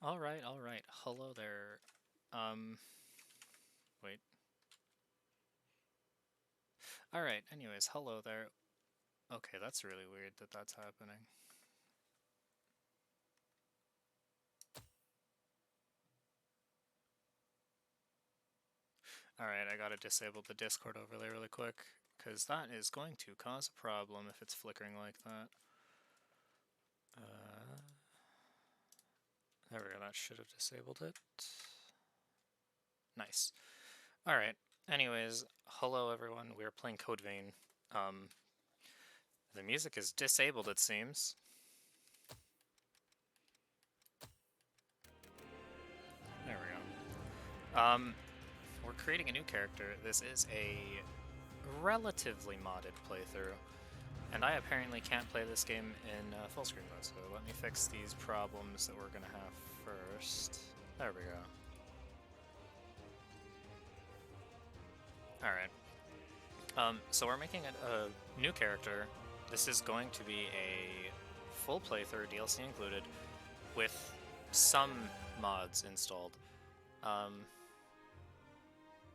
Alright, alright. Hello there. Wait. Alright, anyways, hello there. Okay, that's really weird that that's happening. Alright, I gotta disable the Discord overlay really quick, because that is going to cause a problem if it's flickering like that. There we go, that should have disabled it. Nice. Alright, anyways, hello everyone, we're playing Code Vein. The music is disabled, it seems. There we go. We're creating a new character. This is a relatively modded playthrough, and I apparently can't play this game in full screen mode, so let me fix these problems that we're gonna have first. There we go. Alright. So we're making a new character. This is going to be a full playthrough, DLC included, with some mods installed.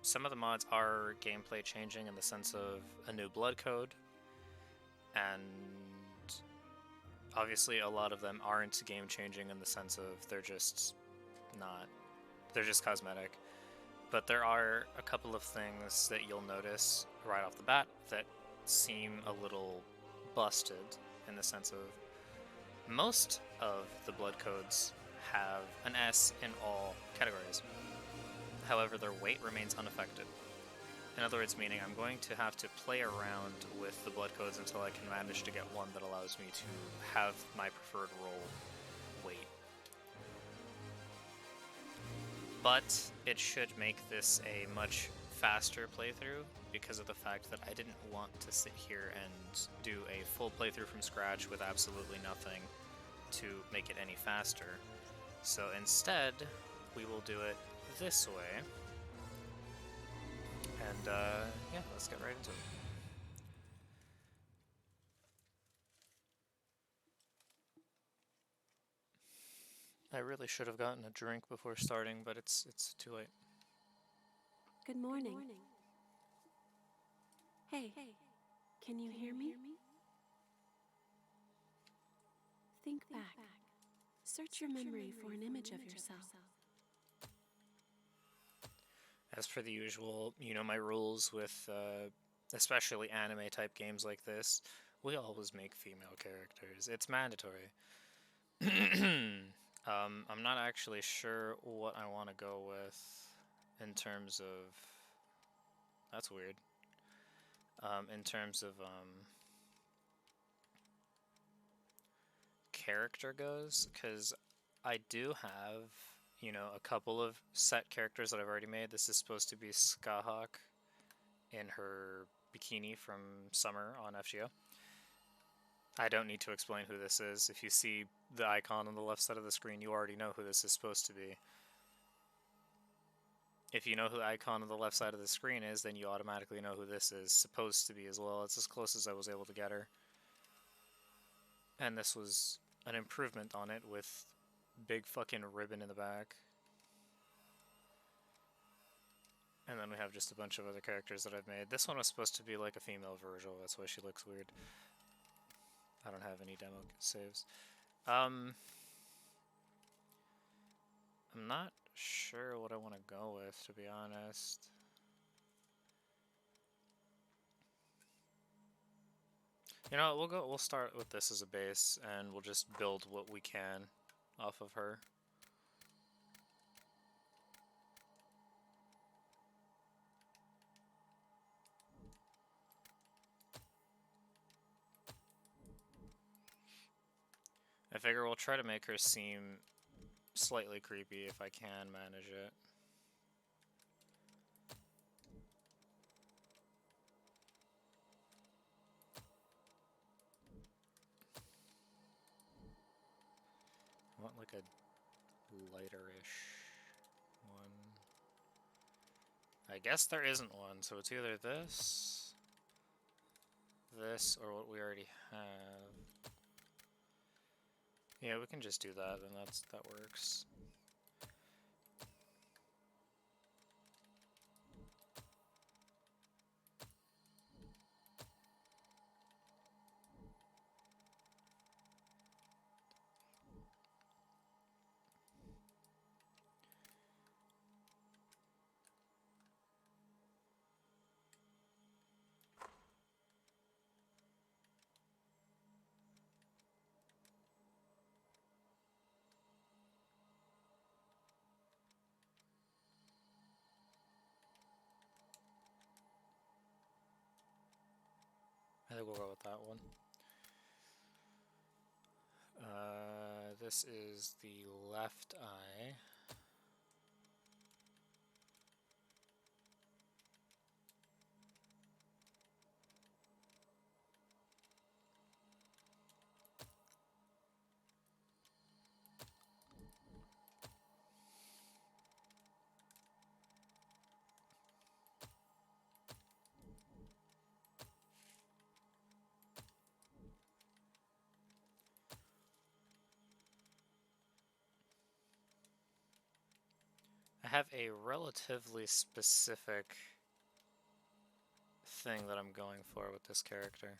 Some of the mods are gameplay changing in the sense of a new blood code, and obviously a lot of them aren't game changing in the sense of they're just cosmetic. But there are a couple of things that you'll notice right off the bat that seem a little busted in the sense of most of the blood codes have an S in all categories. However, their weight remains unaffected. In other words, meaning I'm going to have to play around with the blood codes until I can manage to get one that allows me to have my preferred roll weight. But it should make this a much faster playthrough because of the fact that I didn't want to sit here and do a full playthrough from scratch with absolutely nothing to make it any faster. So instead, we will do it this way. And yeah, let's get right into it. I really should have gotten a drink before starting, but it's too late. Good morning. Hey, can you hear me? Think back. Search your memory for an image of yourself. As per the usual, you know my rules with especially anime type games like this. We always make female characters. It's mandatory. I'm not actually sure what I want to go with in terms of... That's weird. In terms of character goes, because I do have, you know, a couple of set characters that I've already made. This is supposed to be Skahawk in her bikini from Summer on FGO. I don't need to explain who this is. If you see the icon on the left side of the screen, you already know who this is supposed to be. If you know who the icon on the left side of the screen is, then you automatically know who this is supposed to be as well. It's as close as I was able to get her. And this was an improvement on it with big fucking ribbon in the back. And then we have just a bunch of other characters that I've made. This one was supposed to be like a female Virgil, that's why she looks weird. I don't have any demo saves. I'm not sure what I want to go with, to be honest. You know, we'll start with this as a base, and we'll just build what we can off of her. I figure we'll try to make her seem slightly creepy if I can manage it. I want like a lighter-ish one. I guess there isn't one, so it's either this, or what we already have. Yeah, we can just do that, and that works. we'll go with that one. This is the left eye. I have a relatively specific thing that I'm going for with this character.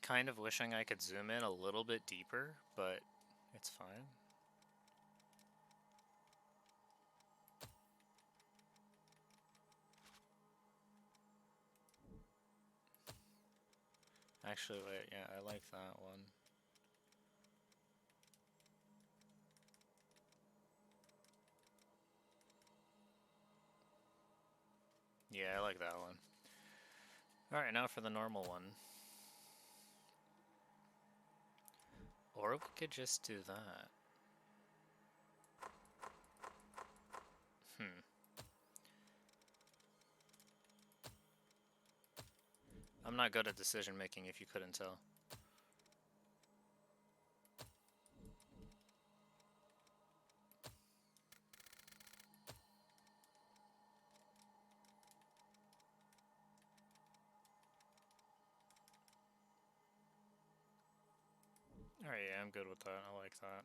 Kind of wishing I could zoom in a little bit deeper, but it's fine. Actually, wait, yeah, I like that one. Yeah, I like that one. Alright, now for the normal one. Or we could just do that. I'm not good at decision making if you couldn't tell. Alright, yeah, I'm good with that. I like that.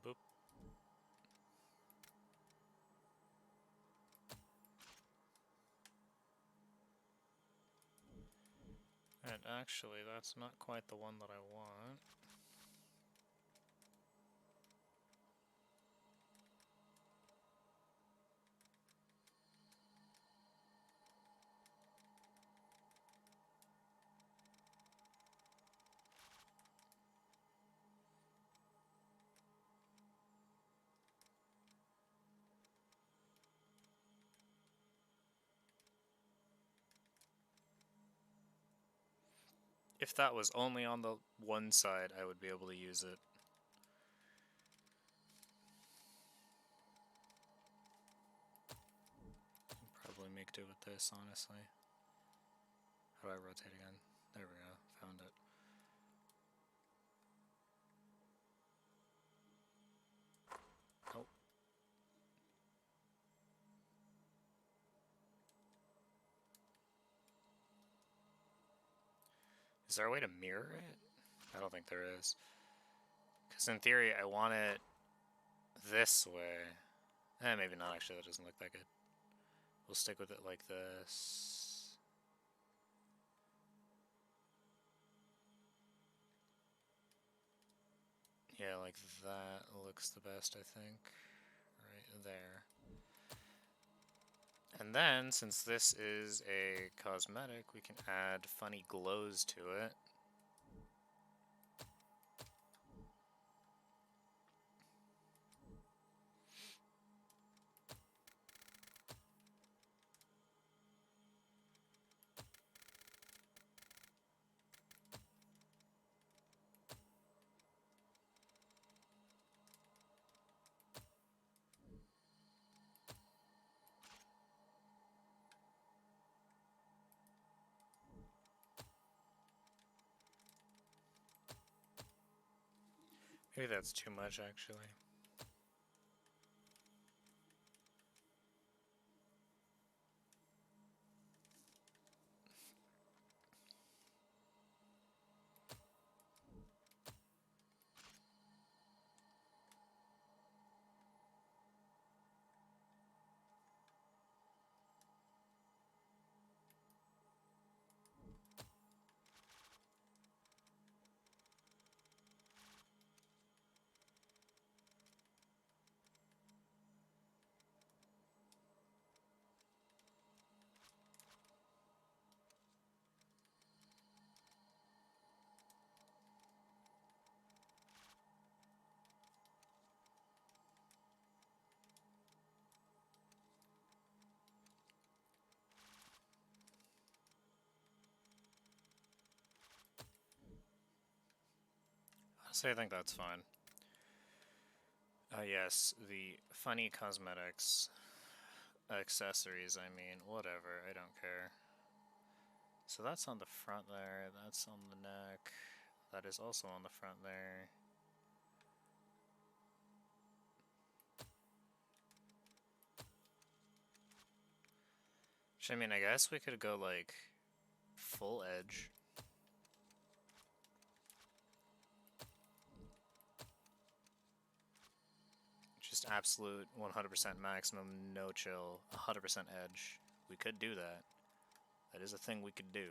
Boop. And actually, that's not quite the one that I want. If that was only on the one side, I would be able to use it. Probably make do with this, honestly. How do I rotate again? There we go, found it. Nope. Is there a way to mirror it? I don't think there is. Because in theory, I want it this way. Maybe not, actually, that doesn't look that good. We'll stick with it like this. Yeah, like that looks the best, I think. Right there. And then, since this is a cosmetic, we can add funny glows to it. Maybe that's too much, actually. So I think that's fine. Yes, the funny cosmetics, accessories, I mean, whatever, I don't care. So that's on the front there, that's on the neck, that is also on the front there. Which, I mean, I guess we could go, like, full edge. Just absolute 100% maximum, no chill, 100% edge. We could do that. That is a thing we could do.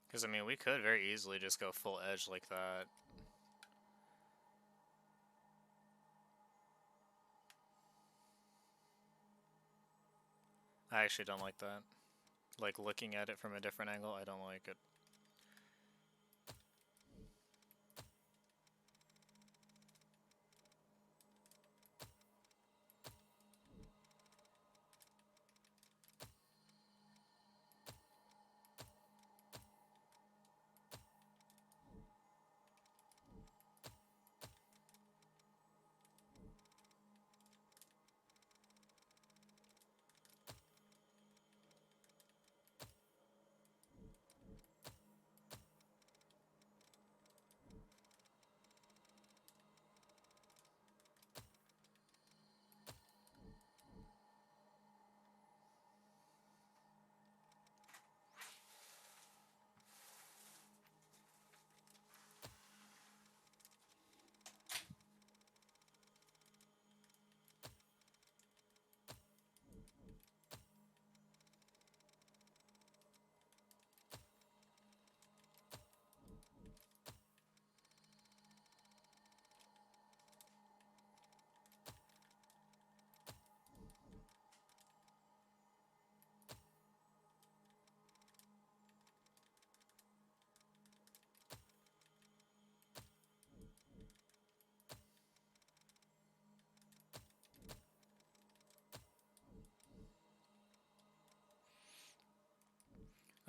Because, I mean, we could very easily just go full edge like that. I actually don't like that. Like, looking at it from a different angle, I don't like it.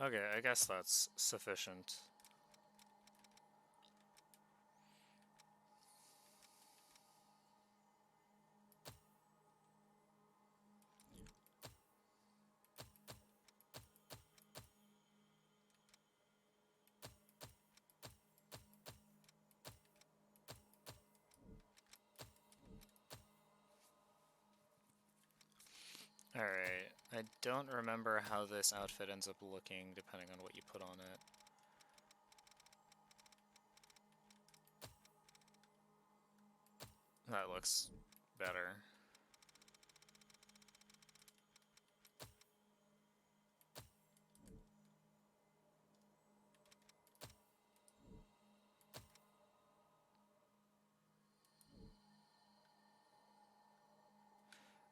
Okay, I guess that's sufficient. Alright, I don't remember how this outfit ends up looking depending on what you put on it. That looks better.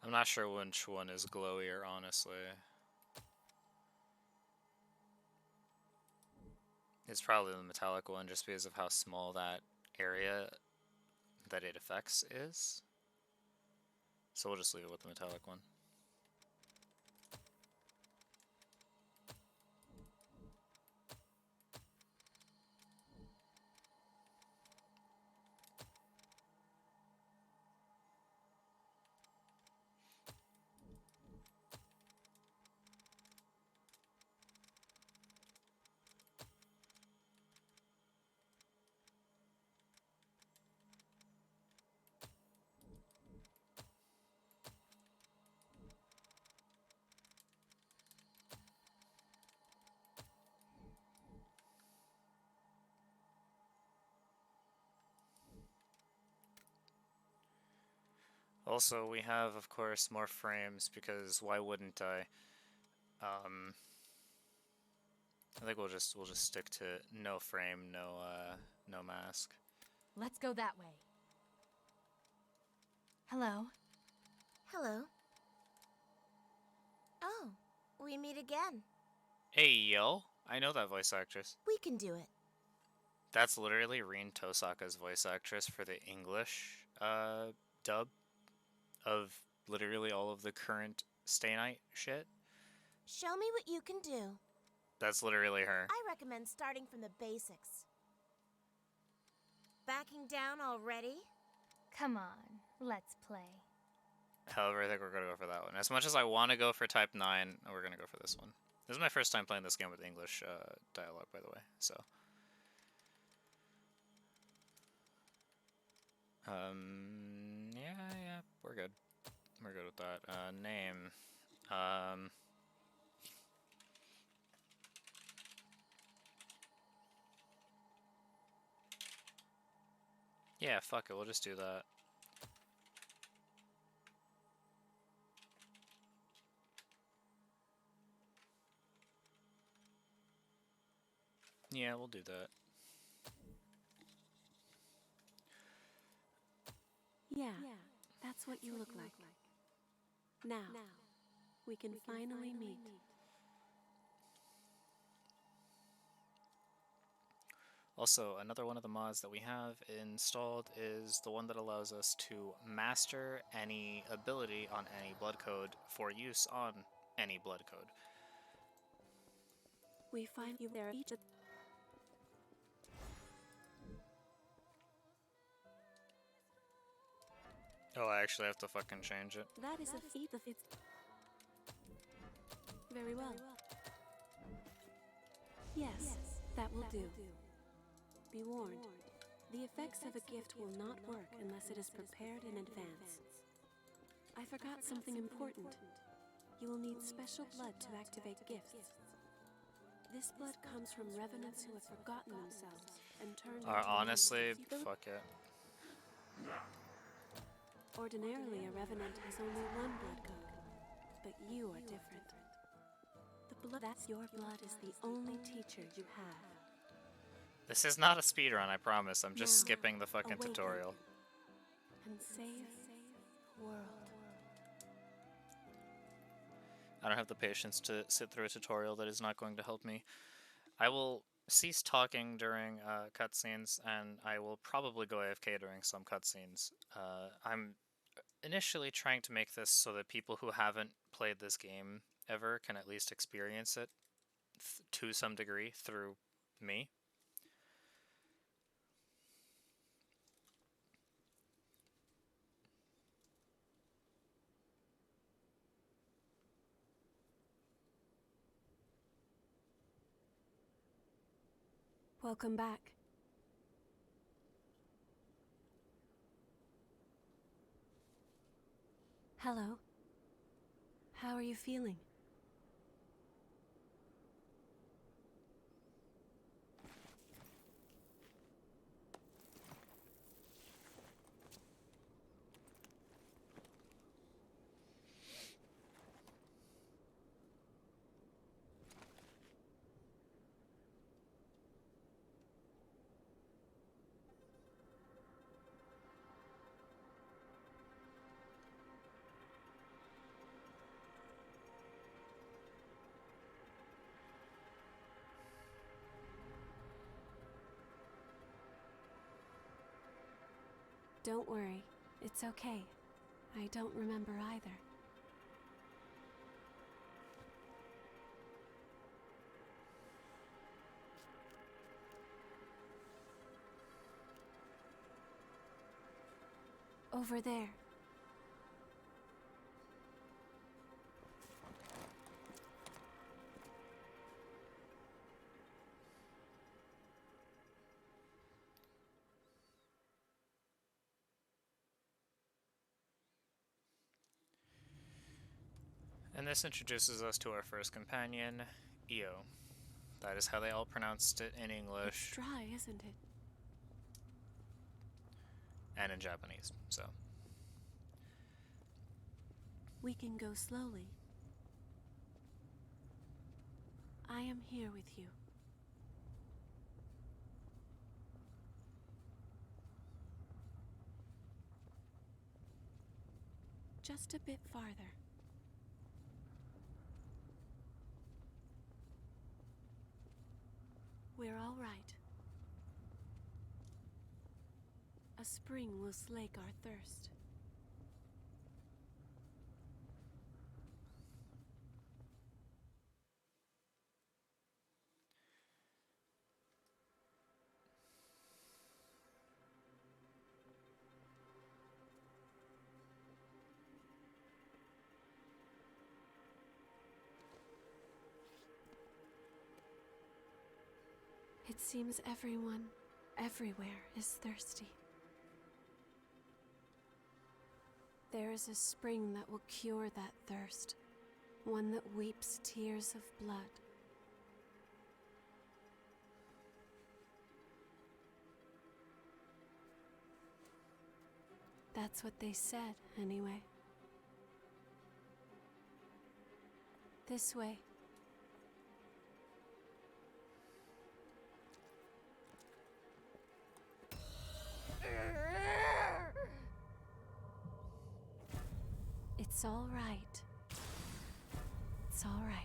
I'm not sure which one is glowier, honestly. It's probably the metallic one just because of how small that area that it affects is. So we'll just leave it with the metallic one. Also, we have, of course, more frames because why wouldn't I? I think we'll just stick to no frame, no mask. Let's go that way. Hello. Hello. Oh, we meet again. Hey yo, I know that voice actress. We can do it. That's literally Rin Tosaka's voice actress for the English dub of literally all of the current Stay Night shit. Show me what you can do. That's literally her. I recommend starting from the basics. Backing down already? Come on, let's play. However, I think we're gonna go for that one. As much as I want to go for Type 9, we're gonna go for this one. This is my first time playing this game with English dialogue, by the way, so. Yeah, we're good. We're good with that. Name. Yeah, fuck it, we'll just do that. Yeah, we'll do that. Yeah, that's what you look like. Now, we can finally meet. Also, another one of the mods that we have installed is the one that allows us to master any ability on any blood code for use on any blood code. We find you there each. Oh, I actually have to fucking change it. That is a feat of its. Very well. Yes, that will do. Be warned. The effects of a gift will not work unless it is prepared in advance. I forgot something important. You will need special blood to activate gifts. This blood comes from revenants who have forgotten themselves and turned into Honestly, monsters. fuck it. Ordinarily, a revenant has only one blood code, but you are different. Your blood is the only teacher you have. This is not a speedrun, I promise. I'm just Now, skipping the fucking awaken tutorial. And save the world. I don't have the patience to sit through a tutorial that is not going to help me. I will cease talking during cutscenes, and I will probably go AFK during some cutscenes. I'm initially trying to make this so that people who haven't played this game ever can at least experience it to some degree through me. Welcome back. Hello. How are you feeling? Don't worry. It's okay. I don't remember either. Over there. And this introduces us to our first companion, Io. That is how they all pronounced it in English. It's dry, isn't it? And in Japanese, so. We can go slowly. I am here with you. Just a bit farther. We're all right. A spring will slake our thirst. It seems everyone, everywhere, is thirsty. There is a spring that will cure that thirst, one that weeps tears of blood. That's what they said, anyway. This way. It's all right. It's all right.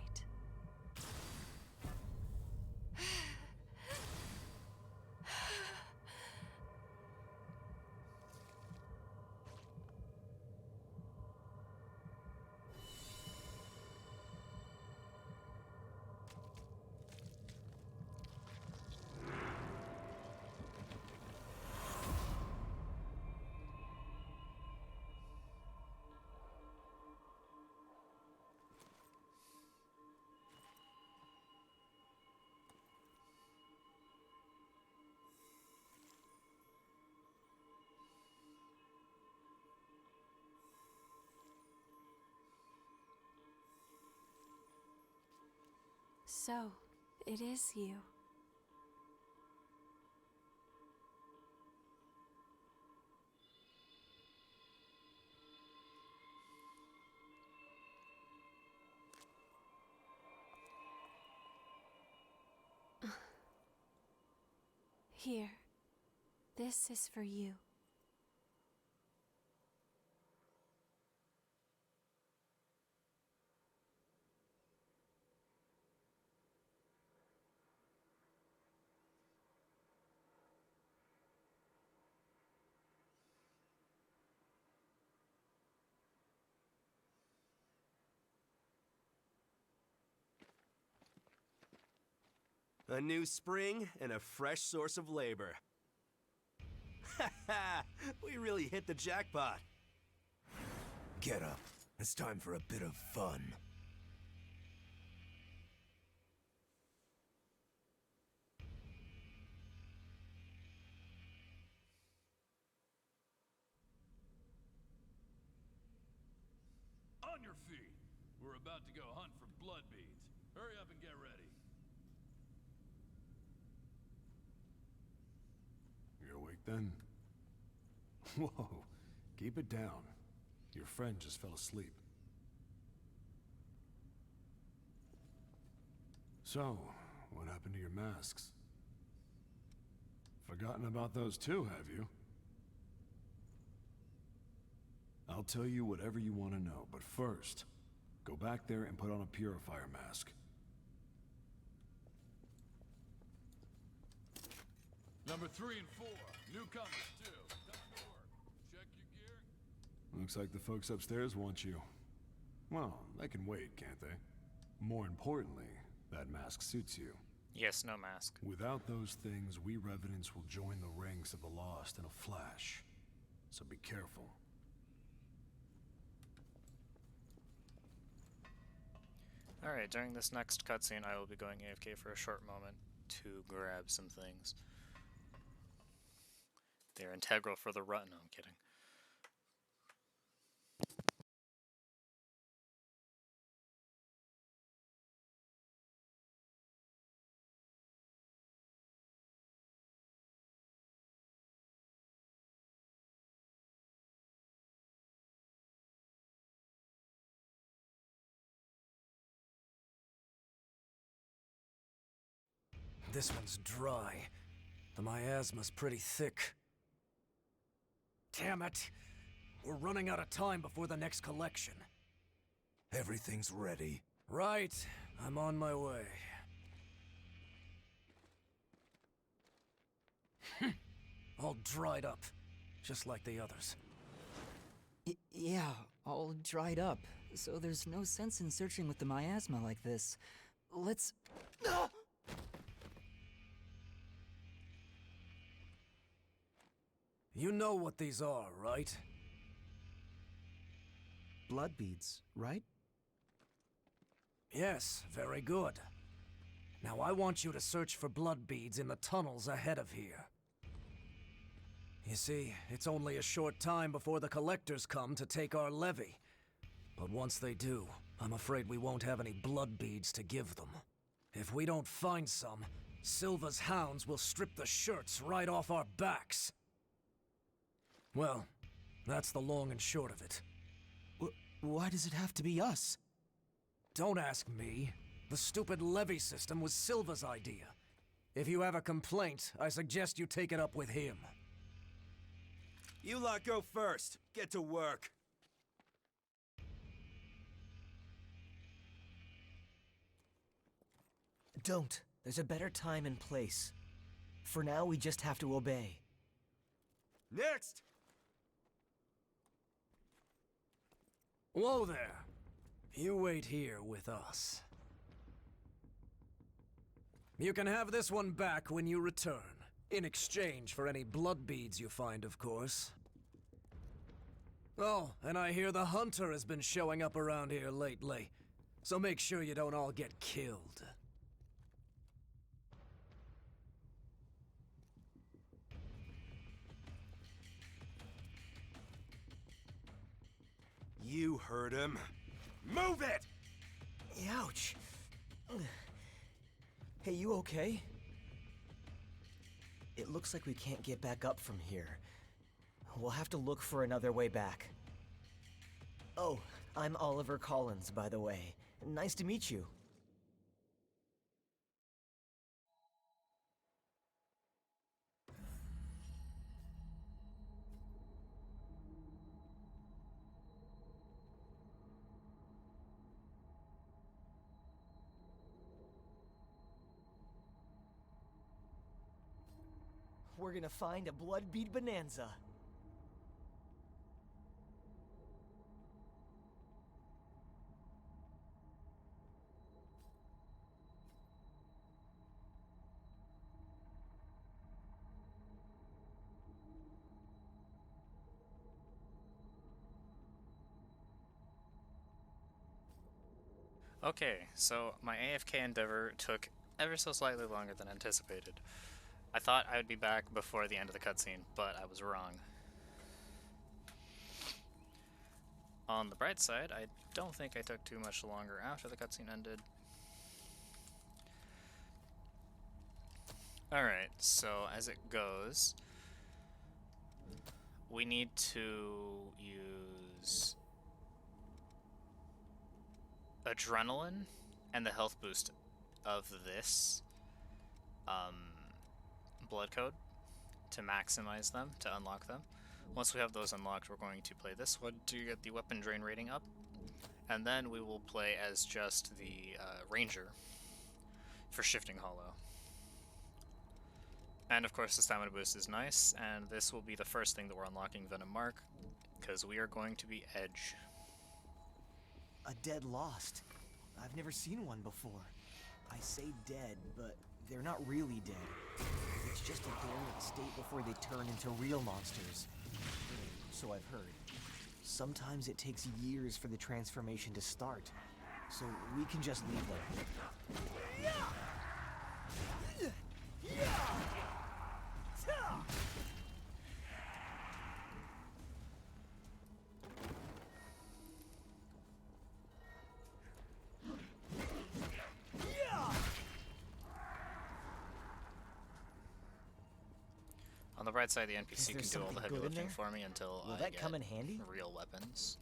So, it is you. Here. This is for you. A new spring and a fresh source of labor. Ha ha! We really hit the jackpot. Get up. It's time for a bit of fun. On your feet. We're about to go hunt for blood beads. Hurry up and get ready. You awake then? Whoa, keep it down. Your friend just fell asleep. So, what happened to your masks? Forgotten about those too, have you? I'll tell you whatever you want to know, but first, go back there and put on a purifier mask. Number 3 and 4. Newcomers, too. Time to work. Check your gear. Looks like the folks upstairs want you. Well, they can wait, can't they? More importantly, that mask suits you. Yes, no mask. Without those things, we Revenants will join the ranks of the Lost in a flash. So be careful. Alright, during this next cutscene, I will be going AFK for a short moment to grab some things. They're integral for the run. No, I'm kidding. this one's dry. The miasma's pretty thick. Damn it! We're running out of time before the next collection. Everything's ready. Right. I'm on my way. All dried up, just like the others. Yeah, all dried up. So there's no sense in searching with the miasma like this. Let's... You know what these are, right? Blood beads, right? Yes, very good. Now I want you to search for blood beads in the tunnels ahead of here. You see, it's only a short time before the collectors come to take our levy. But once they do, I'm afraid we won't have any blood beads to give them. If we don't find some, Silva's hounds will strip the shirts right off our backs. Well, that's the long and short of it. Why does it have to be us? Don't ask me. The stupid levy system was Silva's idea. If you have a complaint, I suggest you take it up with him. You lot go first. Get to work. Don't. There's a better time and place. For now, we just have to obey. Next! Whoa there. You wait here with us. You can have this one back when you return. In exchange for any blood beads you find, of course. Oh, and I hear the hunter has been showing up around here lately. So make sure you don't all get killed. You heard him. Move it! Ouch. Hey, you okay? It looks like we can't get back up from here. We'll have to look for another way back. Oh, I'm Oliver Collins, by the way. Nice to meet you. We're gonna find a blood bead bonanza. Okay, so my AFK endeavor took ever so slightly longer than anticipated. I thought I would be back before the end of the cutscene, but I was wrong. On the bright side, I don't think I took too much longer after the cutscene ended. Alright, so as it goes, we need to use adrenaline and the health boost of this blood code to maximize them, to unlock them. Once we have those unlocked, we're going to play this one to get the weapon drain rating up, and then we will play as just the ranger for shifting hollow. And of course the stamina boost is nice, and this will be the first thing that we're unlocking Venom Mark, because we are going to be Edge. A dead lost. I've never seen one before. I say dead, but they're not really dead. It's just a dormant state before they turn into real monsters. So I've heard. Sometimes it takes years for the transformation to start. So we can just leave them. On the bright side, the NPC there can do all the something heavy good in lifting there? for me until Will I that get come in handy? real weapons.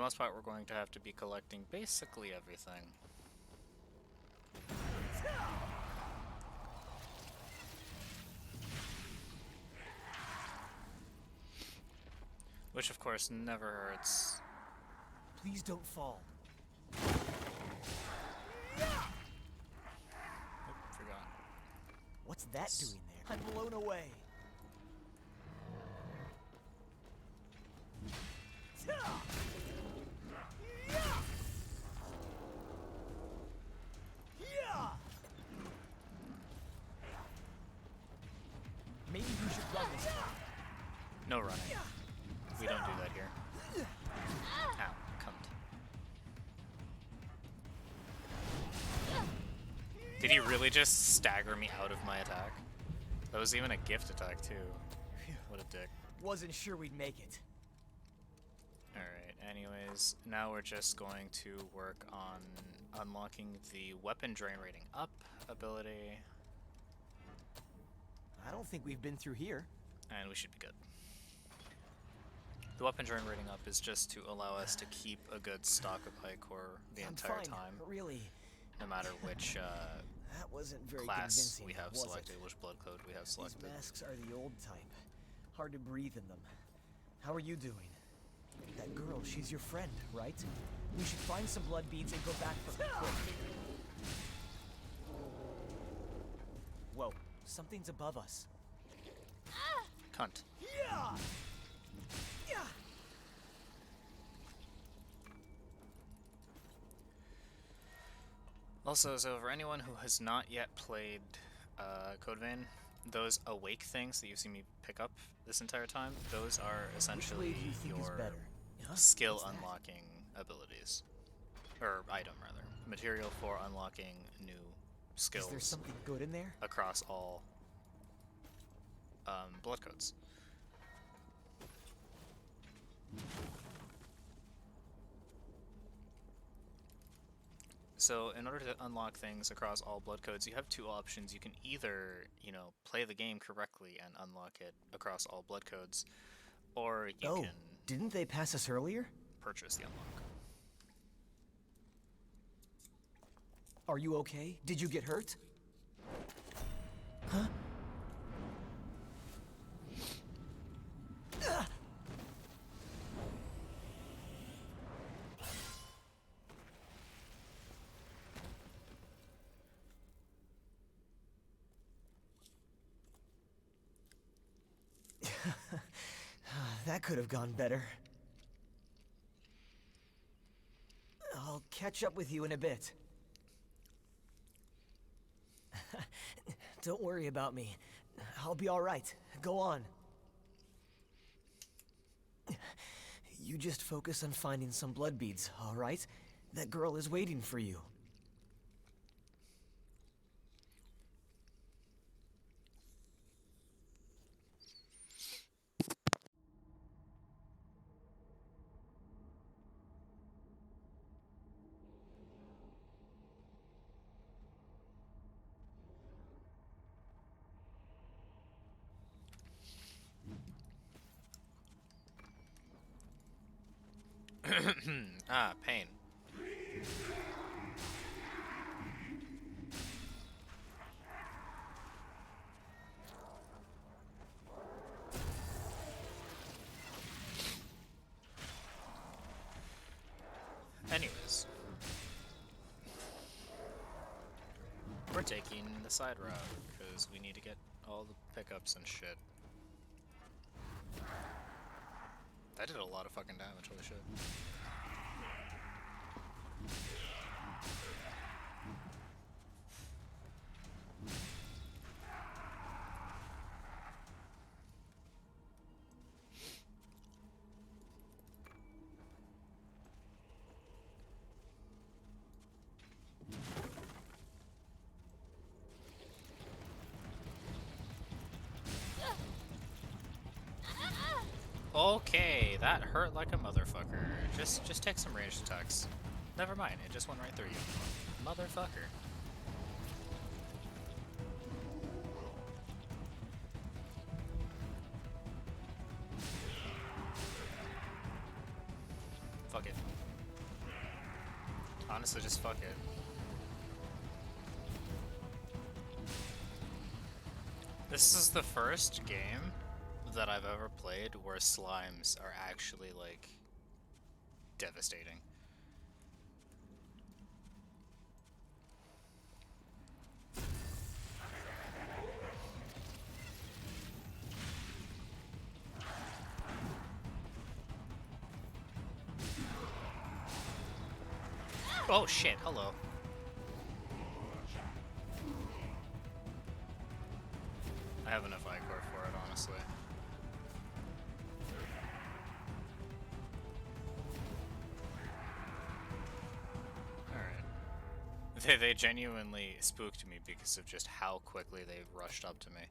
most part, we're going to have to be collecting basically everything. Which, of course, never hurts. Please don't fall. Oop, forgot. What's that doing there? I'm blown away. Maybe you should run this time. No running. We don't do that here. Ow, cunt. Did he really just stagger me out of my attack? That was even a gift attack, too. What a dick. Wasn't sure we'd make it. Alright, anyways, now we're just going to work on unlocking the weapon drain rating up ability, I don't think we've been through here. and we should be good. The weapon drain rating up is just to allow us to keep a good stock of high core the I'm entire fine, time, really. no matter which That wasn't very class convincing, we have was selected, it? which blood code we have These selected. masks are the old type. Hard to breathe in them. How are you doing? That girl, she's your friend, right? We should find some blood beads and go back for her quick. Whoa, something's above us. Cunt. Also, so for anyone who has not yet played Code Vein, those awake things that you see me pick up this entire time, those are Which essentially way do you think is your better? Huh? skill What's that? unlocking abilities. Or item, rather. Material for unlocking new skills Is there something good in there? across all blood codes. So in order to unlock things across all blood codes, you have two options. You can either, play the game correctly and unlock it across all blood codes, or you can Didn't they pass us earlier? purchase the unlock. Are you okay? Did you get hurt? Huh? That could have gone better. I'll catch up with you in a bit. Don't worry about me. I'll be all right. Go on. You just focus on finding some blood beads, all right? That girl is waiting for you. Pain. Anyways. We're taking the side route, because we need to get all the pickups and shit. That did a lot of fucking damage, holy shit. Okay, that hurt like a motherfucker. Just take some ranged attacks. Never mind, it just went right through you. Motherfucker. Fuck it. honestly just fuck it. This is the first game that I've ever played where slimes are actually, like, devastating. Oh shit, hello. I have enough ichor for it, honestly. Alright. They genuinely spooked me because of just how quickly they rushed up to me.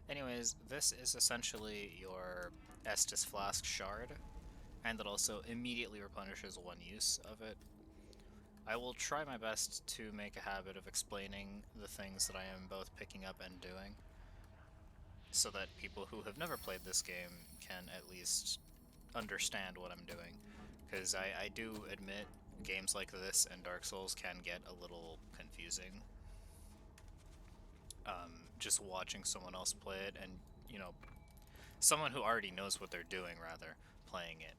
Anyways, this is essentially your Estus Flask Shard, and it also immediately replenishes one use of it. I will try my best to make a habit of explaining the things that I am both picking up and doing, so that people who have never played this game can at least understand what I'm doing. Because I do admit games like this and Dark Souls can get a little confusing. Just watching someone else play it, and, you know, someone who already knows what they're doing, rather, playing it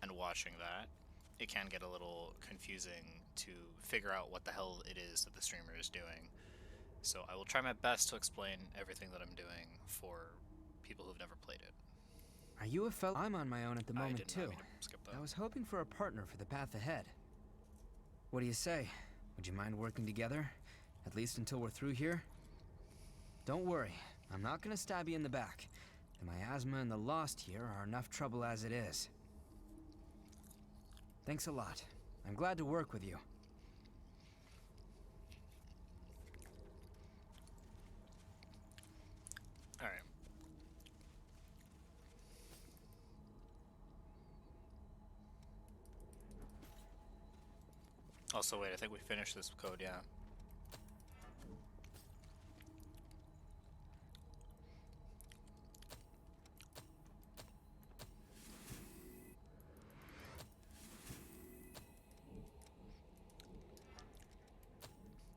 and watching that, it can get a little confusing to figure out what the hell it is that the streamer is doing. So I will try my best to explain everything that I'm doing for people who've never played it. Are you a fellow? I'm on my own at the moment, too. Mean to skip that. I was hoping for a partner for the path ahead. What do you say? Would you mind working together? At least until we're through here? Don't worry, I'm not gonna stab you in the back. The miasma and the Lost here are enough trouble as it is. Thanks a lot. I'm glad to work with you. Alright. Also, wait, I think we finished this code, yeah.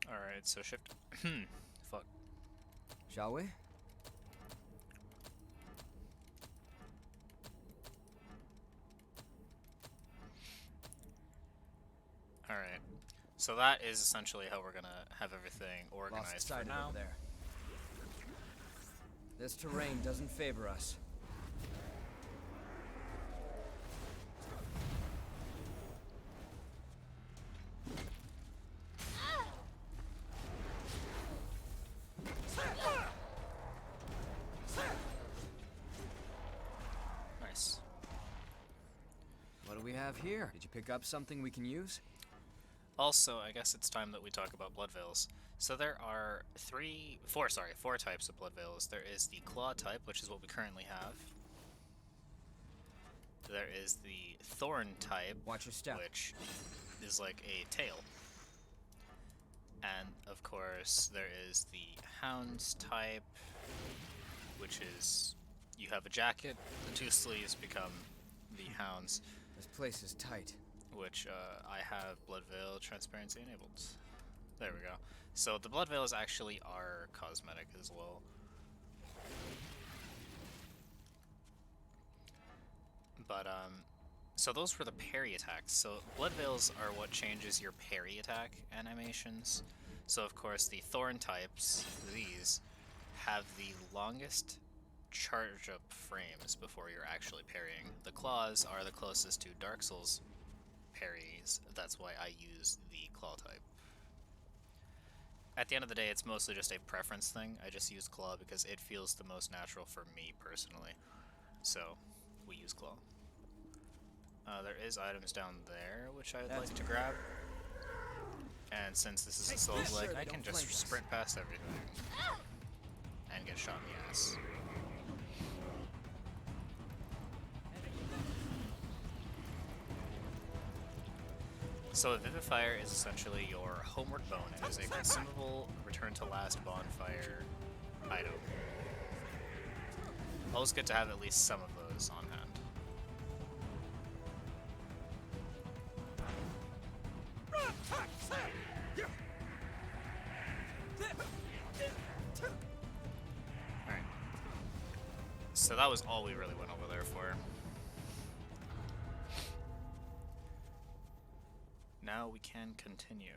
Alright, so shift. Fuck. Shall we? Alright. So that is essentially how we're gonna have everything organized for now. Over there. This terrain doesn't favor us. Nice. What do we have here? Did you pick up something we can use? Also, I guess it's time that we talk about blood veils. So there are four types of blood veils. There is the claw type, which is what we currently have. There is the thorn type, Watch your step. which is like a tail. And of course, there is the hounds type, which is you have a jacket, the two sleeves become the hounds. This place is tight. Which I have blood veil transparency enabled. There we go. So the blood veils actually are cosmetic as well. But so those were the parry attacks. So blood veils are what changes your parry attack animations. So of course the thorn types, these, have the longest charge up frames before you're actually parrying. The claws are the closest to Dark Souls parries. That's why I use the claw type. At the end of the day, it's mostly just a preference thing. I just use claw because it feels the most natural for me personally. So we use claw. There is items down there which I'd like to grab. And since this is a Souls-like, I can just sprint past everything and get shot in the ass. So Vivifier is essentially your homeward bone. It is a consumable return to last bonfire item. Always good to have at least some of those on hand. Alright. So that was all we really went over there for. Now we can continue.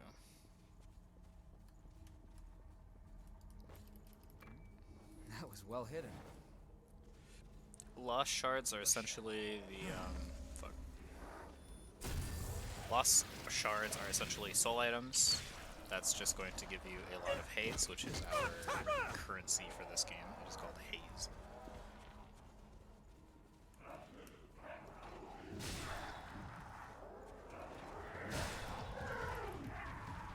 That was well hidden. Lost shards are essentially the, fuck. Lost shards are essentially soul items. That's just going to give you a lot of haze, which is our currency for this game. It is called haze.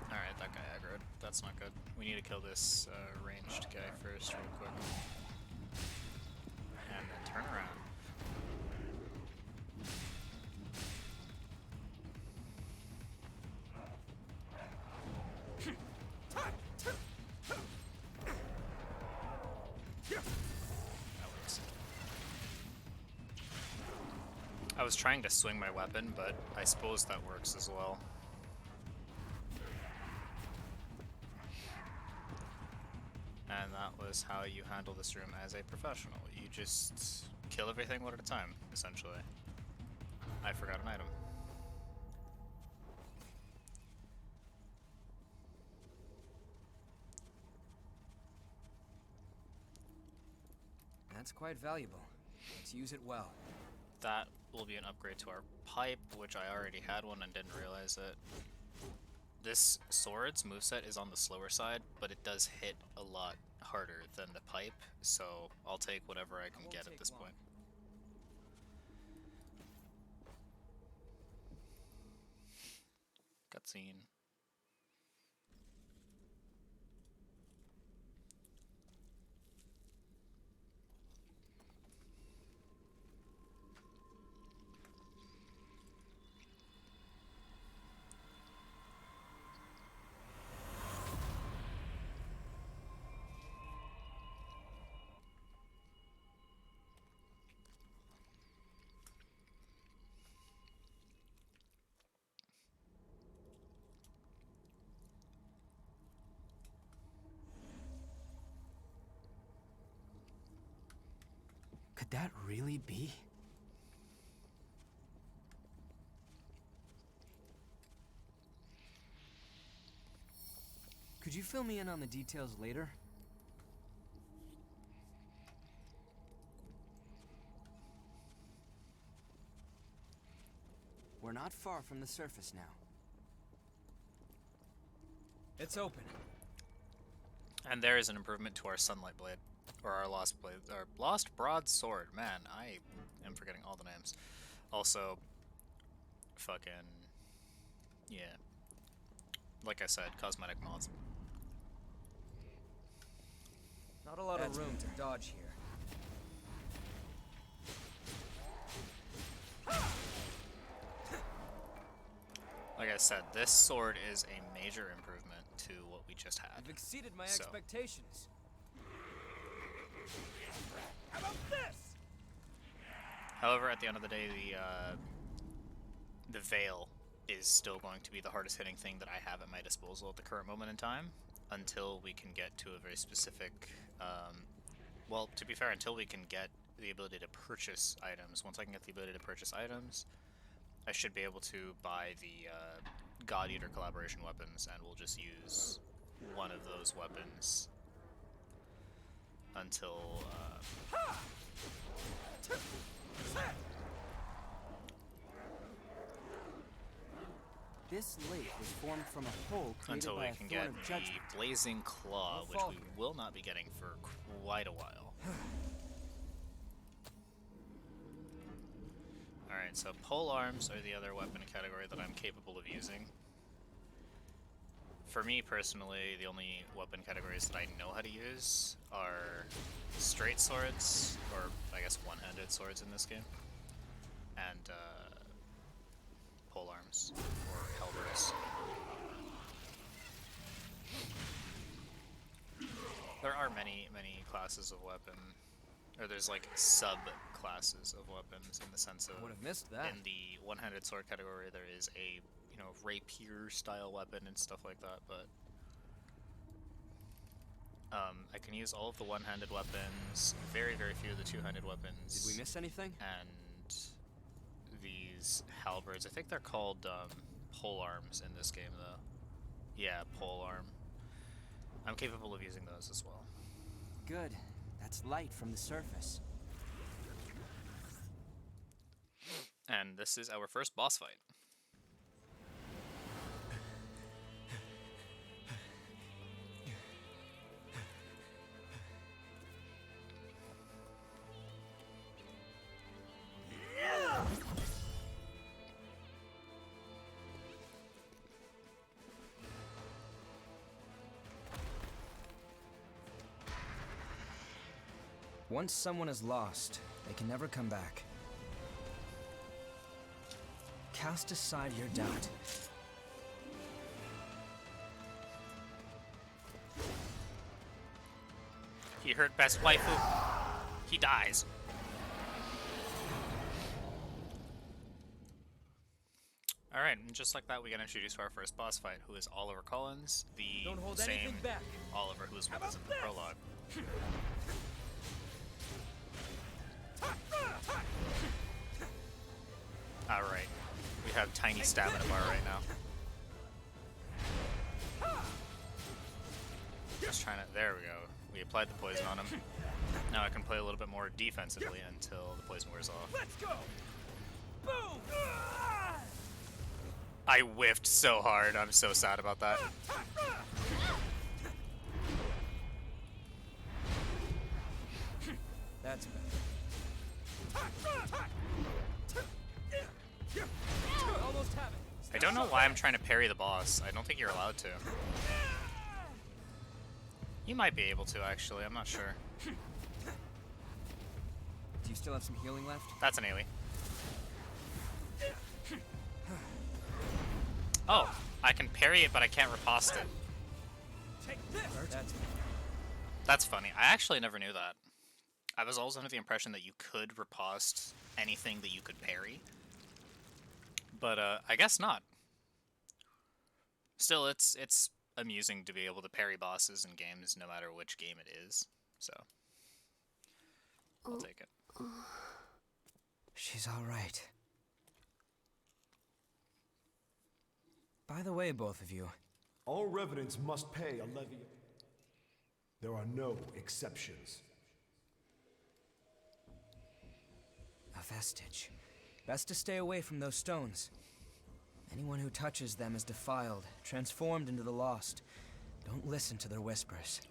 Alright, that guy aggroed. That's not good. We need to kill this ranged guy first real quick. And then turn around. That works. I was trying to swing my weapon, but I suppose that works as well. And that was how you handle this room as a professional. You just kill everything one at a time, essentially. I forgot an item. That's quite valuable. Let's use it well. That will be an upgrade to our pipe, which I already had one and didn't realize it. This sword's moveset is on the slower side, but it does hit a lot harder than the pipe, so I'll take whatever I can get at this point. Cutscene. Could that really be? Could you fill me in on the details later? We're not far from the surface now. It's open. And there is an improvement to our sunlight blade. Or our lost blade, our lost broadsword. Man, I am forgetting all the names. Also, fucking, yeah. Like I said, cosmetic mods. Not a lot of room to dodge here. Like I said, this sword is a major improvement to what we just had. You've exceeded my expectations. How about this? However, at the end of the day, the veil is still going to be the hardest hitting thing that I have at my disposal at the current moment in time, until we can get to a very specific, well, to be fair, until we can get the ability to purchase items. Once I can get the ability to purchase items, I should be able to buy the God Eater collaboration weapons, and we'll just use one of those weapons until This lake was formed from a hole created until by we a can thorn get of the judgment. Blazing Claw, which we will not be getting for quite a while. Alright, so pole arms are the other weapon category that I'm capable of using. For me personally, the only weapon categories that I know how to use are straight swords, or I guess one-handed swords in this game, and pole arms, or halberds. There are many classes of weapon, or there's like sub-classes of weapons in the sense of, Would have missed that. in the one-handed sword category there is a, know, rapier style weapon and stuff like that, but I can use all of the one-handed weapons, very, very few of the two-handed weapons. Did we miss anything? And these halberds, I think they're called pole arms in this game, though. Yeah, pole arm. I'm capable of using those as well. Good. That's light from the surface. And this is our first boss fight. Once someone is lost, they can never come back. Cast aside your doubt. He hurt best waifu. He dies. Alright, and just like that, we get introduced to our first boss fight, who is Oliver Collins, the same Oliver who was with us in the prologue. Alright, we have tiny stamina bar right now. Just trying to, there we go. We applied the poison on him. Now I can play a little bit more defensively until the poison wears off. Let's go! Boom! I whiffed so hard, I'm so sad about that. That's better. Almost have it. I don't know why I'm trying to parry the boss. I don't think you're allowed to. You might be able to, actually. I'm not sure. Do you still have some healing left? That's an AoE. Oh, I can parry it, but I can't riposte it. Take this! That's funny. I actually never knew that. I was always under the impression that you could riposte anything that you could parry. But I guess not. Still, it's amusing to be able to parry bosses in games, no matter which game it is. So, I'll take it. She's all right. By the way, both of you. All revenants must pay a levy. There are no exceptions. A vestige. Best to stay away from those stones. Anyone who touches them is defiled, transformed into the lost. Don't listen to their whispers.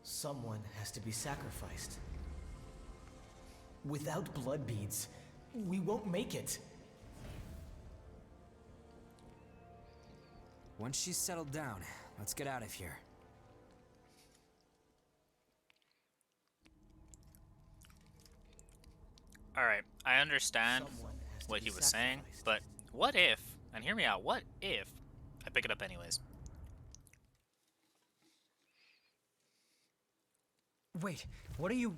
Someone has to be sacrificed. Without blood beads, we won't make it. Once she's settled down, let's get out of here. Alright, I understand what he was saying, but what if, and hear me out, what if I pick it up anyways? Wait, what are you...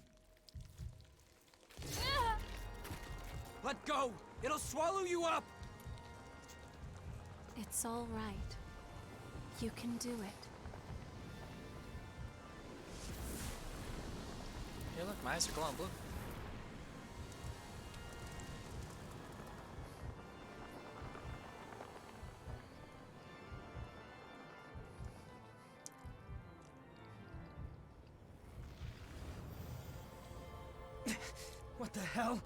Let go! It'll swallow you up! It's all right. You can do it. Hey look, my eyes are glowing blue. What the hell?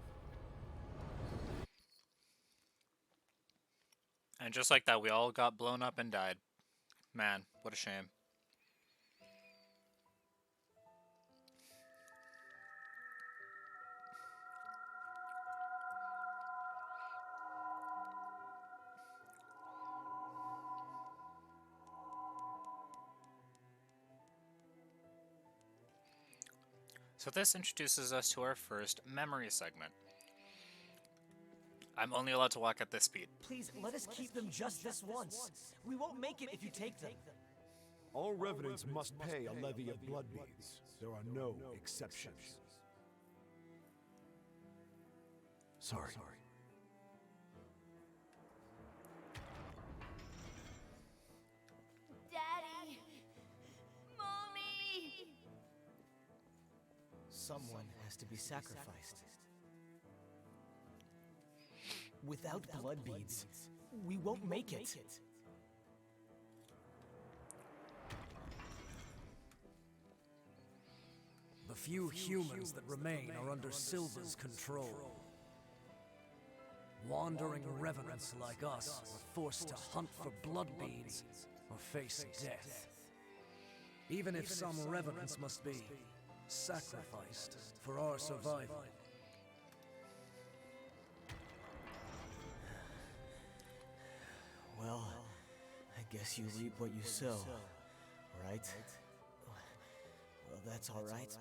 And just like that, we all got blown up and died. Man, what a shame. So this introduces us to our first memory segment. I'm only allowed to walk at this speed. Please, let us keep them just this once. We won't make it if you take them. All revenants must pay a levy of blood beads. There are no exceptions. Sorry. Someone has to be sacrificed. Without blood beads, we won't make it. The few humans that remain are under Silva's control. Wandering revenants like us are forced to hunt for blood beads or face death. Even if some revenants must be sacrificed for our survival. Well, I guess you reap what you sow, right? Well, that's all right. But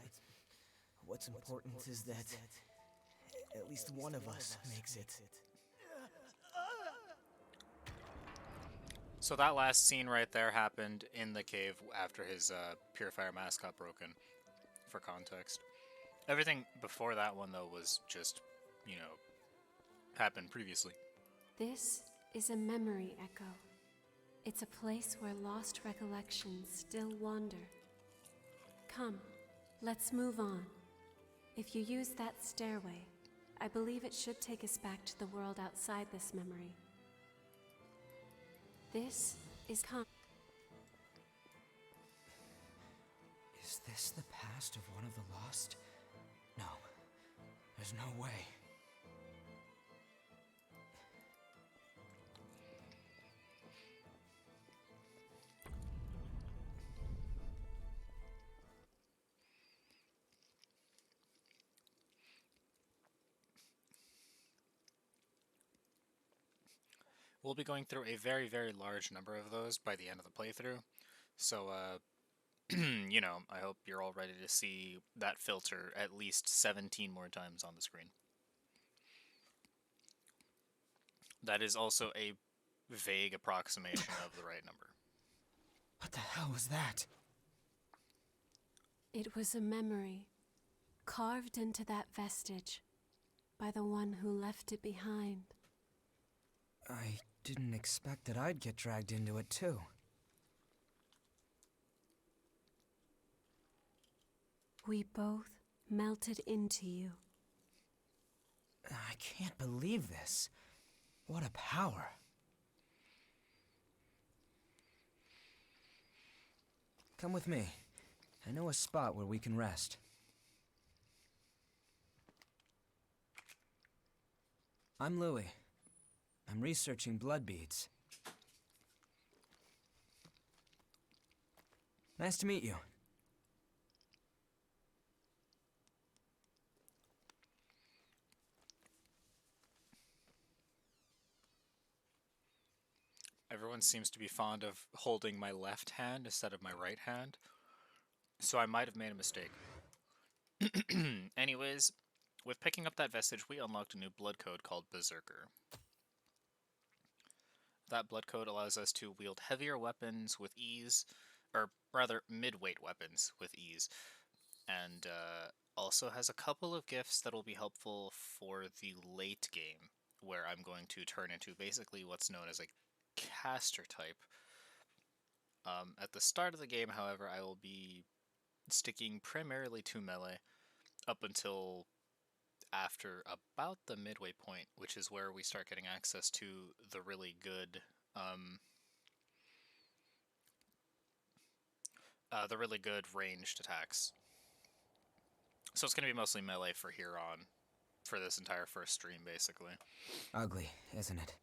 what's important is that at least one of us makes it. So that last scene right there happened in the cave after his purifier mask got broken, for context. Everything before that one, though, was just, you know, happened previously. This is a memory echo. It's a place where lost recollections still wander. Come, let's move on. If you use that stairway, I believe it should take us back to the world outside this memory. This is Is this the past of one of the lost? No. There's no way. We'll be going through a very, very large number of those by the end of the playthrough. So, you know, I hope you're all ready to see that filter at least 17 more times on the screen. That is also a vague approximation of the right number. What the hell was that? It was a memory, carved into that vestige by the one who left it behind. I didn't expect that I'd get dragged into it, too. We both melted into you. I can't believe this. What a power. Come with me. I know a spot where we can rest. I'm Louis. I'm researching blood beads. Nice to meet you. Everyone seems to be fond of holding my left hand instead of my right hand, so I might have made a mistake. Anyways, with picking up that vestige, we unlocked a new blood code called Berserker. That blood code allows us to wield heavier weapons with ease, or rather mid-weight weapons with ease, and also has a couple of gifts that will be helpful for the late game, where I'm going to turn into basically what's known as a caster type. At the start of the game, however, I will be sticking primarily to melee up until after about the midway point, which is where we start getting access to the really good ranged attacks. So it's going to be mostly melee for here on, for this entire first stream, basically. Ugly, isn't it?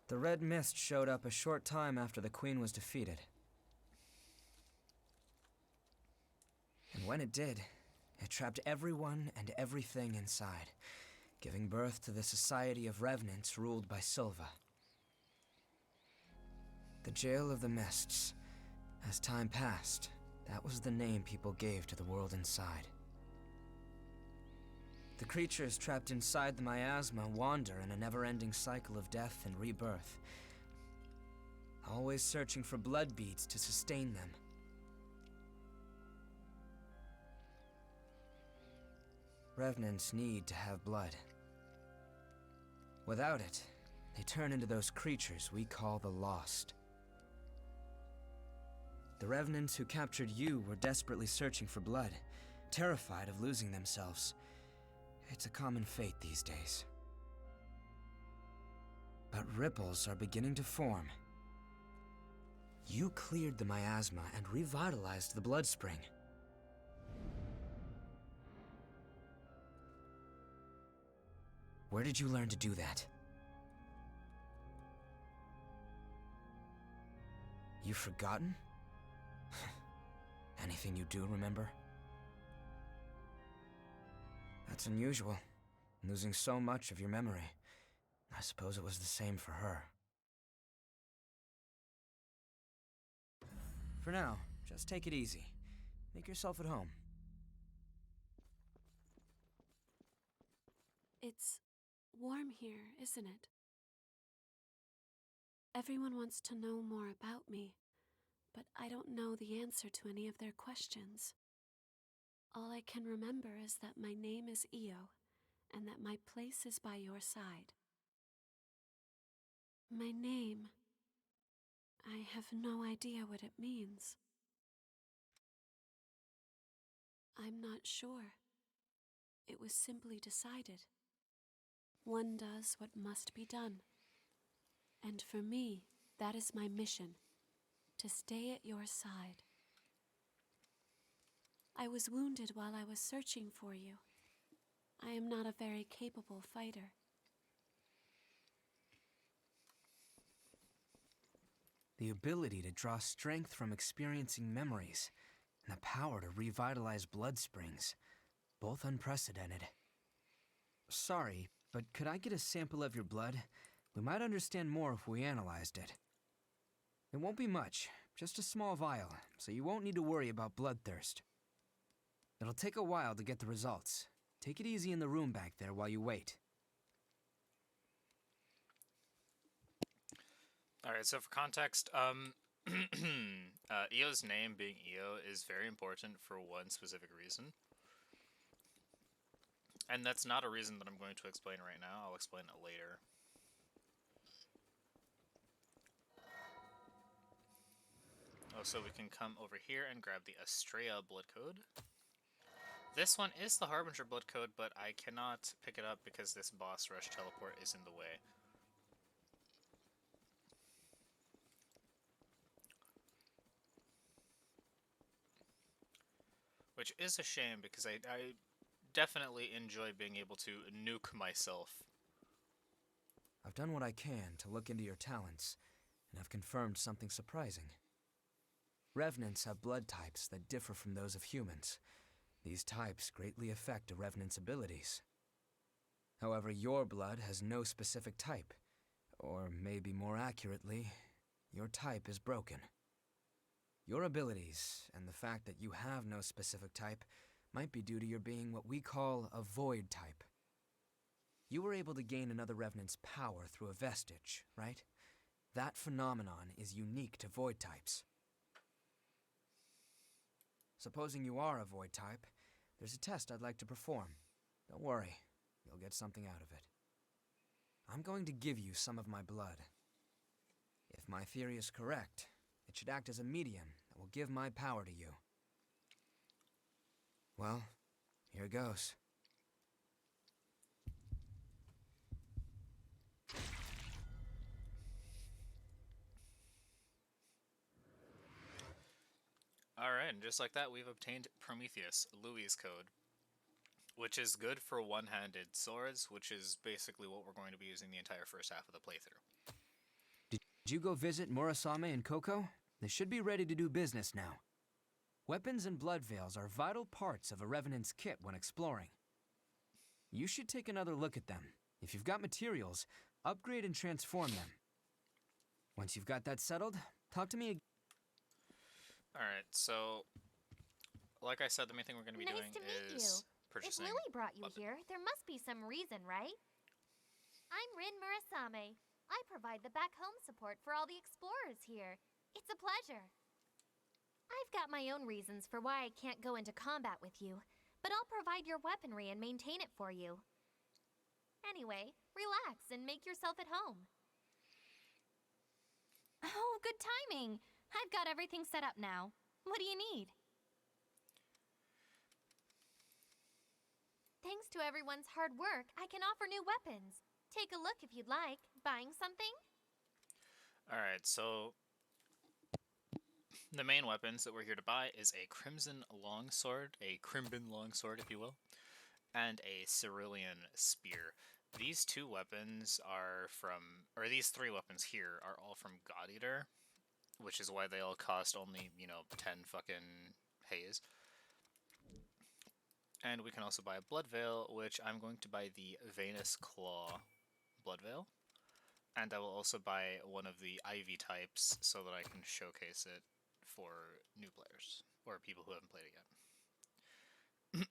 The red mist showed up a short time after the Queen was defeated. And when it did, it trapped everyone and everything inside, giving birth to the Society of Revenants ruled by Silva. The Jail of the Mists. As time passed, that was the name people gave to the world inside. The creatures trapped inside the miasma wander in a never-ending cycle of death and rebirth, always searching for blood beads to sustain them. Revenants need to have blood. Without it, they turn into those creatures we call the Lost. The revenants who captured you were desperately searching for blood, terrified of losing themselves. It's a common fate these days. But ripples are beginning to form. You cleared the miasma and revitalized the blood spring. Where did you learn to do that? You've forgotten? Anything you do remember? That's unusual, losing so much of your memory. I suppose it was the same for her. For now, just take it easy. Make yourself at home. It's warm here, isn't it? Everyone wants to know more about me, but I don't know the answer to any of their questions. All I can remember is that my name is Io, and that my place is by your side. My name, I have no idea what it means. I'm not sure. It was simply decided. One does what must be done. And for me, that is my mission, to stay at your side. I was wounded while I was searching for you. I am not a very capable fighter. The ability to draw strength from experiencing memories, and the power to revitalize blood springs, both unprecedented. Sorry, but could I get a sample of your blood? We might understand more if we analyzed it. It won't be much, just a small vial, so you won't need to worry about bloodthirst. It'll take a while to get the results. Take it easy in the room back there while you wait. Alright, so for context, Io's name being Io is very important for one specific reason. And that's not a reason that I'm going to explain right now. I'll explain it later. Oh, so we can come over here and grab the Estrella blood code. This one is the Harbinger blood code, but I cannot pick it up because this boss rush teleport is in the way. Which is a shame because I definitely enjoy being able to nuke myself. I've done what I can to look into your talents, and I've confirmed something surprising. Revenants have blood types that differ from those of humans. These types greatly affect a Revenant's abilities. However, your blood has no specific type, or maybe more accurately, your type is broken. Your abilities, and the fact that you have no specific type, might be due to your being what we call a void type. You were able to gain another Revenant's power through a vestige, right? That phenomenon is unique to void types. Supposing you are a void type, there's a test I'd like to perform. Don't worry, you'll get something out of it. I'm going to give you some of my blood. If my theory is correct, it should act as a medium that will give my power to you. Well, here goes. Alright, and just like that, we've obtained Prometheus, Louis' code. Which is good for one-handed swords, which is basically what we're going to be using the entire first half of the playthrough. Did you go visit Murasame and Coco? They should be ready to do business now. Weapons and blood veils are vital parts of a Revenant's kit when exploring. You should take another look at them. If you've got materials, upgrade and transform them. Once you've got that settled, talk to me again. Alright, so like I said, the main thing we're going to be doing is purchasing. If Lily brought you here, there must be some reason, right? I'm Rin Murasame. I provide the back home support for all the explorers here. It's a pleasure. I've got my own reasons for why I can't go into combat with you, but I'll provide your weaponry and maintain it for you. Anyway, relax and make yourself at home. Oh, good timing! I've got everything set up now. What do you need? Thanks to everyone's hard work, I can offer new weapons. Take a look if you'd like. Buying something? Alright, so the main weapons that we're here to buy is a crimson longsword, if you will, and a cerulean spear. These two weapons are from, or these three weapons here are all from God Eater, which is why they all cost only, 10 fucking haze. And we can also buy a Blood Veil, which I'm going to buy the Venus Claw Blood Veil. And I will also buy one of the Ivy types so that I can showcase it for new players, or people who haven't played it yet.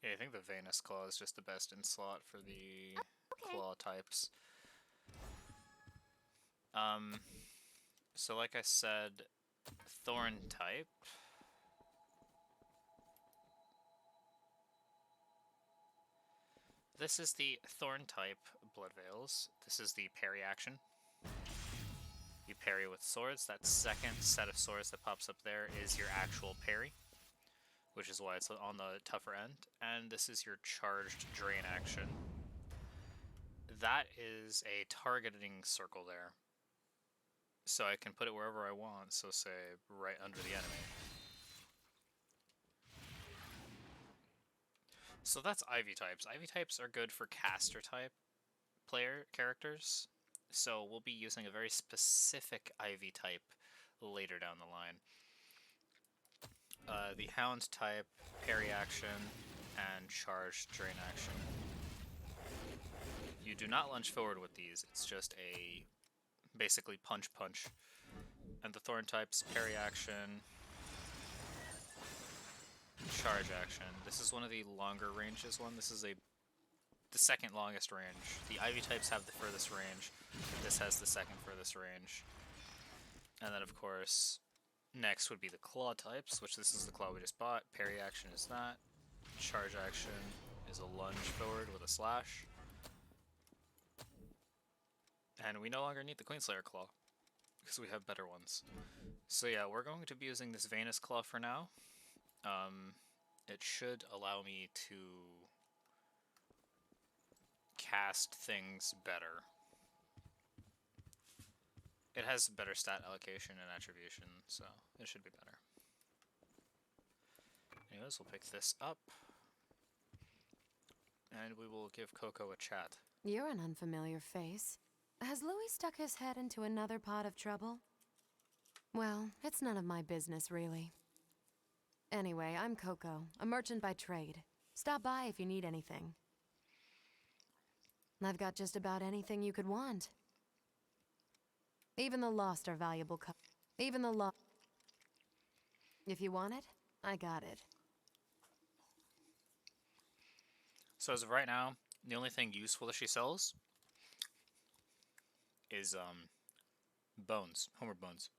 Yeah, I think the Venus Claw is just the best in slot for the claw types. So like I said, Thorn type. This is the Thorn type Blood Veils. This is the parry action. You parry with swords. That second set of swords that pops up there is your actual parry, which is why it's on the tougher end. And this is your charged drain action. That is a targeting circle there. So I can put it wherever I want, so say right under the enemy. So that's Ivy types. Ivy types are good for caster type characters. So we'll be using a very specific Ivy type later down the line. The Hound type, parry action, and charge drain action. You do not lunge forward with these, it's just a basically punch. And the Thorn types, parry action, charge action. This is one of the longer ranges one. This is the second longest range. The Ivy types have the furthest range. This has the second furthest range. And then of course, next would be the Claw types, which this is the claw we just bought. Parry action is that. Charge action is a lunge forward with a slash. And we no longer need the Queenslayer Claw, because we have better ones. So yeah, we're going to be using this Venus Claw for now. It should allow me to cast things better. It has better stat allocation and attribution, so it should be better. Anyways, we'll pick this up. And we will give Coco a chat. You're an unfamiliar face. Has Louis stuck his head into another pot of trouble? Well, it's none of my business, really. Anyway, I'm Coco, a merchant by trade. Stop by if you need anything. I've got just about anything you could want. Even the lost are valuable. Even the lost. If you want it, I got it. So as of right now, the only thing useful that she sells is bones, homeward bones.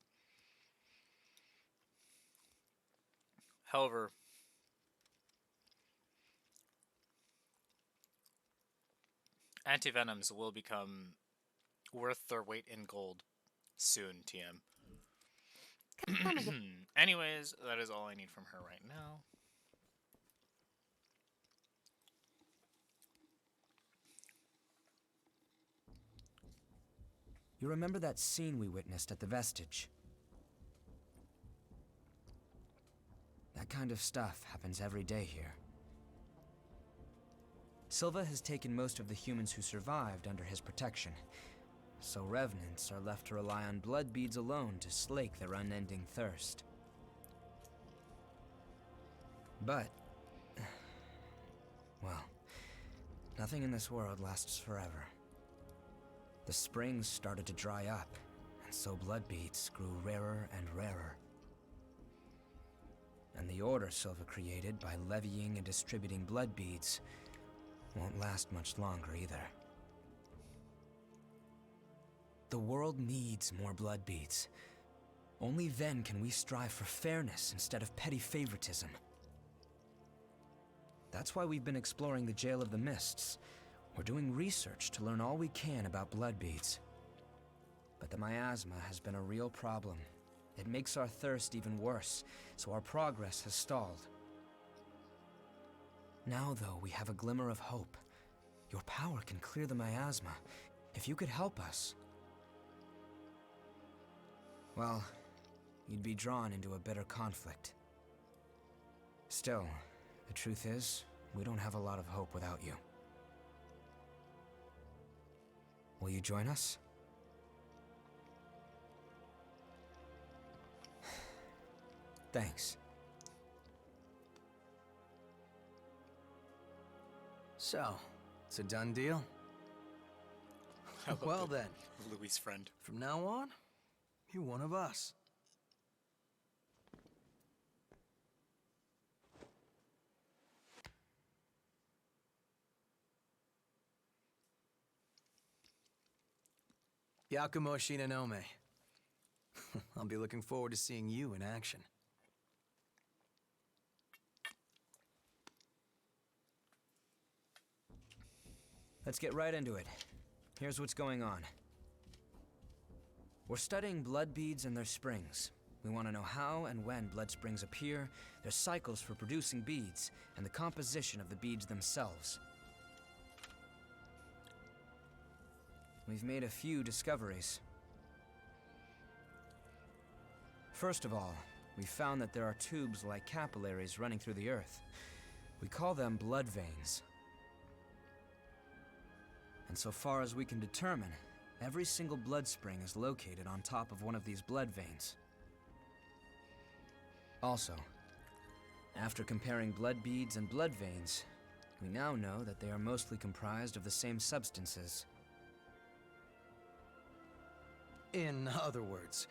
However, antivenoms will become worth their weight in gold soon, TM. Anyways, that is all I need from her right now. You remember that scene we witnessed at the Vestige? That kind of stuff happens every day here. Silva has taken most of the humans who survived under his protection, so revenants are left to rely on blood beads alone to slake their unending thirst. But, well, nothing in this world lasts forever. The springs started to dry up, and so blood beads grew rarer and rarer. And the order Silva created by levying and distributing blood beads won't last much longer either. The world needs more blood beads. Only then can we strive for fairness instead of petty favoritism. That's why we've been exploring the Jail of the Mists, We're doing research to learn all we can about blood beads. But the miasma has been a real problem. It makes our thirst even worse, so our progress has stalled. Now, though, we have a glimmer of hope. Your power can clear the miasma. If you could help us, well, you'd be drawn into a bitter conflict. Still, the truth is, we don't have a lot of hope without you. Will you join us? Thanks. So, it's a done deal? Well then, Louis' friend. from now on, you're one of us. Yakumo Shinonome. I'll be looking forward to seeing you in action. Let's get right into it. Here's what's going on. We're studying blood beads and their springs. We want to know how and when blood springs appear, their cycles for producing beads, and the composition of the beads themselves. We've made a few discoveries. First of all, we found that there are tubes like capillaries running through the earth. We call them blood veins. And so far as we can determine, every single blood spring is located on top of one of these blood veins. Also, after comparing blood beads and blood veins, we now know that they are mostly comprised of the same substances. In other words,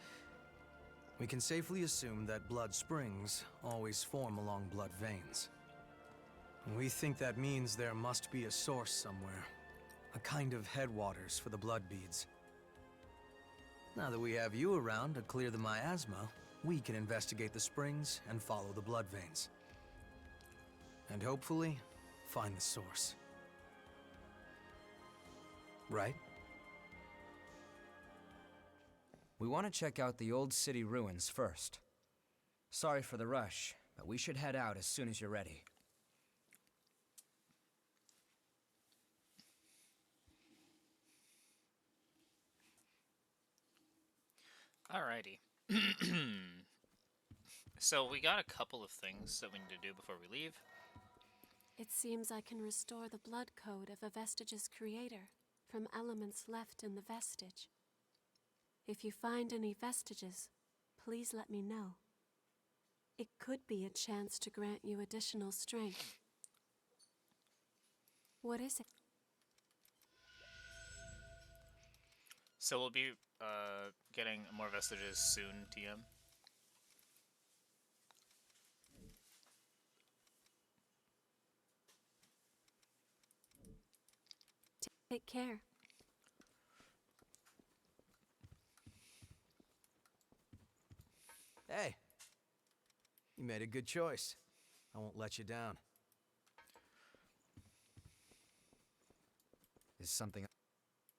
we can safely assume that blood springs always form along blood veins. We think that means there must be a source somewhere, a kind of headwaters for the blood beads. Now that we have you around to clear the miasma, we can investigate the springs and follow the blood veins. And hopefully, find the source. Right? We want to check out the old city ruins first. Sorry for the rush, but we should head out as soon as you're ready. Alrighty. So we got a couple of things that we need to do before we leave. It seems I can restore the blood code of a vestige's creator from elements left in the vestige. If you find any vestiges, please let me know. It could be a chance to grant you additional strength. What is it? So we'll be getting more vestiges soon, TM. Take care. Hey, you made a good choice. I won't let you down. Is something...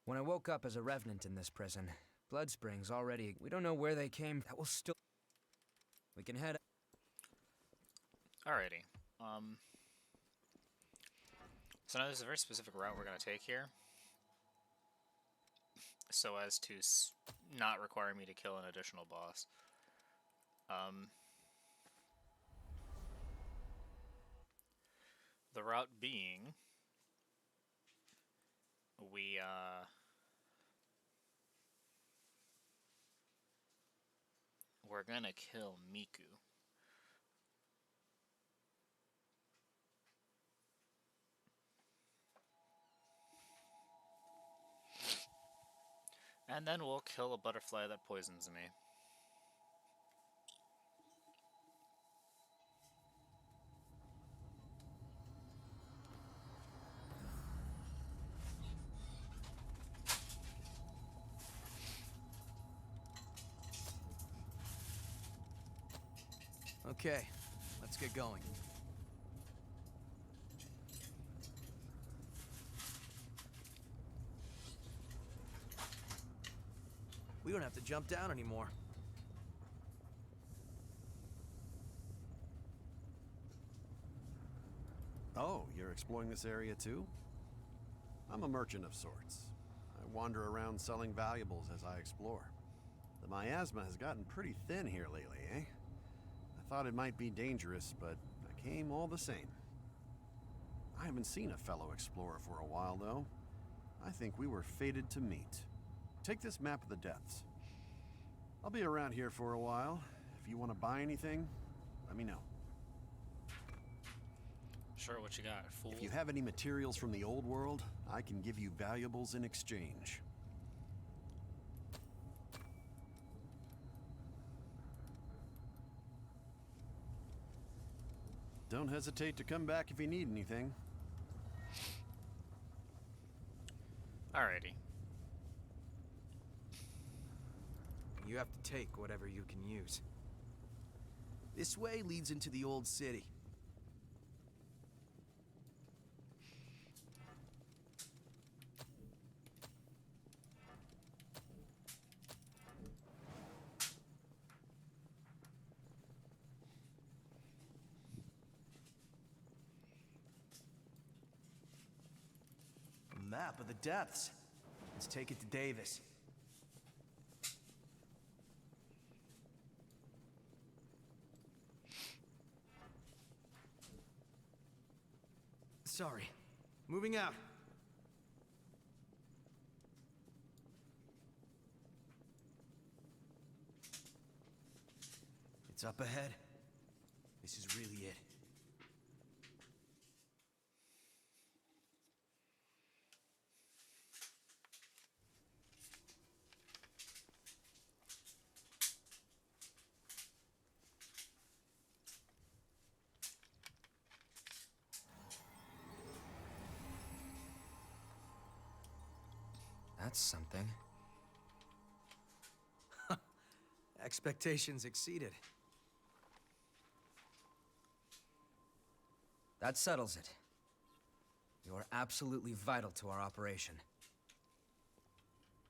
When I woke up as a revenant in this prison, blood springs already... We don't know where they came. That will still... We can head... Alrighty. So now there's a very specific route we're going to take here, so as to not require me to kill an additional boss. The route being, we're gonna kill Miku. And then we'll kill a butterfly that poisons me. Okay, let's get going. We don't have to jump down anymore. Oh, you're exploring this area too? I'm a merchant of sorts. I wander around selling valuables as I explore. The miasma has gotten pretty thin here lately, eh? I thought it might be dangerous, but I came all the same. I haven't seen a fellow explorer for a while, though. I think we were fated to meet. Take this map of the depths. I'll be around here for a while. If you want to buy anything, let me know. Sure, what you got, fool? If you have any materials from the old world, I can give you valuables in exchange. Don't hesitate to come back if you need anything. Alrighty. You have to take whatever you can use. This way leads into the old city. A map of the depths. Let's take it to Davis. Sorry. Moving out. It's up ahead. This is really it. That's something. Expectations exceeded. That settles it. You're absolutely vital to our operation.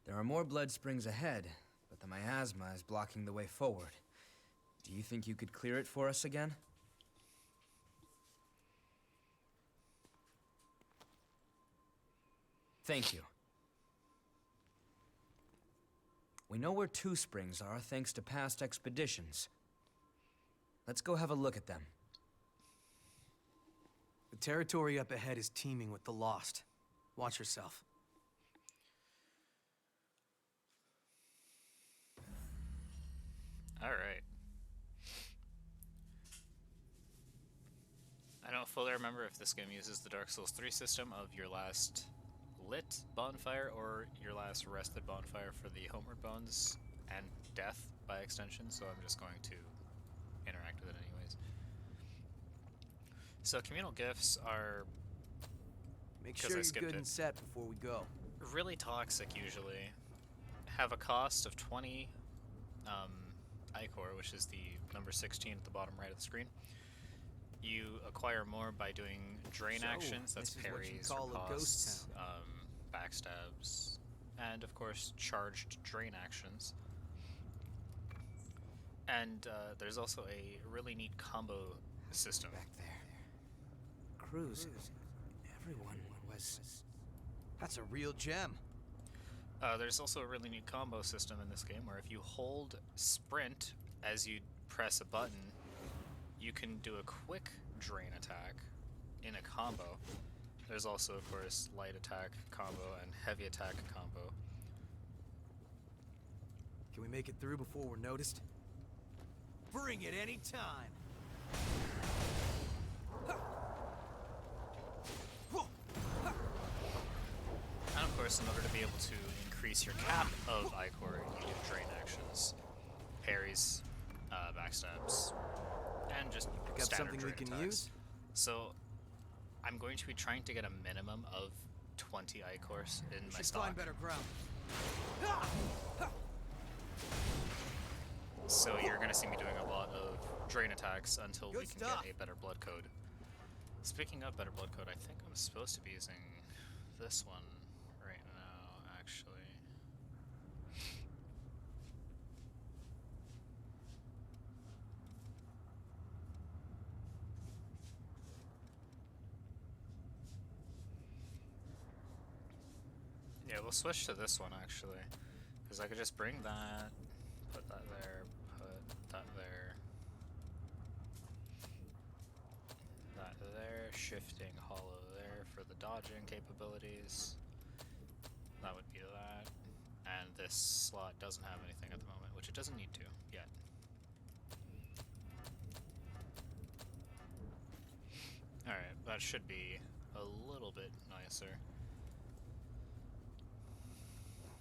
There are more blood springs ahead, but the miasma is blocking the way forward. Do you think you could clear it for us again? Thank you. We know where two springs are thanks to past expeditions. Let's go have a look at them. The territory up ahead is teeming with the lost. Watch yourself. Alright. I don't fully remember if this game uses the Dark Souls 3 system of your last lit bonfire or your last rested bonfire for the homeward bones and death by extension, so I'm just going to interact with it anyways. So communal gifts are, Make 'cause sure I you're skipped good it, and set before we go. really toxic usually. Have a cost of 20 Ichor, which is the number 16 at the bottom right of the screen. You acquire more by doing drain So, actions, that's this is what you parries, call a ghost riposts, backstabs, and of course charged drain actions. And there's also a really neat combo system. Back there. Cruz. Everyone was... That's a real gem. There's also a really neat combo system in this game where if you hold sprint as you press a button, you can do a quick drain attack in a combo. There's also, of course, light attack combo and heavy attack combo. Can we make it through before we're noticed? Bring it any time. And of course, in order to be able to increase your cap of Ichor, you do drain actions, parries, backstabs, and just Got standard something drain we can attacks. use? So, I'm going to be trying to get a minimum of 20 Ichors in my Should stock. find better ground. So you're going to see me doing a lot of drain attacks until we Good can stuff. get a better blood code. Speaking of better blood code, I think I'm supposed to be using this one right now, actually. Yeah, we'll switch to this one actually, because I could just bring that, put that there, put that there, that there, shifting hollow there for the dodging capabilities. That would be that. And this slot doesn't have anything at the moment, which it doesn't need to yet. Alright, that should be a little bit nicer.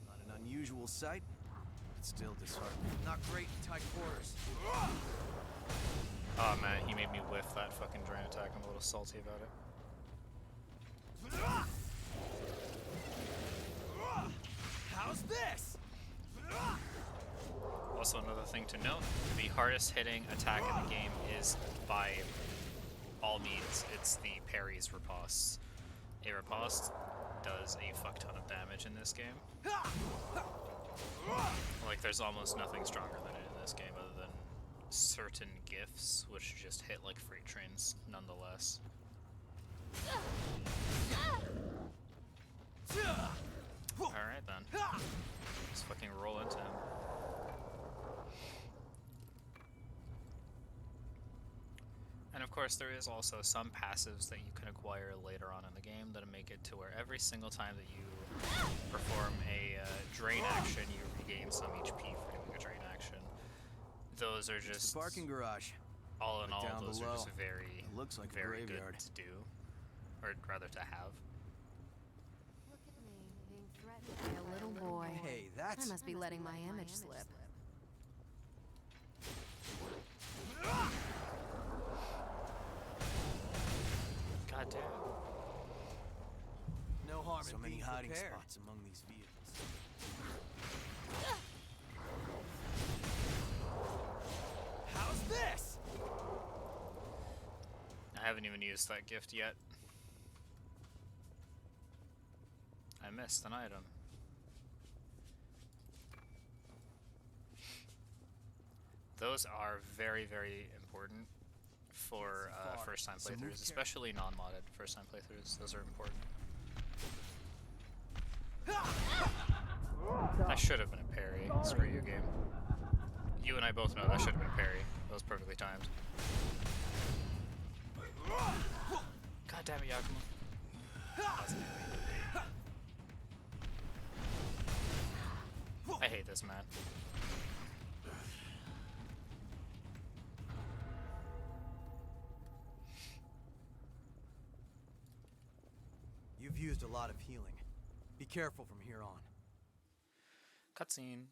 Not an unusual sight, but still disheartening. Not great in tight quarters. Oh man, he made me whiff that fucking drain attack. I'm a little salty about it. How's this? Also, another thing to note, the hardest hitting attack in the game is, by all means, it's the parry's riposte. A riposte does a fuck ton of damage in this game. Like, there's almost nothing stronger than it in this game other than certain gifts, which just hit like freight trains nonetheless. Alright then. Let's fucking roll into him. And of course there is also some passives that you can acquire later on in the game that make it to where every single time that you perform a drain action, you regain some HP for doing a drain action. Those are just... parking garage. All in all, down those below. are just very, It looks like a very good graveyard. to do. Or rather to have. Look at me, being threatened by a little boy. Hey, that's... I must be letting my image slip. God damn. No harm So in many being hiding prepared. spots among these vehicles. How's this? I haven't even used that gift yet. I missed an item. Those are very, very important for first-time playthroughs, especially non-modded first-time playthroughs. Those are important. That should have been a parry. Screw you, game. You and I both know that should have been a parry. That was perfectly timed. God damn it, Yakuma. I hate this man. You've used a lot of healing. Be careful from here on. Cutscene.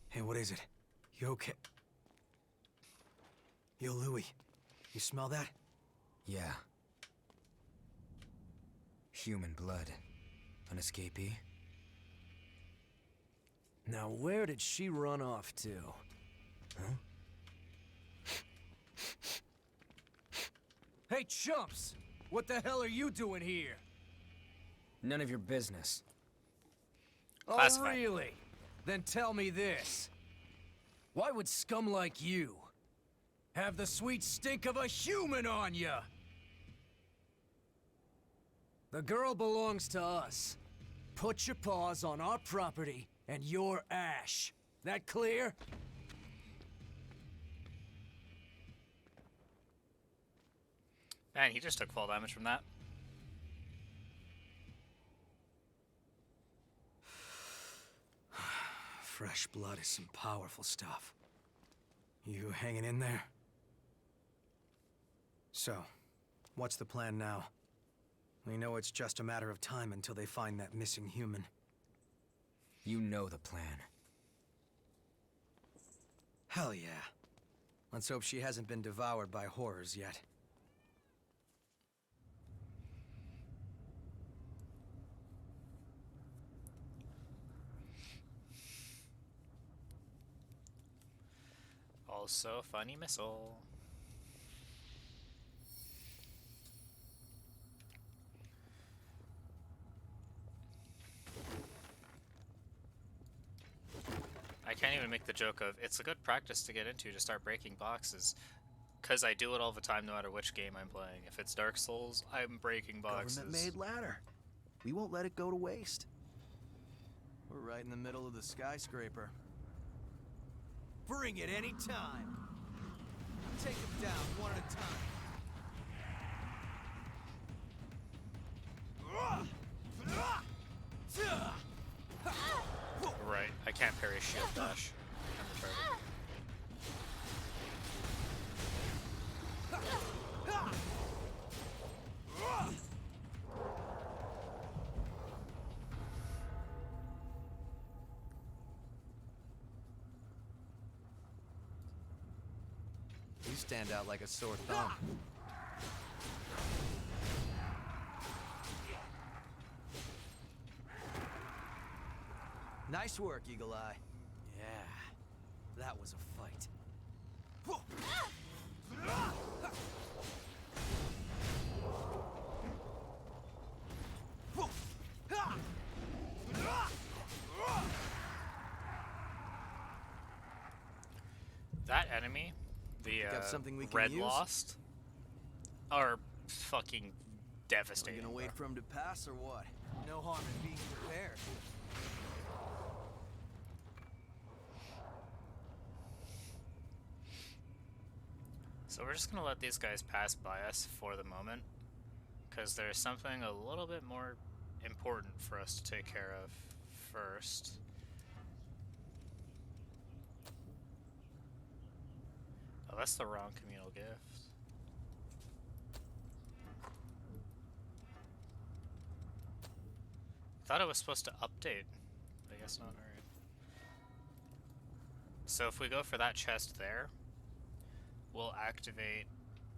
Hey, what is it? You okay? Yo, Louis. You smell that? Yeah. Human blood. An escapee? Now where did she run off to? Huh? Hey, chumps! What the hell are you doing here? None of your business. Oh, really? Then tell me this. Why would scum like you have the sweet stink of a human on ya? The girl belongs to us. Put your paws on our property and your ash. That clear? Man, he just took fall damage from that. Fresh blood is some powerful stuff. You hanging in there? So, what's the plan now? We know it's just a matter of time until they find that missing human. You know the plan. Hell yeah. Let's hope she hasn't been devoured by horrors yet. Also, funny missile. Can't even make the joke of it's a good practice to get into to start breaking boxes, because I do it all the time no matter which game I'm playing. If it's Dark Souls, I'm breaking boxes. Government-made ladder. We won't let it go to waste. We're right in the middle of the skyscraper. Bring it any time. Take them down one at a time. Right, I can't parry shield dash. I'm retarded. You stand out like a sore thumb. Nice work, Eagle Eye. Yeah, that was a fight. That enemy, the Got something we can Red use? Lost, are fucking Are we devastating. gonna wait for him to pass or what? No harm in being prepared. So we're just gonna let these guys pass by us for the moment, because there's something a little bit more important for us to take care of first. Oh, that's the wrong communal gift. Thought it was supposed to update, but I guess not. Alright. So if we go for that chest there, we'll activate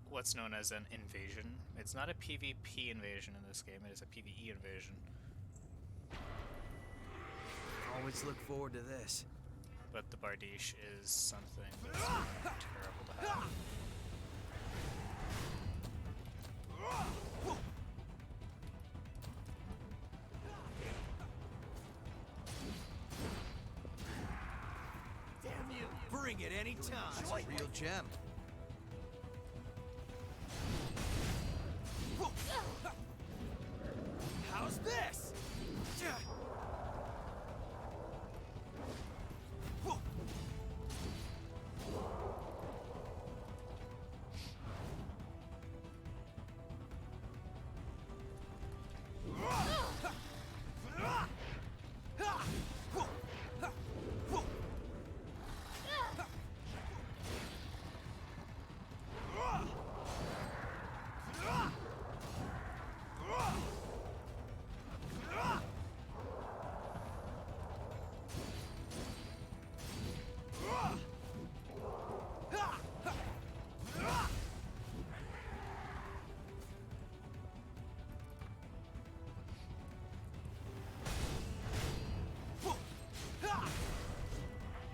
what's known as an invasion. It's not a PvP invasion in this game, it is a PvE invasion. Always look forward to this. But the Bardiche is something that's terrible to have. Damn you! Bring it any time. It's a real gem. How's this?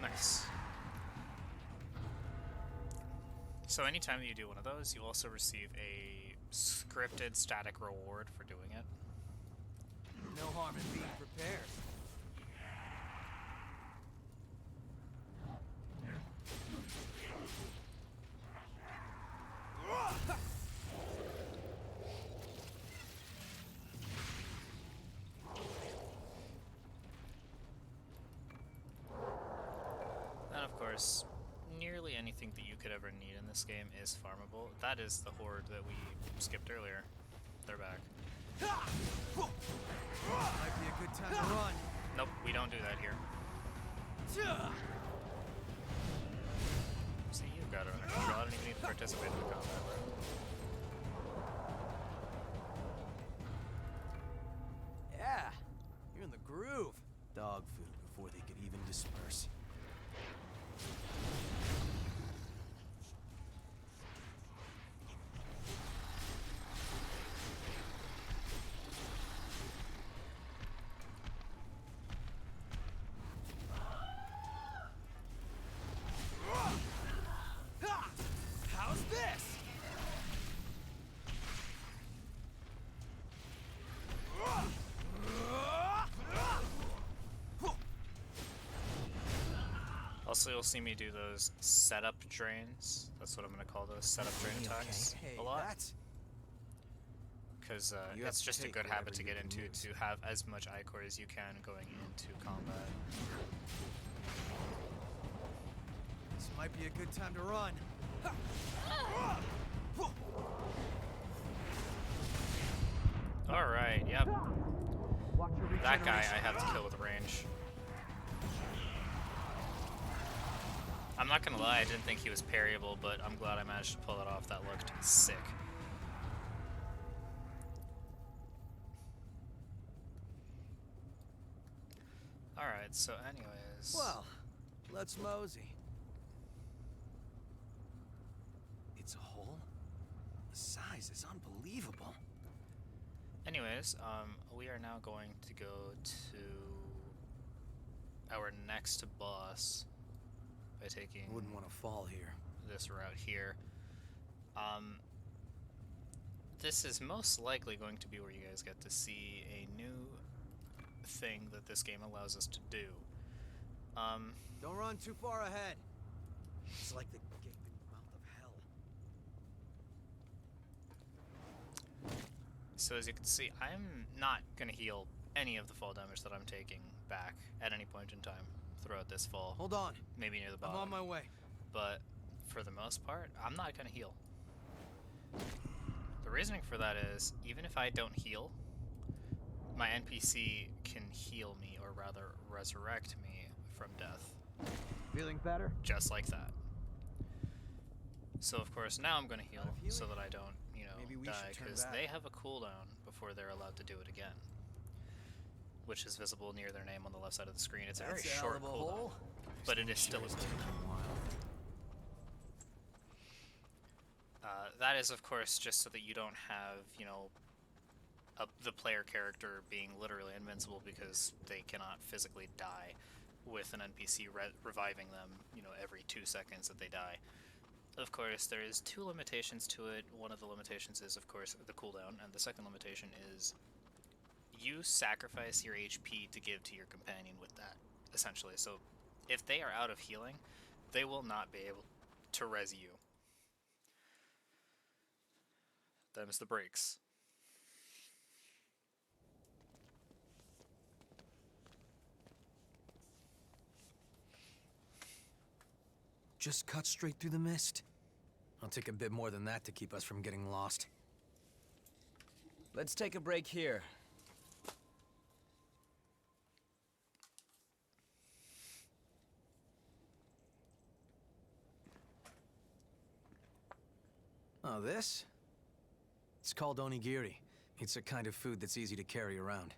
Nice. So anytime that you do one of those, you also receive a scripted static reward for doing it. No harm in being prepared. And of course, nearly anything that you could ever need in this game is farmable. That is the horde that we skipped earlier. They're back. Might be a good time to run. Nope, we don't do that here. See, you've got it under control. I don't even need to participate in the combat, bro. Yeah, you're in the groove. Dog food before they could even disperse. How's this? Also, you'll see me do those setup drains. That's what I'm gonna call those setup drain attacks a lot. Because it's just a good habit to get into, to have as much Ichor as you can going into combat. This might be a good time to run. Alright, yep. That guy I have to kill with range. I'm not gonna lie, I didn't think he was parryable, but I'm glad I managed to pull it off. That looked sick. Alright, so anyways... Well, let's mosey. It's a hole? The size is unbelievable. Anyways, we are now going to go to our next boss by taking... Wouldn't want to fall here. This route here. This is most likely going to be where you guys get to see a new thing that this game allows us to do. Don't run too far ahead. It's like the gaping mouth of hell. So as you can see, I'm not going to heal any of the fall damage that I'm taking back at any point in time throughout this fall. Hold on. Maybe near the bottom. I'm on my way. But for the most part, I'm not going to heal. The reasoning for that is, even if I don't heal, my NPC can heal me, or rather resurrect me from death. Feeling better? Just like that. So of course now I'm going to heal so that I don't, you know, die, because they have a cooldown before they're allowed to do it again, which is visible near their name on the left side of the screen. It's a very short cooldown, but it is still a cooldown. That is, of course, just so that you don't have, you know, the player character being literally invincible because they cannot physically die with an NPC reviving them, you know, every 2 seconds that they die. Of course, there is 2 limitations to it. One of the limitations is, of course, the cooldown, and the second limitation is you sacrifice your HP to give to your companion with that, essentially. So if they are out of healing, they will not be able to res you. Them's the breaks. Just cut straight through the mist. I'll take a bit more than that to keep us from getting lost. Let's take a break here. Oh, this? It's called onigiri. It's a kind of food that's easy to carry around.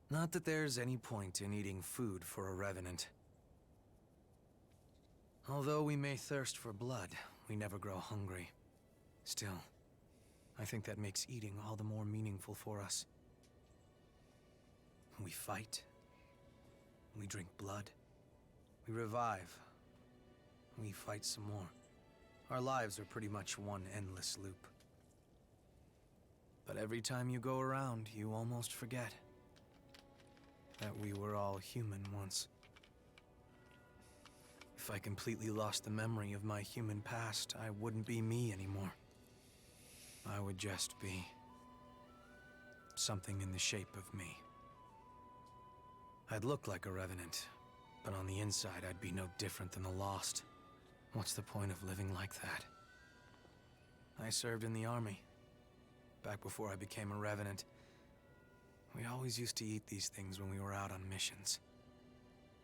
Not that there's any point in eating food for a revenant. Although we may thirst for blood, we never grow hungry. Still, I think that makes eating all the more meaningful for us. We fight. We drink blood. We revive. We fight some more. Our lives are pretty much one endless loop. But every time you go around, you almost forget that we were all human once. If I completely lost the memory of my human past, I wouldn't be me anymore. I would just be something in the shape of me. I'd look like a revenant, but on the inside I'd be no different than the lost. What's the point of living like that? I served in the army. Back before I became a revenant. We always used to eat these things when we were out on missions.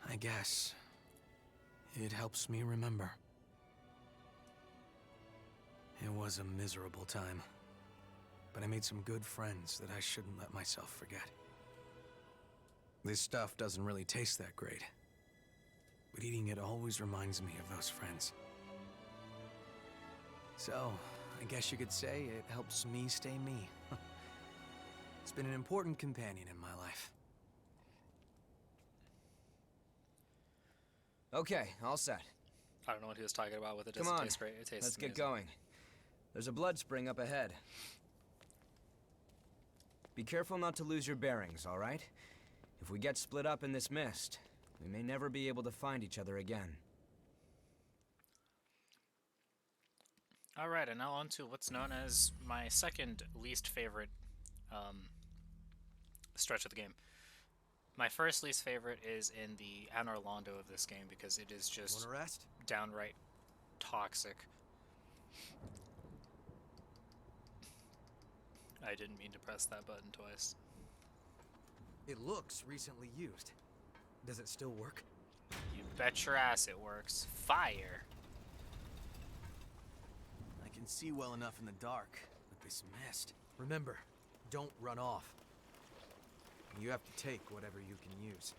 I guess it helps me remember. It was a miserable time, but I made some good friends that I shouldn't let myself forget. This stuff doesn't really taste that great, but eating it always reminds me of those friends. So, I guess you could say it helps me stay me. It's been an important companion in my life. Okay, all set. I don't know what he was talking about with it. Come Doesn't on, taste great. It tastes let's get amazing. going. There's a blood spring up ahead. Be careful not to lose your bearings, all right? If we get split up in this mist, we may never be able to find each other again. Alright, and now on to what's known as my second least favorite stretch of the game. My first least favorite is in the Anor Londo of this game because it is just downright toxic. I didn't mean to press that button twice. It looks recently used. Does it still work? You bet your ass it works. Fire! I can see well enough in the dark, but this mist. Remember, don't run off. You have to take whatever you can use.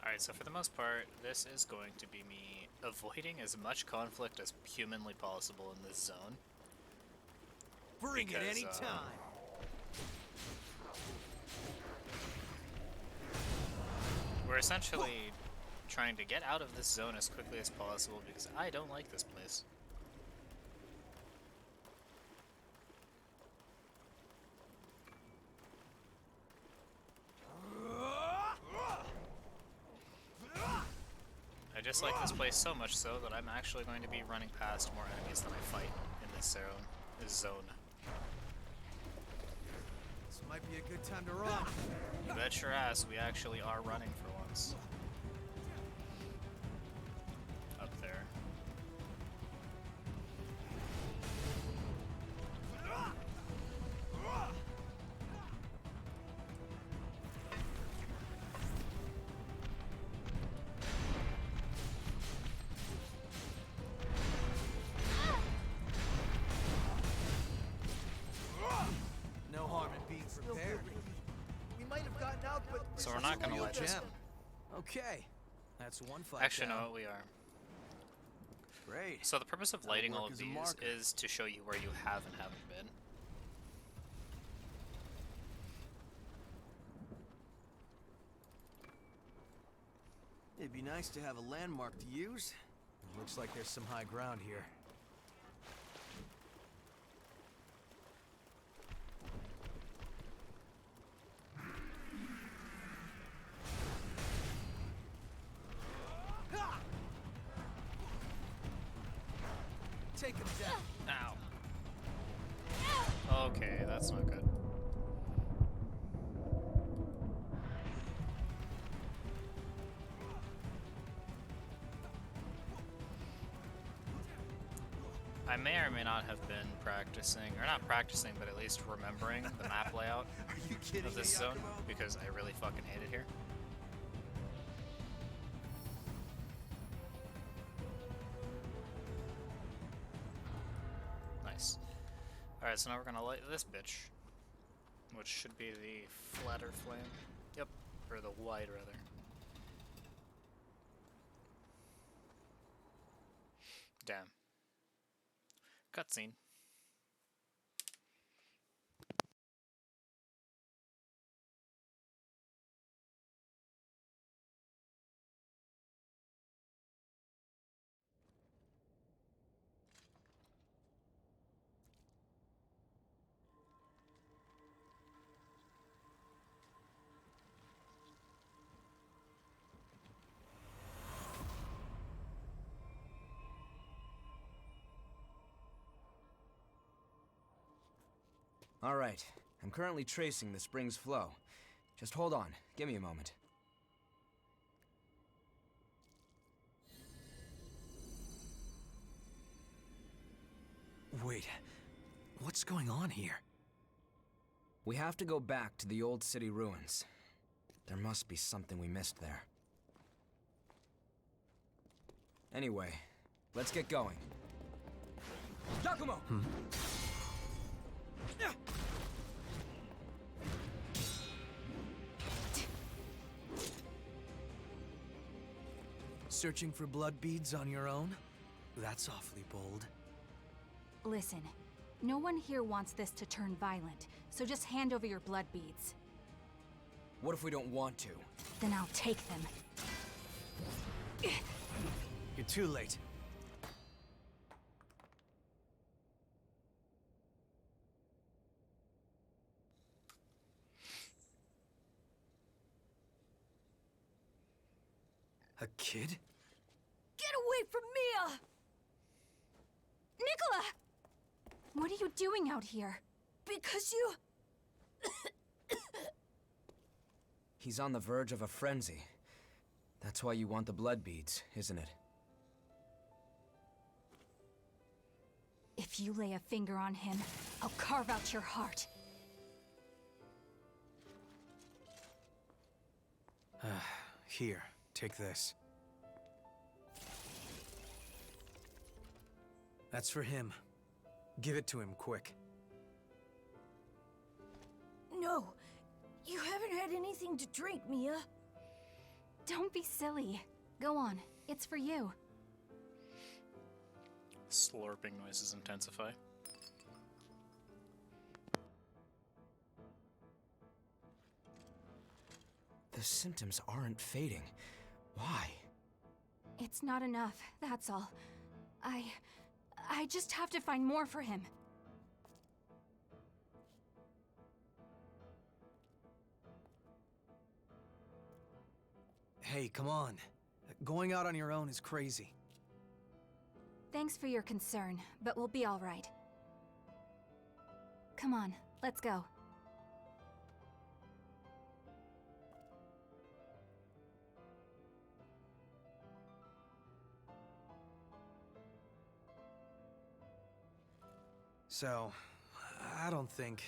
Alright, so for the most part, this is going to be me avoiding as much conflict as humanly possible in this zone. Bring it any time. We're essentially trying to get out of this zone as quickly as possible because I don't like this place. I just like this place so much so that I'm actually going to be running past more enemies than I fight in this zone. This might be a good time to run. You bet your ass we actually are running for once. Up there. No harm in being prepared. We might have gotten out, but So we're not gonna let this. Okay, that's one fight. Actually, down. no, we are. Great. So the purpose of That'll lighting all work of as a these marker. is to show you where you have and haven't been. It'd be nice to have a landmark to use. Looks like there's some high ground here. Take him down. Ow. Okay, that's not good. I may or may not have been practicing, or not practicing, but at least remembering the map layout of this zone, because I really fucking hate it here. Nice. Alright, so now we're gonna light this bitch, which should be the flatter flame. Yep, or the wide rather. Damn. Cutscene. All right, I'm currently tracing the spring's flow. Just hold on, give me a moment. Wait, what's going on here? We have to go back to the old city ruins. There must be something we missed there. Anyway, let's get going. Giacomo! Searching for blood beads on your own? That's awfully bold. Listen, no one here wants this to turn violent, so just hand over your blood beads. What if we don't want to? Then I'll take them. You're too late. A kid? Get away from Mia! Nicola! What are you doing out here? Because you... He's on the verge of a frenzy. That's why you want the blood beads, isn't it? If you lay a finger on him, I'll carve out your heart. Here, take this. That's for him. Give it to him, quick. No. You haven't had anything to drink, Mia. Don't be silly. Go on, it's for you. Slurping noises intensify. The symptoms aren't fading. Why? It's not enough, that's all. I just have to find more for him. Hey, come on. Going out on your own is crazy. Thanks for your concern, but we'll be all right. Come on, let's go. So, I don't think...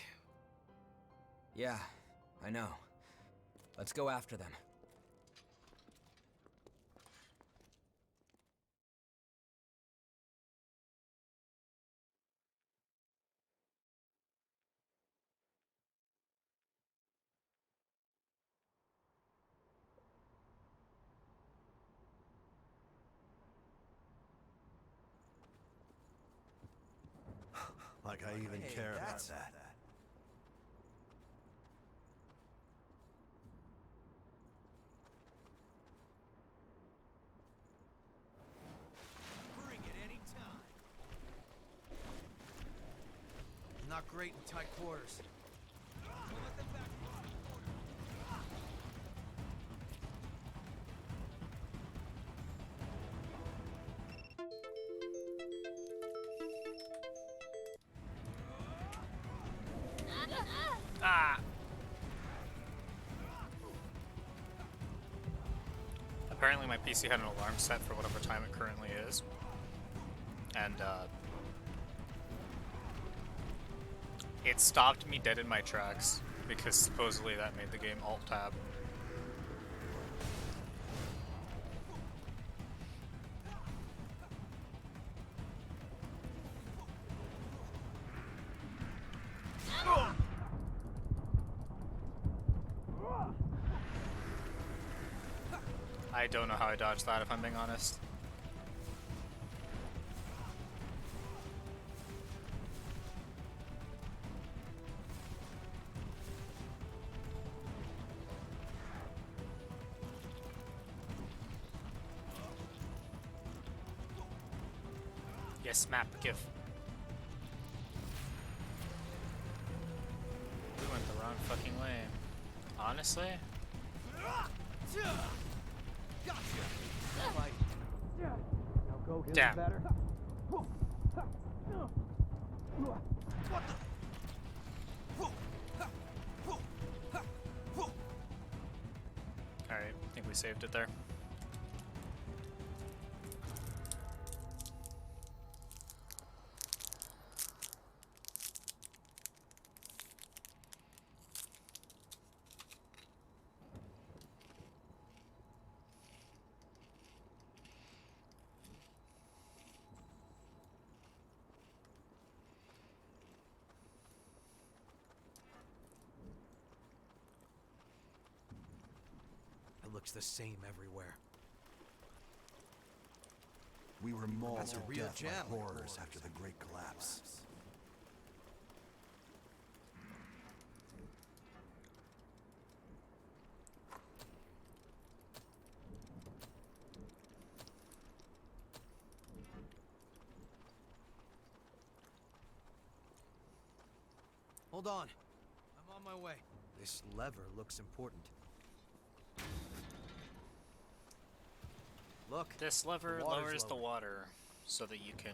Yeah, I know. Let's go after them. Like I even care about that. Bring it any time. Not great in tight quarters. Ah! Apparently my PC had an alarm set for whatever time it currently is. And, it stopped me dead in my tracks, because supposedly that made the game alt-tab. I don't know how I dodged that, if I'm being honest. Yes, map, give. We went the wrong fucking way. Honestly? Gotcha. Fight. Now go get Damn. better. What Alright, I think we saved it there. It looks the same everywhere. We were mauled That's a to real death jam. like horrors after the Great Collapse. Hold on. I'm on my way. This lever looks important. Look. This lever the water's lowers the lower. water so that you can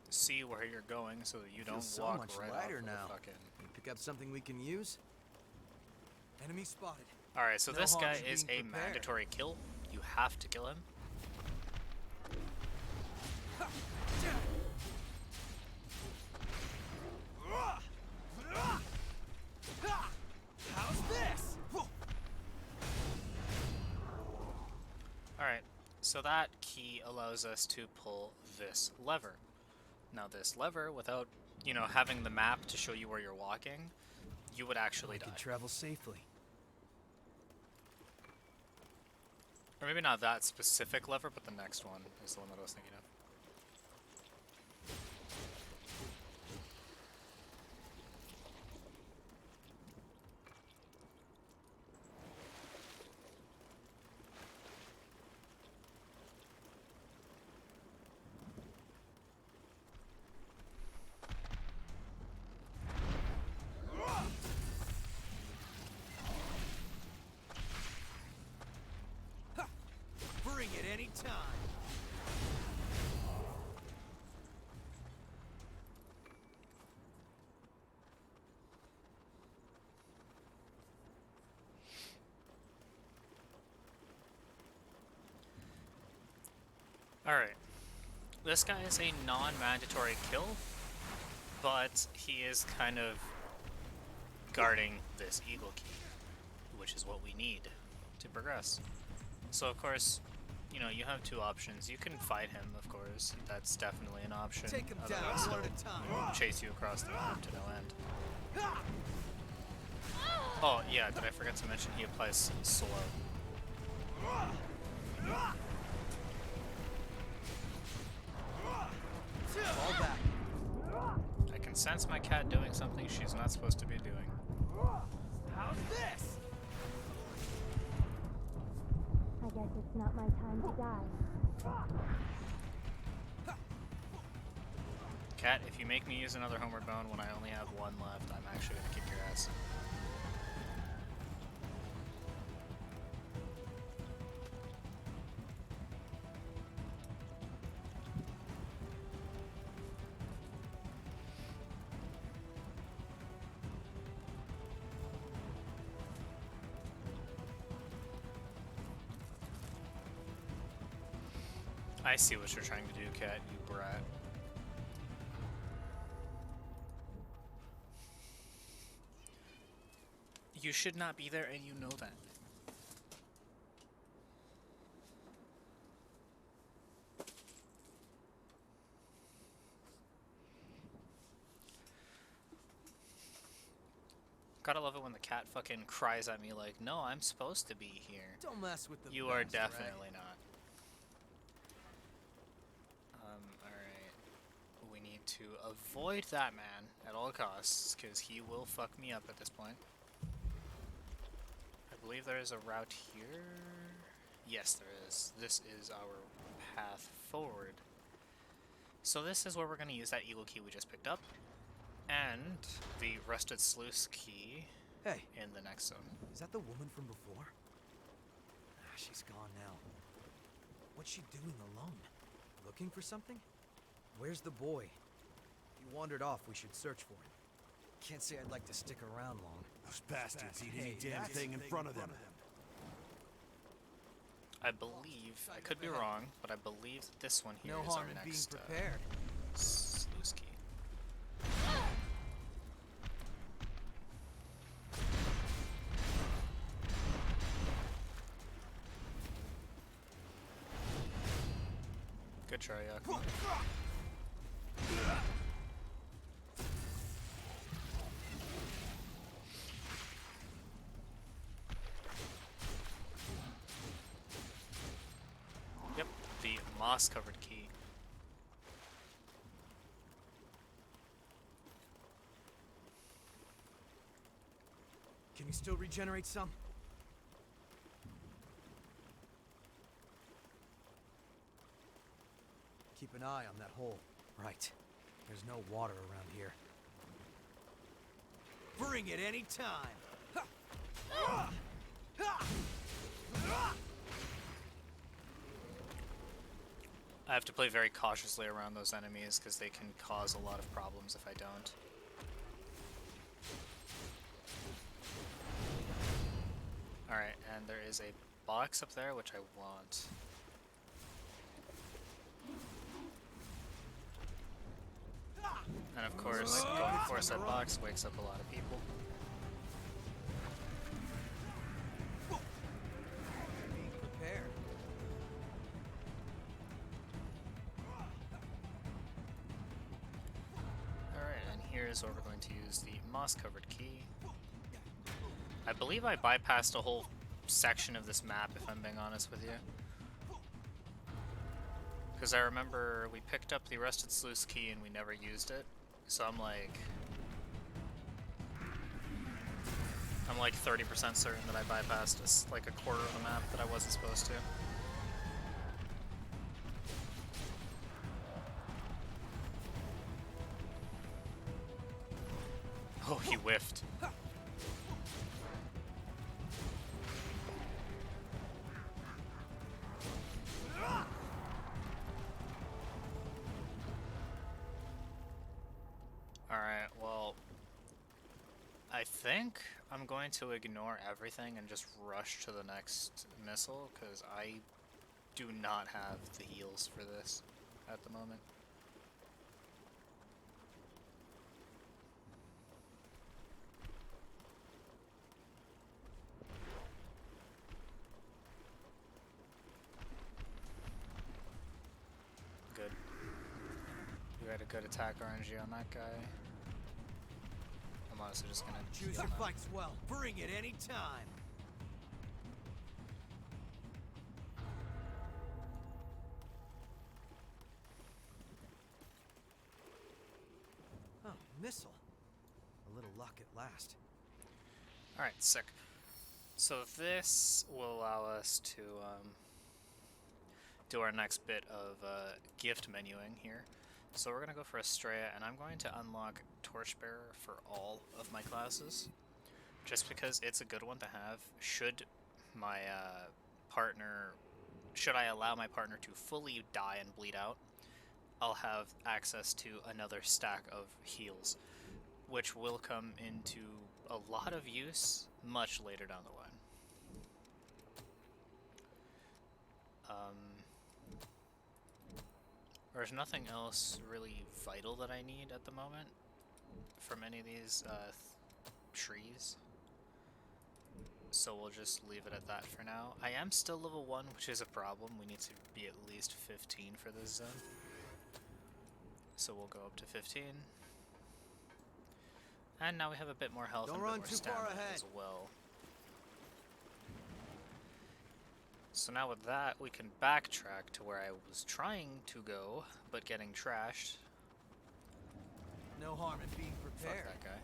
see where you're going, so that you don't Feels so walk much right lighter off of now. the fucking. Pick up something we can use. Enemy spotted. All right, so No this harm guy in is a being prepared. mandatory kill. You have to kill him. How's this? Alright, so that key allows us to pull this lever. Now this lever, without, you know, having the map to show you where you're walking, you would actually die. Can travel safely. Or maybe not that specific lever, but the next one is the one that I was thinking of. Bring it any time. Alright. This guy is a non-mandatory kill, but he is kind of guarding this eagle key, which is what we need to progress. So of course, you know, you have two options. You can fight him, of course. That's definitely an option. Take him down Otherwise, one at he'll a time. chase you across the map to no end. Oh, yeah, did I forget to mention he applies slow. Fall back. I can sense my cat doing something she's not supposed to be doing. How's this? I guess it's not my time to die. Cat, if you make me use another homeward bound when I only have one left, I'm actually gonna kick your ass. I see what you're trying to do, Cat, you brat. You should not be there, and you know that. Gotta love it when the cat fucking cries at me like, no, I'm supposed to be here. Don't mess with the You are best, definitely right? not. Alright. We need to avoid that man at all costs, because he will fuck me up at this point. I believe there is a route here. Yes, there is. This is our path forward. So this is where we're going to use that eagle key we just picked up, and the rusted sluice key in the next zone. Is that the woman from before? Ah, she's gone now. What's she doing alone? Looking for something? Where's the boy? If he wandered off, we should search for him. Can't say I'd like to stick around long. Those bastards eat any Hey, damn that's thing in front of them. I believe, I could be wrong, but I believe that this one here No is our harm in being next prepared. sluice key. Good try, Yakuma. Yep, the moss-covered key. Can you still regenerate some? Keep an eye on that hole. Right. There's no water around here. Bring it any time. I have to play very cautiously around those enemies because they can cause a lot of problems if I don't. Alright, and there is a box up there which I want. And of course, going for said box wakes up a lot of people. Being prepared. Alright, and here's where we're going to use the moss-covered key. I believe I bypassed a whole section of this map, if I'm being honest with you. Because I remember we picked up the Rusted Sluice key and we never used it. So I'm like 30% certain that I bypassed like a quarter of the map that I wasn't supposed to. Oh, he whiffed. Alright, well, I think I'm going to ignore everything and just rush to the next missile, because I do not have the heals for this at the moment. Good. We had a good attack RNG on that guy. I'm honestly just gonna Choose your fights well. Bring it any time. Oh, missile. A little luck at last. Alright, sick. So this will allow us to do our next bit of gift menuing here. So we're going to go for Estrella, and I'm going to unlock Torchbearer for all of my classes, just because it's a good one to have should my should I allow my partner to fully die and bleed out. I'll have access to another stack of heals, which will come into a lot of use much later down the line. There's nothing else really vital that I need at the moment from any of these trees, so we'll just leave it at that for now. I am still level 1, which is a problem. We need to be at least 15 for this zone, so we'll go up to 15. And now we have a bit more health and a bit more stamina as well. So now with that, we can backtrack to where I was trying to go, but getting trashed. No harm in being prepared. Fuck that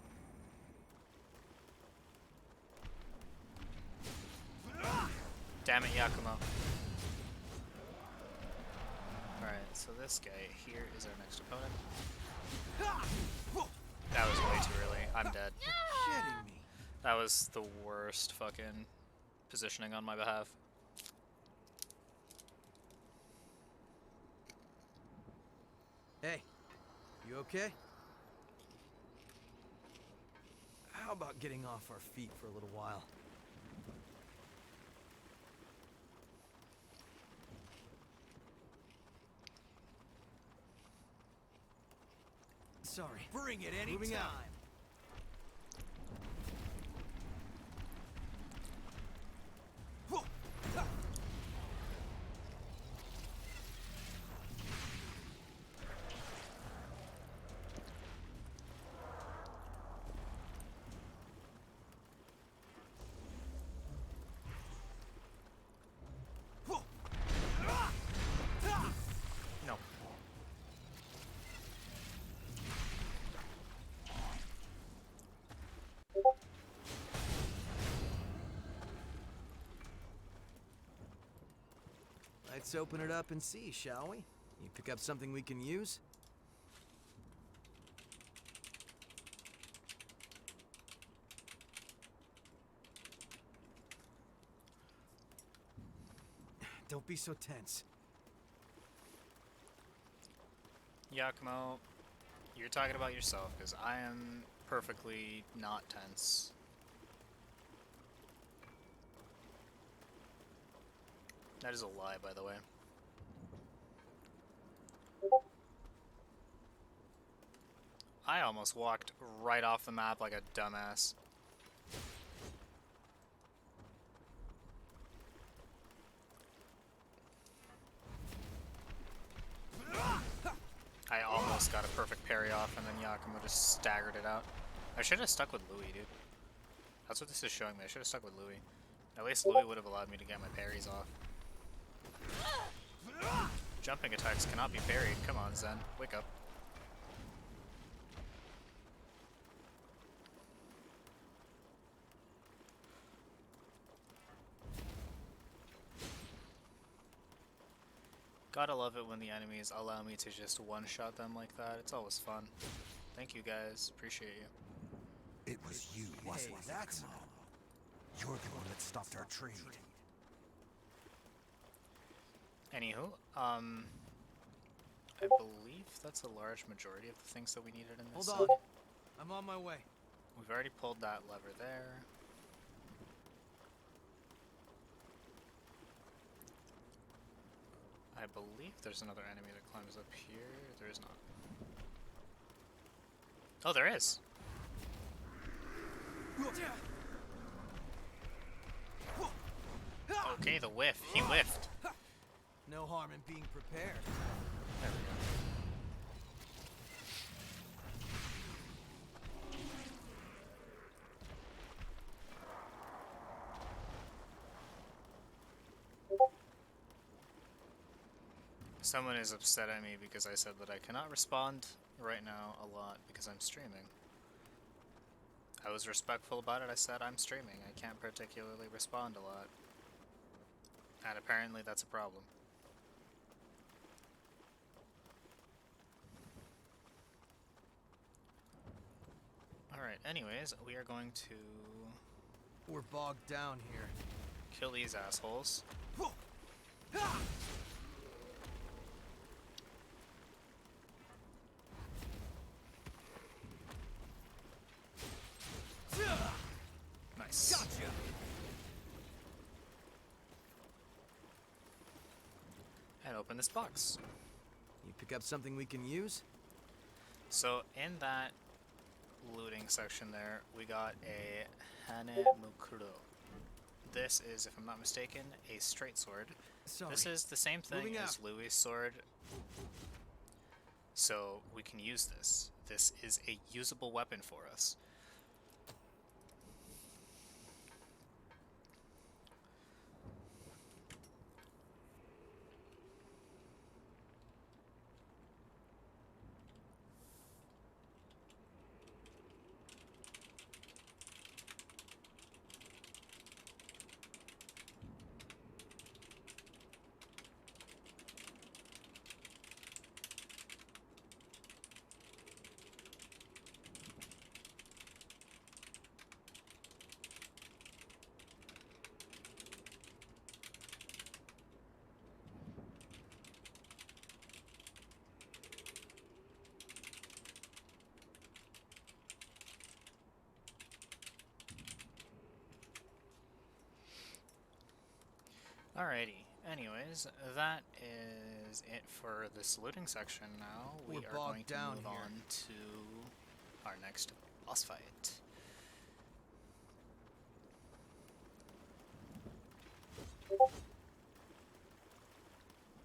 guy. Damn it, Yakumo. Alright, so this guy here is our next opponent. That was way too early. I'm dead. Kidding me. That was the worst fucking positioning on my behalf. Hey, you okay? How about getting off our feet for a little while? Sorry. Bring it any time. No. Let's open it up and see, shall we? You pick up something we can use? Don't be so tense. Yakumo, you're talking about yourself, because I am perfectly not tense. That is a lie, by the way. I almost walked right off the map like a dumbass. I almost got a perfect parry off, and then Yakumo just staggered it out. I should have stuck with Louis, dude. That's what this is showing me. I should have stuck with Louis. At least Louis would have allowed me to get my parries off. Jumping attacks cannot be parried. Come on, Zen. Wake up. Gotta love it when the enemies allow me to just one-shot them like that. It's always fun. Thank you guys. Appreciate you. It was you, wasn't it? That's you're the one that stopped our trade. Anywho, I believe that's a large majority of the things that we needed in this. Hold on. I'm on my way. We've already pulled that lever there. I believe there's another enemy that climbs up here. There is not. Oh, there is. Okay, the whiff. He whiffed. No harm in being prepared. There we go. Someone is upset at me because I said that I cannot respond right now a lot because I'm streaming. I was respectful about it. I said I'm streaming. I can't particularly respond a lot. And apparently that's a problem. Alright, anyways, we are going to... We're bogged down here. Kill these assholes. Nice. Gotcha. And open this box. You pick up something we can use? So in that looting section there, we got a Hane Mukuro. This is, if I'm not mistaken, a straight sword. Sorry. This is the same thing Moving as out. Louis' sword. So we can use this. This is a usable weapon for us. Alrighty, anyways, that is it for this looting section now. We We're are bogged going to down move here. on to our next boss fight.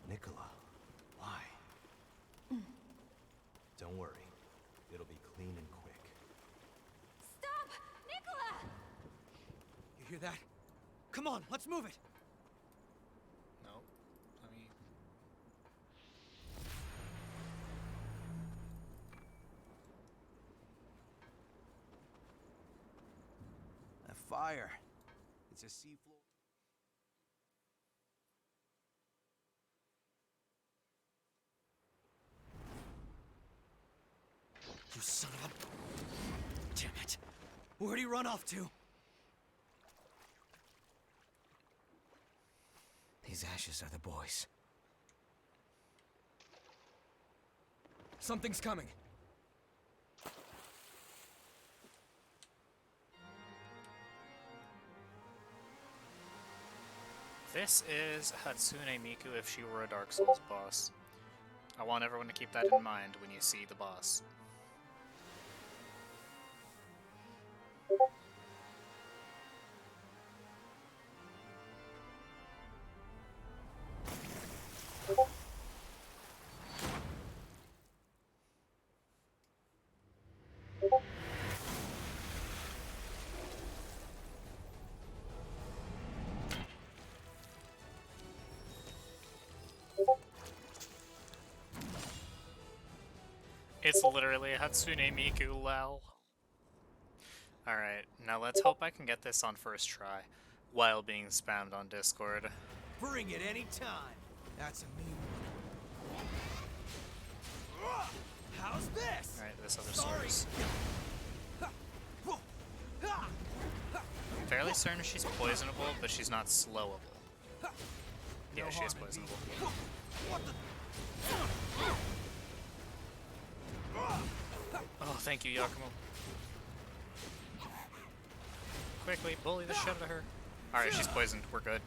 Nicola, why? Don't worry. It'll be clean and quick. Stop! Nicola! You hear that? Come on, let's move it. No, I mean... A fire. It's a seafloor. You son of a... Damn it. Where'd he run off to? These ashes are the boys. Something's coming. This is Hatsune Miku if she were a Dark Souls boss. I want everyone to keep that in mind when you see the boss. It's literally a Hatsune Miku, lol. Alright, now let's hope I can get this on first try, while being spammed on Discord. Bring it any time. That's a mean one. How's this? Alright, this other source. I'm fairly certain she's poisonable, but she's not slowable. Yeah, she is poisonable. Oh, thank you, Yakumo. Quickly, bully the shit out of her. Alright, she's poisoned. We're good.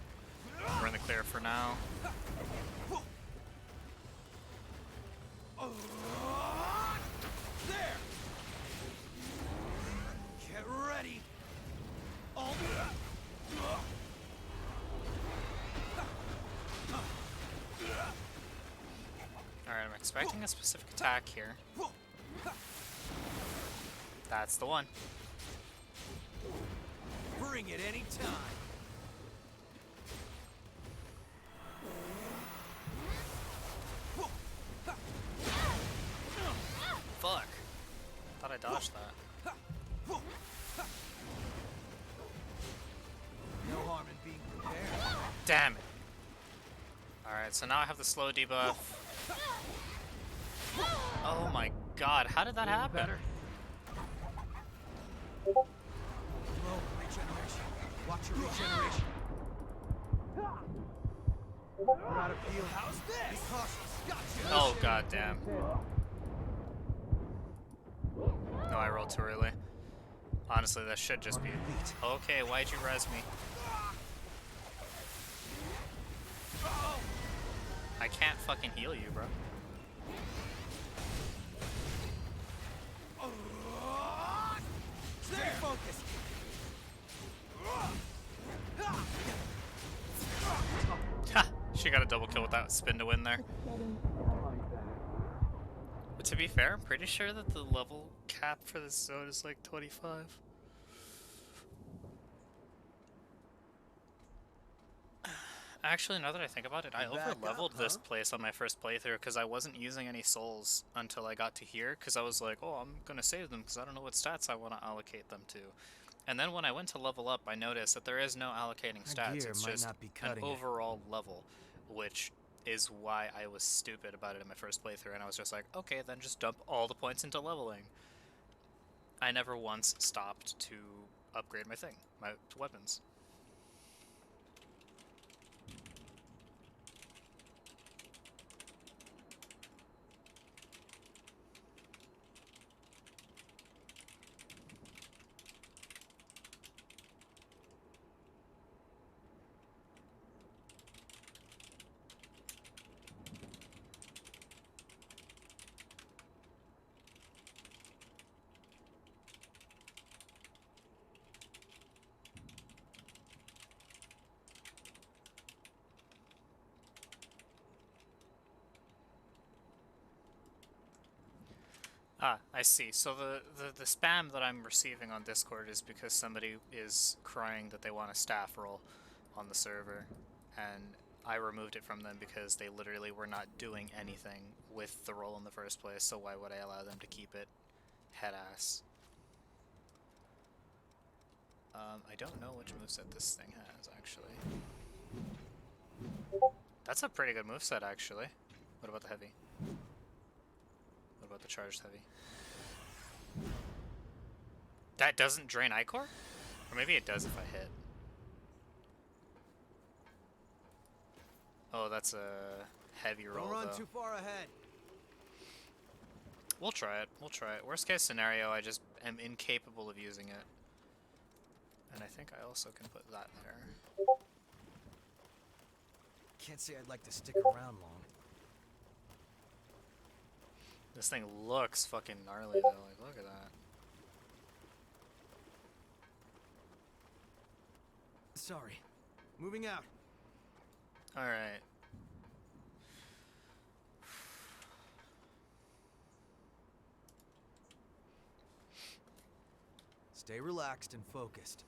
We're in the clear for now. There! Get ready! All Alright, I'm expecting a specific attack here. That's the one. Bring it any time. Fuck. Thought I dodged that. No harm in being prepared. Damn it. Alright, so now I have the slow debuff. Oh my god, how did that happen? Low regeneration. Watch your regeneration. Not a feel. How's this? Be cautious. Gotcha. Oh god damn. No, I rolled too early. Honestly, that should just be... Okay, why'd you res me? I can't fucking heal you, bro. Stay focused. Ha! She got a double kill with that spin to win there. But to be fair, I'm pretty sure that the level cap for this zone is like 25. Actually, now that I think about it, I over-leveled this place on my first playthrough because I wasn't using any souls until I got to here because I was like, oh, I'm going to save them because I don't know what stats I want to allocate them to. And then when I went to level up, I noticed that there is no allocating stats. It's just an overall level, which is why I was stupid about it in my first playthrough. And I was just like, okay, then just dump all the points into leveling. I never once stopped to upgrade my thing, my weapons. Ah, I see. So the spam that I'm receiving on Discord is because somebody is crying that they want a staff role on the server, and I removed it from them because they literally were not doing anything with the role in the first place, so why would I allow them to keep it? Head ass. I don't know which moveset this thing has, actually. That's a pretty good moveset, actually. What about the heavy? What about the charged heavy? That doesn't drain Ichor? Or maybe it does if I hit. Oh, that's a heavy roll, Don't run though. too far ahead. We'll try it. We'll try it. Worst case scenario, I just am incapable of using it. And I think I also can put that there. Can't say I'd like to stick around long. This thing looks fucking gnarly though, like look at that. Sorry. Moving out. Alright. Stay relaxed and focused.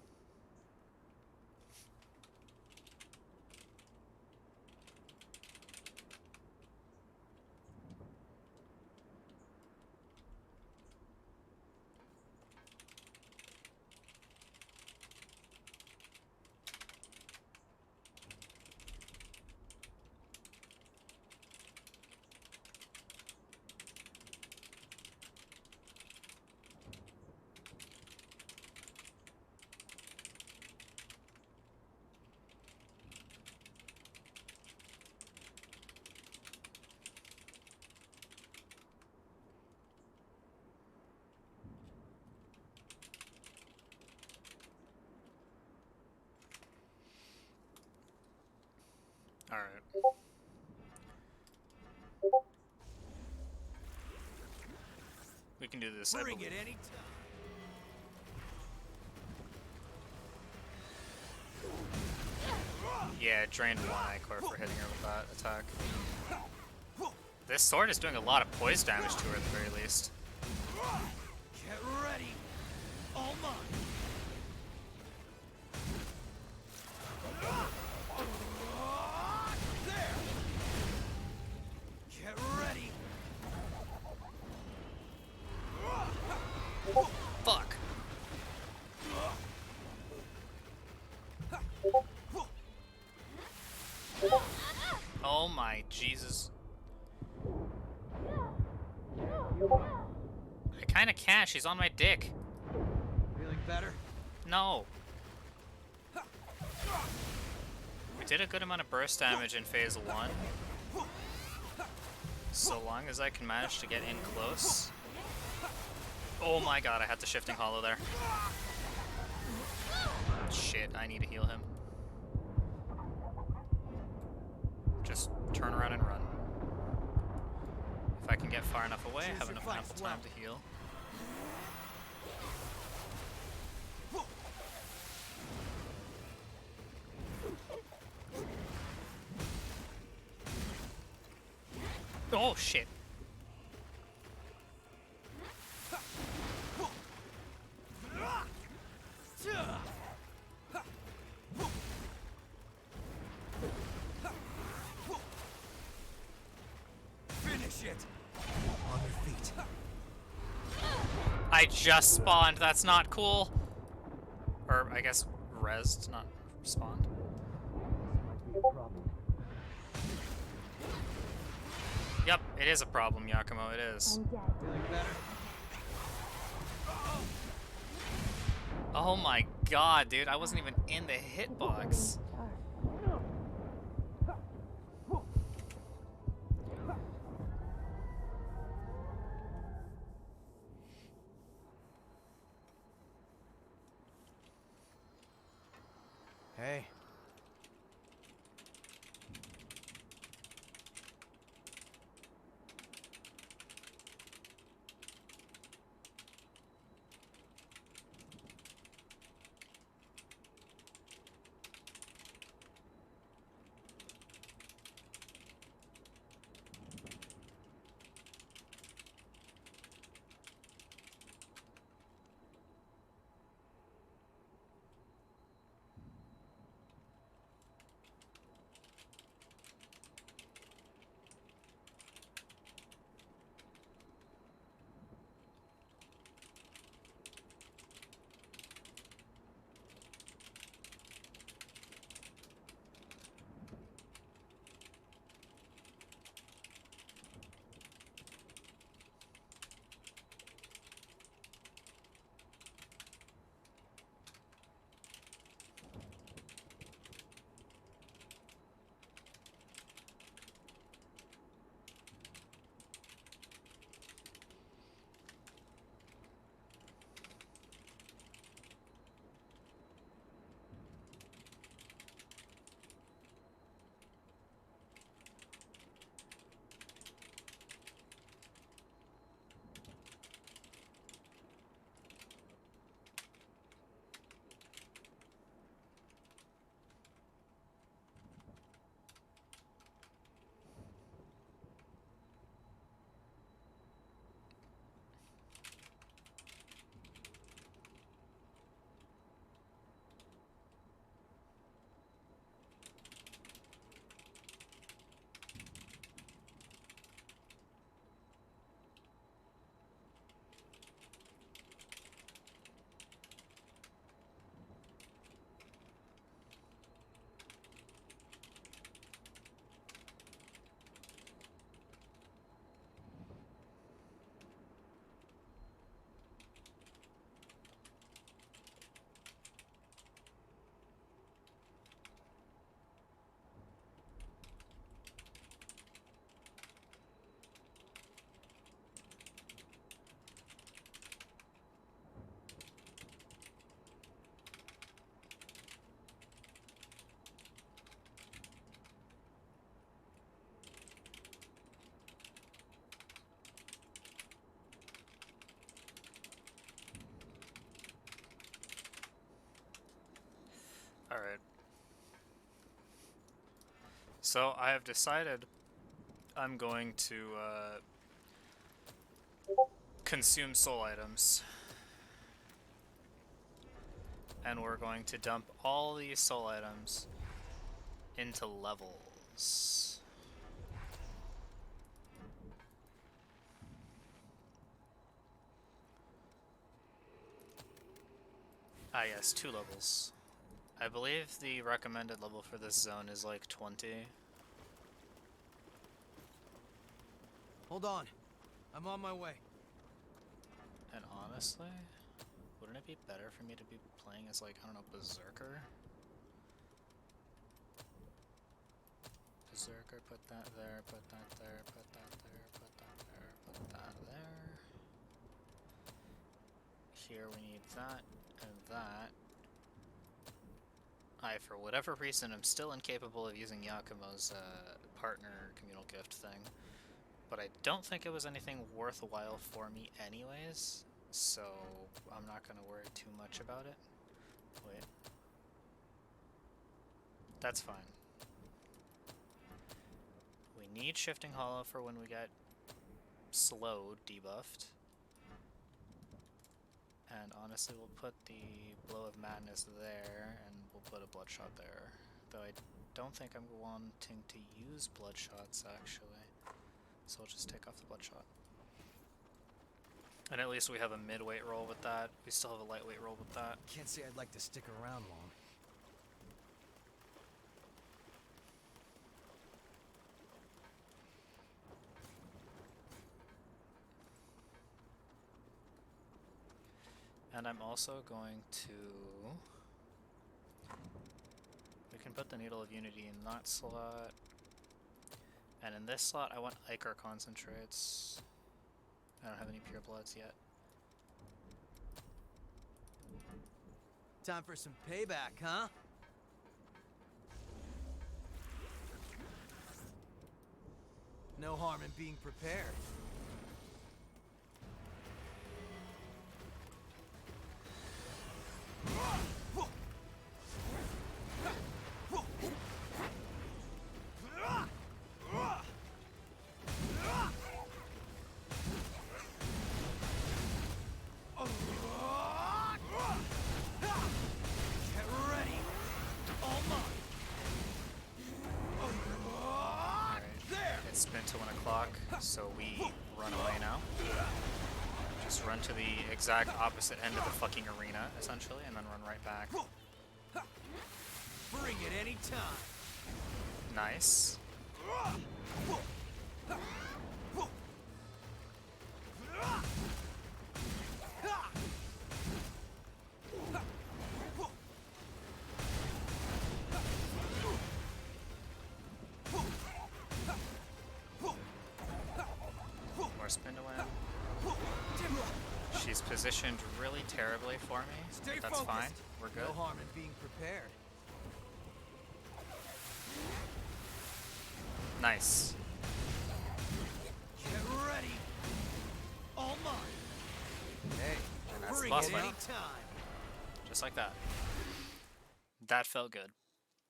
Alright. We can do this. Bring it anytime. Yeah, it drained one Ichor for hitting her with that attack. This sword is doing a lot of poise damage to her at the very least. Get ready. All mine. There. Get ready. Fuck. Oh my Jesus. I kinda can't, she's on my dick. Feeling better? No. We did a good amount of burst damage in phase 1. So long as I can manage to get in close. Oh my god, I had the shifting hollow there. Shit, I need to heal him. Just turn around and run. If I can get far enough away, I have enough ample time to heal. Oh shit. Finish it. On your feet. I just spawned, that's not cool. Or I guess rezzed, not spawned. Might be a problem. Yep, it is a problem, Yakumo, it is. Feeling better? Oh my god, dude, I wasn't even in the hitbox. Hey. Alright. So I have decided I'm going to consume soul items. And we're going to dump all these soul items into levels. Ah yes, 2 levels. I believe the recommended level for this zone is like 20. Hold on. I'm on my way. And honestly, wouldn't it be better for me to be playing as, like, I don't know, Berserker? Berserker, put that there, put that there, put that there, put that there, put that there. Here we need that and that. For whatever reason, I'm still incapable of using Yakumo's partner communal gift thing. But I don't think it was anything worthwhile for me anyways, so I'm not going to worry too much about it. Wait. That's fine. We need Shifting Hollow for when we get slowed, debuffed. And honestly, we'll put the Blow of Madness there, and we'll put a Bloodshot there. Though I don't think I'm wanting to use Bloodshots, actually. So we'll just take off the Bloodshot. And at least we have a mid-weight roll with that. We still have a lightweight roll with that. Can't say I'd like to stick around long. And I'm also going to... We can put the Needle of Unity in that slot. And in this slot, I want Ichor Concentrates. I don't have any Pure Bloods yet. Time for some payback, huh? No harm in being prepared. It's been to 1 o'clock, so we run away now. Just run to the exact opposite end of the fucking arena, essentially, and then run right back. Bring it any time. Nice. More spin to win. She's positioned really terribly for me. Stay That's focused. fine. We're good. No harm in being prepared. Nice. Get ready. All mine. Hey, And that's the bring boss it fight. anytime. Just like that. That felt good.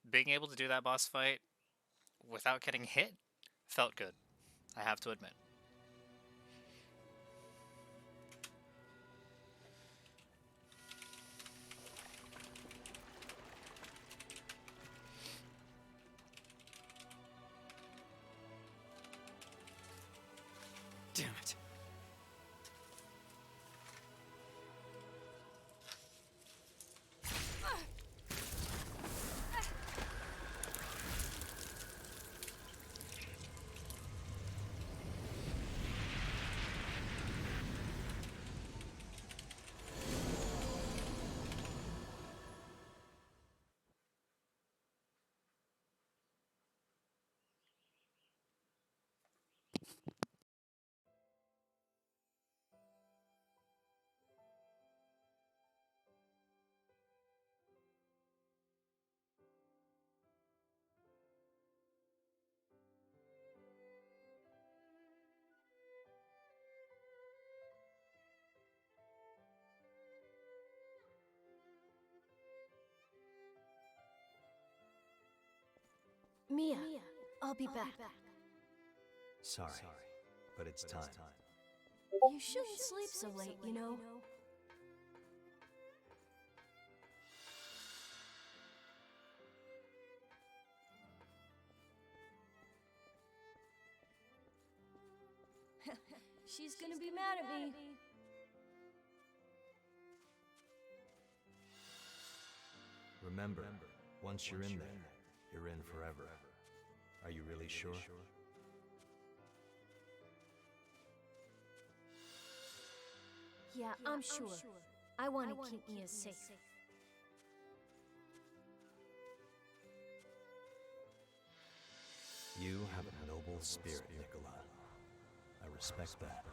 Being able to do that boss fight without getting hit felt good, I have to admit. Damn it. Mia, I'll be back. Sorry, but it's time. You shouldn't sleep so late, you know. She's gonna be mad at me. Remember, once you're in there, you're in forever. Are you really sure? Yeah, I'm sure. I want to keep Mia safe. You have a noble spirit, Nicola. I respect that.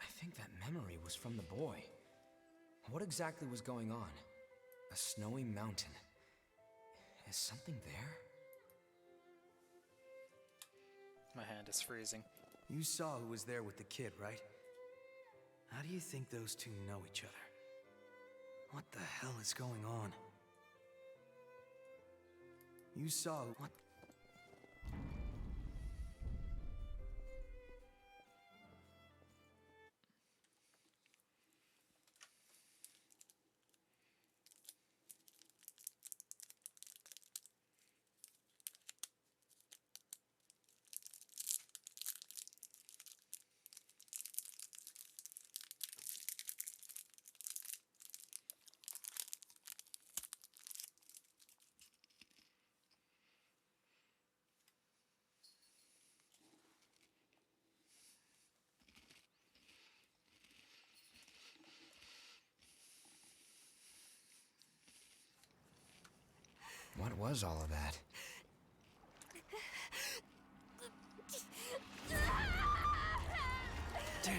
I think that memory was from the boy. What exactly was going on? A snowy mountain. Is something there? My hand is freezing. You saw who was there with the kid, right? How do you think those two know each other? What the hell is going on? You saw what? What was all of that? Damn!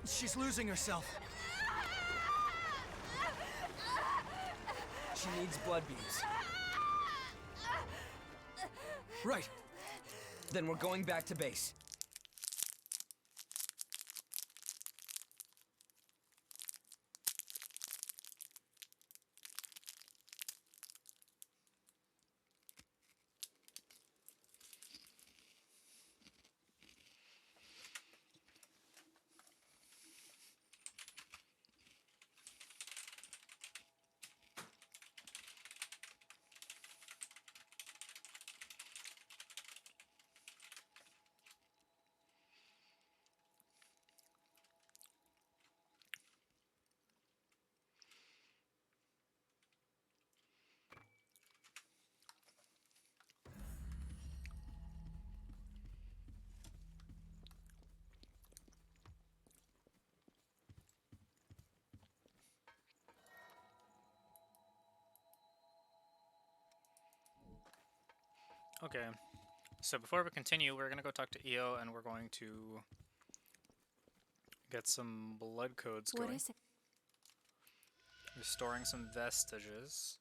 She's losing herself! She needs blood beads. Right! Then we're going back to base. Okay, so before we continue, we're gonna go talk to Io, and we're going to get some blood codes going. What is it? Restoring some vestiges.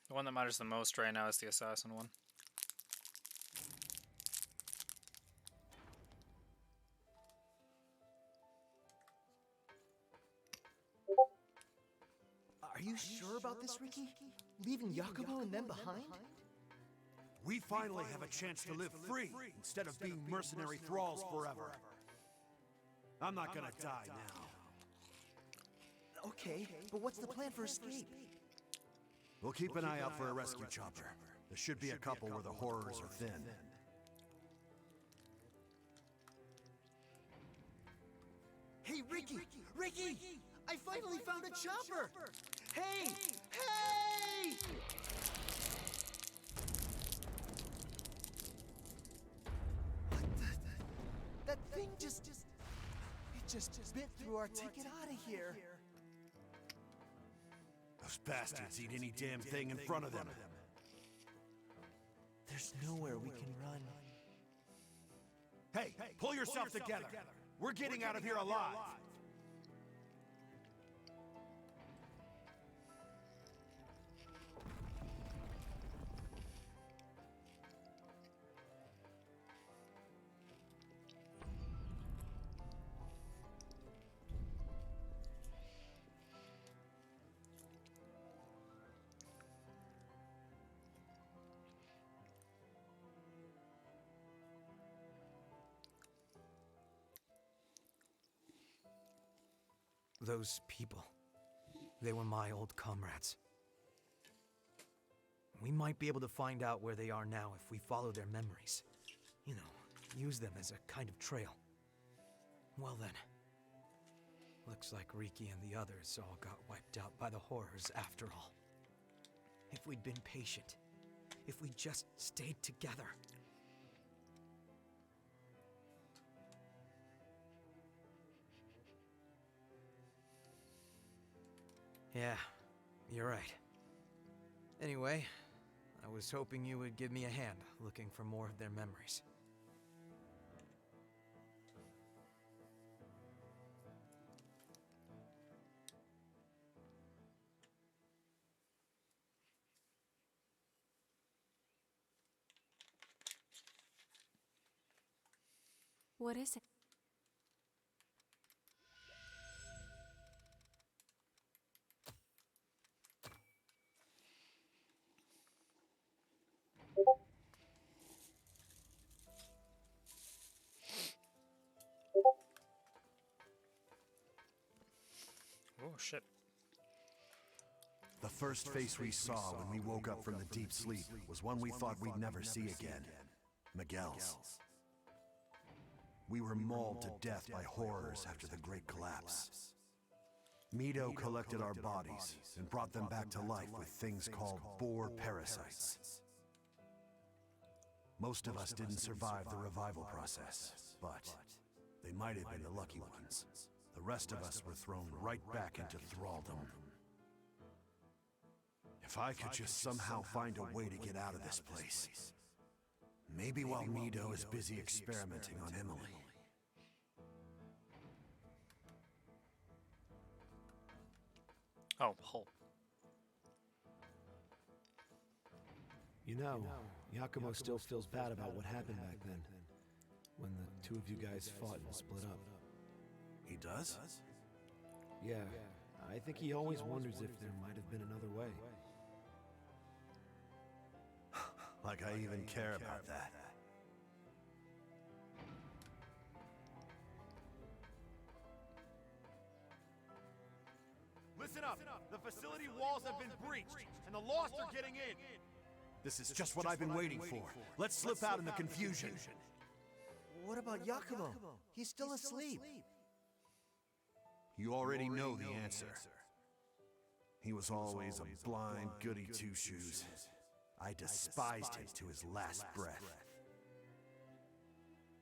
The one that matters the most right now is the assassin one. Are you sure about this, Ricky? Leaving Jacobo and them behind? We finally have a chance to live free instead of being mercenary thralls forever. I'm not gonna die now. Okay, but what's the plan for escape? We'll keep an eye out for a rescue chopper. There should be a couple where the horrors are thin. Hey, Ricky! Ricky! I finally found a chopper! Hey! Hey! What the... That thing just... It just bit through our ticket out of here. Those bastards eat any damn thing in front of them. There's nowhere we can run. Hey, pull yourself together. We're getting out of here alive. Those people, they were my old comrades. We might be able to find out where they are now if we follow their memories. You know, use them as a kind of trail. Well then, looks like Riki and the others all got wiped out by the horrors after all. If we'd been patient, if we just stayed together. Yeah, you're right. Anyway, I was hoping you would give me a hand looking for more of their memories. What is it? Oh, shit. The first face we saw when we woke up from the deep sleep was one we thought we'd never see again. Miguel's. We were mauled to death by horrors after the Great Collapse. Mido collected our bodies and brought them back to life with things called boar parasites. Most of us didn't survive the revival process, but they might have been the lucky ones. The rest of us were thrown right back into thraldom. If I could just somehow find a way to get out of this place. Maybe while Mido is busy experimenting on Emily. Oh, hole. You know, Yakumo still feels bad about what happened back then, when the two of you guys fought and split up. He does? Yeah, I think he always wonders if there might have been another way. Like I even care about that. Listen up! The facility walls have been breached, and the Lost are getting in! This is just what I've been waiting for. Let's slip out in the confusion. What about Yakumo? He's still asleep. You already know the answer. He was always a blind goody two-shoes. I despised him to his last breath.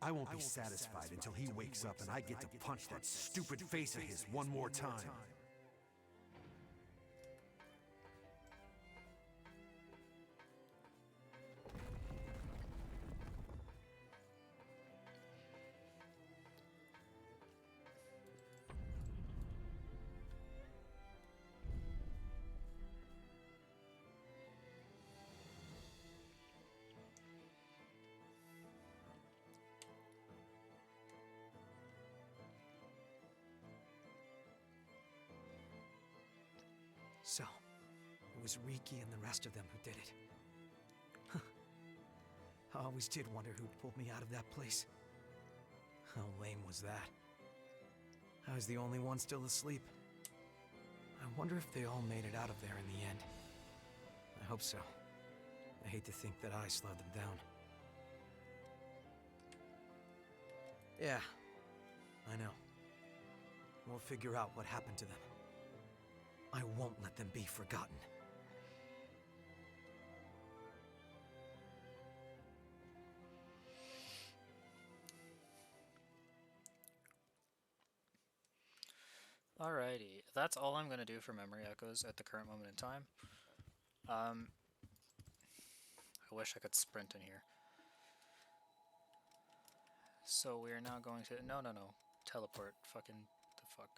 I won't be satisfied until he wakes up and I get to punch that stupid face of his one more time. So, it was Riki and the rest of them who did it. I always did wonder who pulled me out of that place. How lame was that? I was the only one still asleep. I wonder if they all made it out of there in the end. I hope so. I hate to think that I slowed them down. Yeah, I know. We'll figure out what happened to them. I won't let them be forgotten. Alrighty, that's all I'm going to do for memory echoes at the current moment in time. I wish I could sprint in here. So we are now going to... No. Teleport. Fucking the fuck.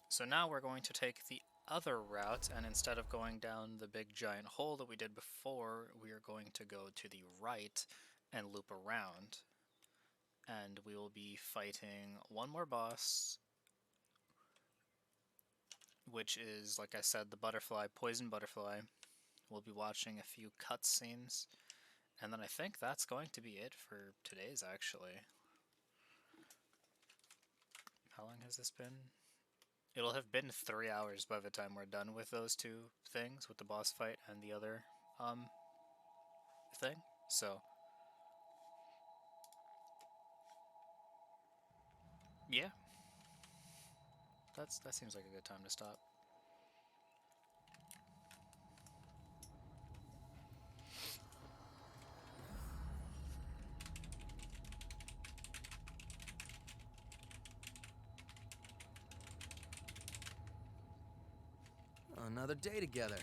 So now we're going to take the other route, and instead of going down the big giant hole that we did before, we are going to go to the right and loop around. And we will be fighting one more boss, which is, like I said, the butterfly, poison butterfly. We'll be watching a few cutscenes, and then I think that's going to be it for today's, actually. How long has this been? It'll have been 3 hours by the time we're done with those two things, with the boss fight and the other, thing. So, yeah. That seems like a good time to stop. Another day together.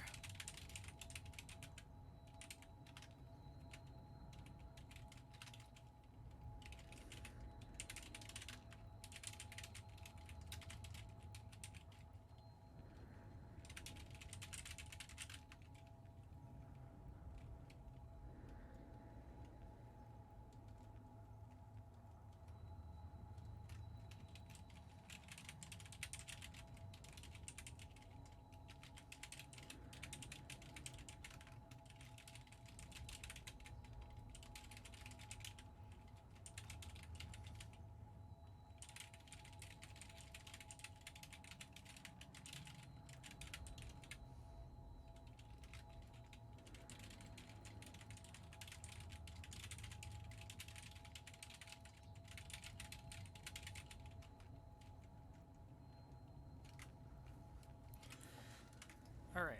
Alright.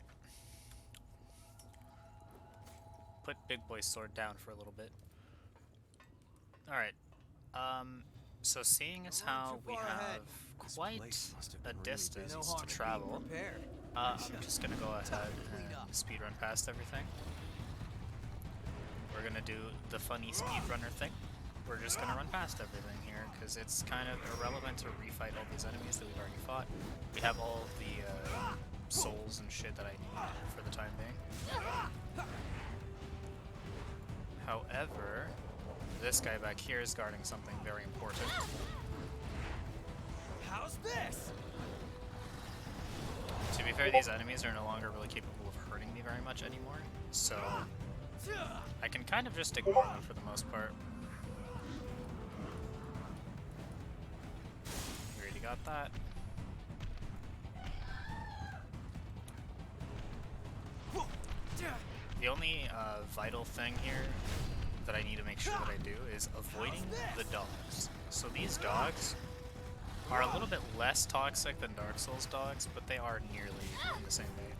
Put Big Boy's sword down for a little bit. Alright. So seeing as how we have quite a distance to travel, I'm just gonna go ahead and speedrun past everything. We're gonna do the funny speedrunner thing. We're just gonna run past everything here, because it's kind of irrelevant to refight all these enemies that we've already fought. We have all the souls and shit that I need for the time being. However, this guy back here is guarding something very important. How's this? To be fair, these enemies are no longer really capable of hurting me very much anymore, so I can kind of just ignore them for the most part. We already got that. The only vital thing here that I need to make sure that I do is avoiding the dogs. So these dogs are a little bit less toxic than Dark Souls dogs, but they are nearly in the same vein.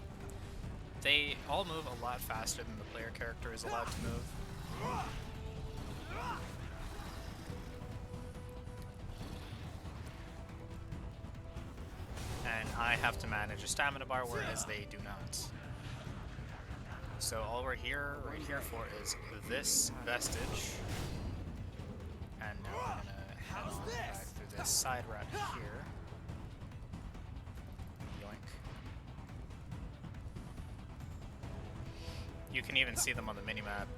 They all move a lot faster than the player character is allowed to move. And I have to manage a stamina bar, whereas they do not. So all we're here, right here for is this vestige. And now we're gonna head on back through this side route here. Yoink. You can even see them on the minimap.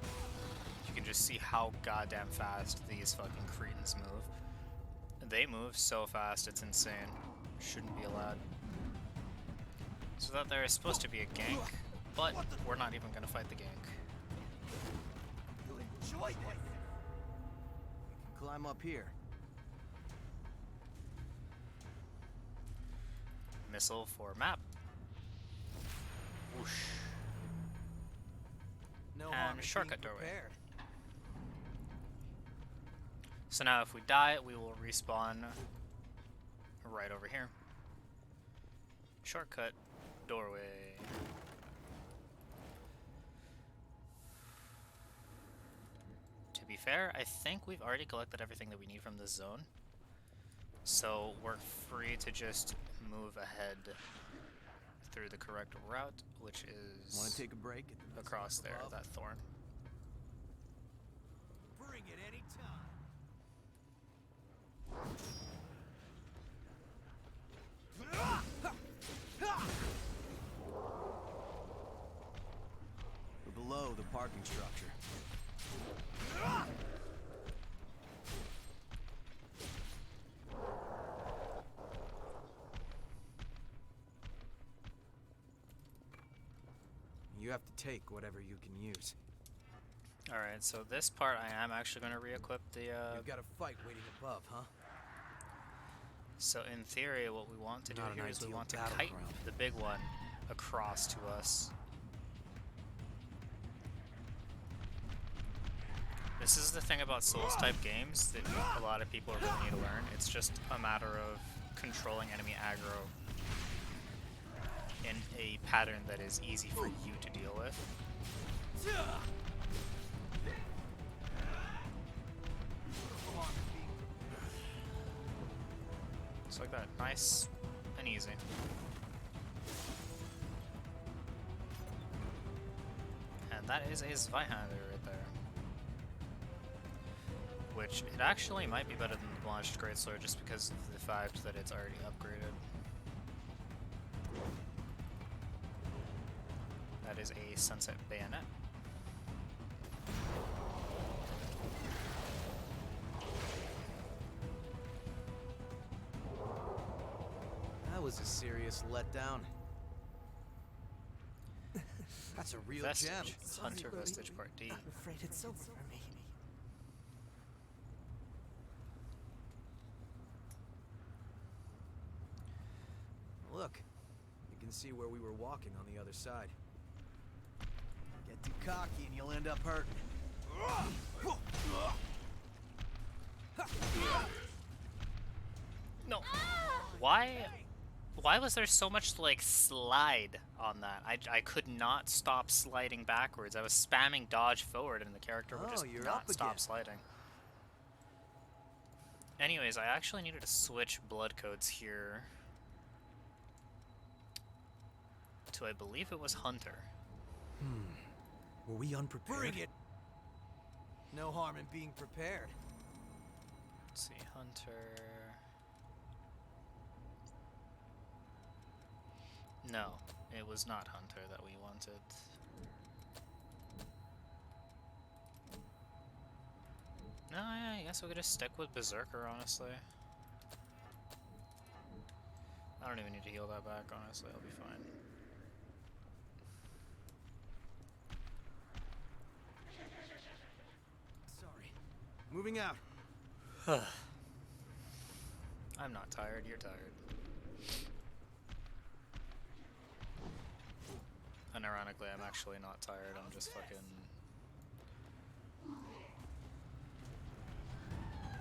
You can just see how goddamn fast these fucking cretins move. They move so fast, it's insane. Shouldn't be allowed. So that there is supposed to be a gank, but we're not even gonna fight the gank. You'll enjoy this. We can climb up here. Missile for map. Whoosh. No harm And in shortcut being doorway. prepared. So now if we die, we will respawn right over here. Shortcut doorway. To be fair, I think we've already collected everything that we need from this zone. So we're free to just move ahead through the correct route, which is Want to take a break? across there, that thorn. Bring it anytime. We're below the parking structure. You have to take whatever you can use. Alright, so this part I am actually going to re-equip the... You've got a fight waiting above, huh? So in theory, what we want to do Not an here is we ideal want to kite battleground. the big one across to us. This is the thing about Souls-type games that a lot of people really need to learn. It's just a matter of controlling enemy aggro in a pattern that is easy for you to deal with. Just like that. Nice and easy. And that is a Zweihander right there. Which, it actually might be better than the Blanched Greatsword just because of the fact that it's already upgraded. That is a Sunset Bayonet. That was a serious letdown. That's a real Vestige. gem. Hunter Vestige Part D. I'm afraid it's over for me. Look, you can see where we were walking on the other side. Get too cocky and you'll end up hurting. No. Why was there so much, like, slide on that? I could not stop sliding backwards. I was spamming dodge forward and the character would just you're not up stop again. sliding. Anyways, I actually needed to switch blood codes here to, I believe it was Hunter. Were we unprepared? Bring it! No harm in being prepared. Let's see, Hunter... No, it was not Hunter that we wanted. No, yeah, I guess we could just stick with Berserker, honestly. I don't even need to heal that back, honestly, I'll be fine. Sorry. Moving out. I'm not tired, you're tired. And ironically, I'm actually not tired, I'm just fucking...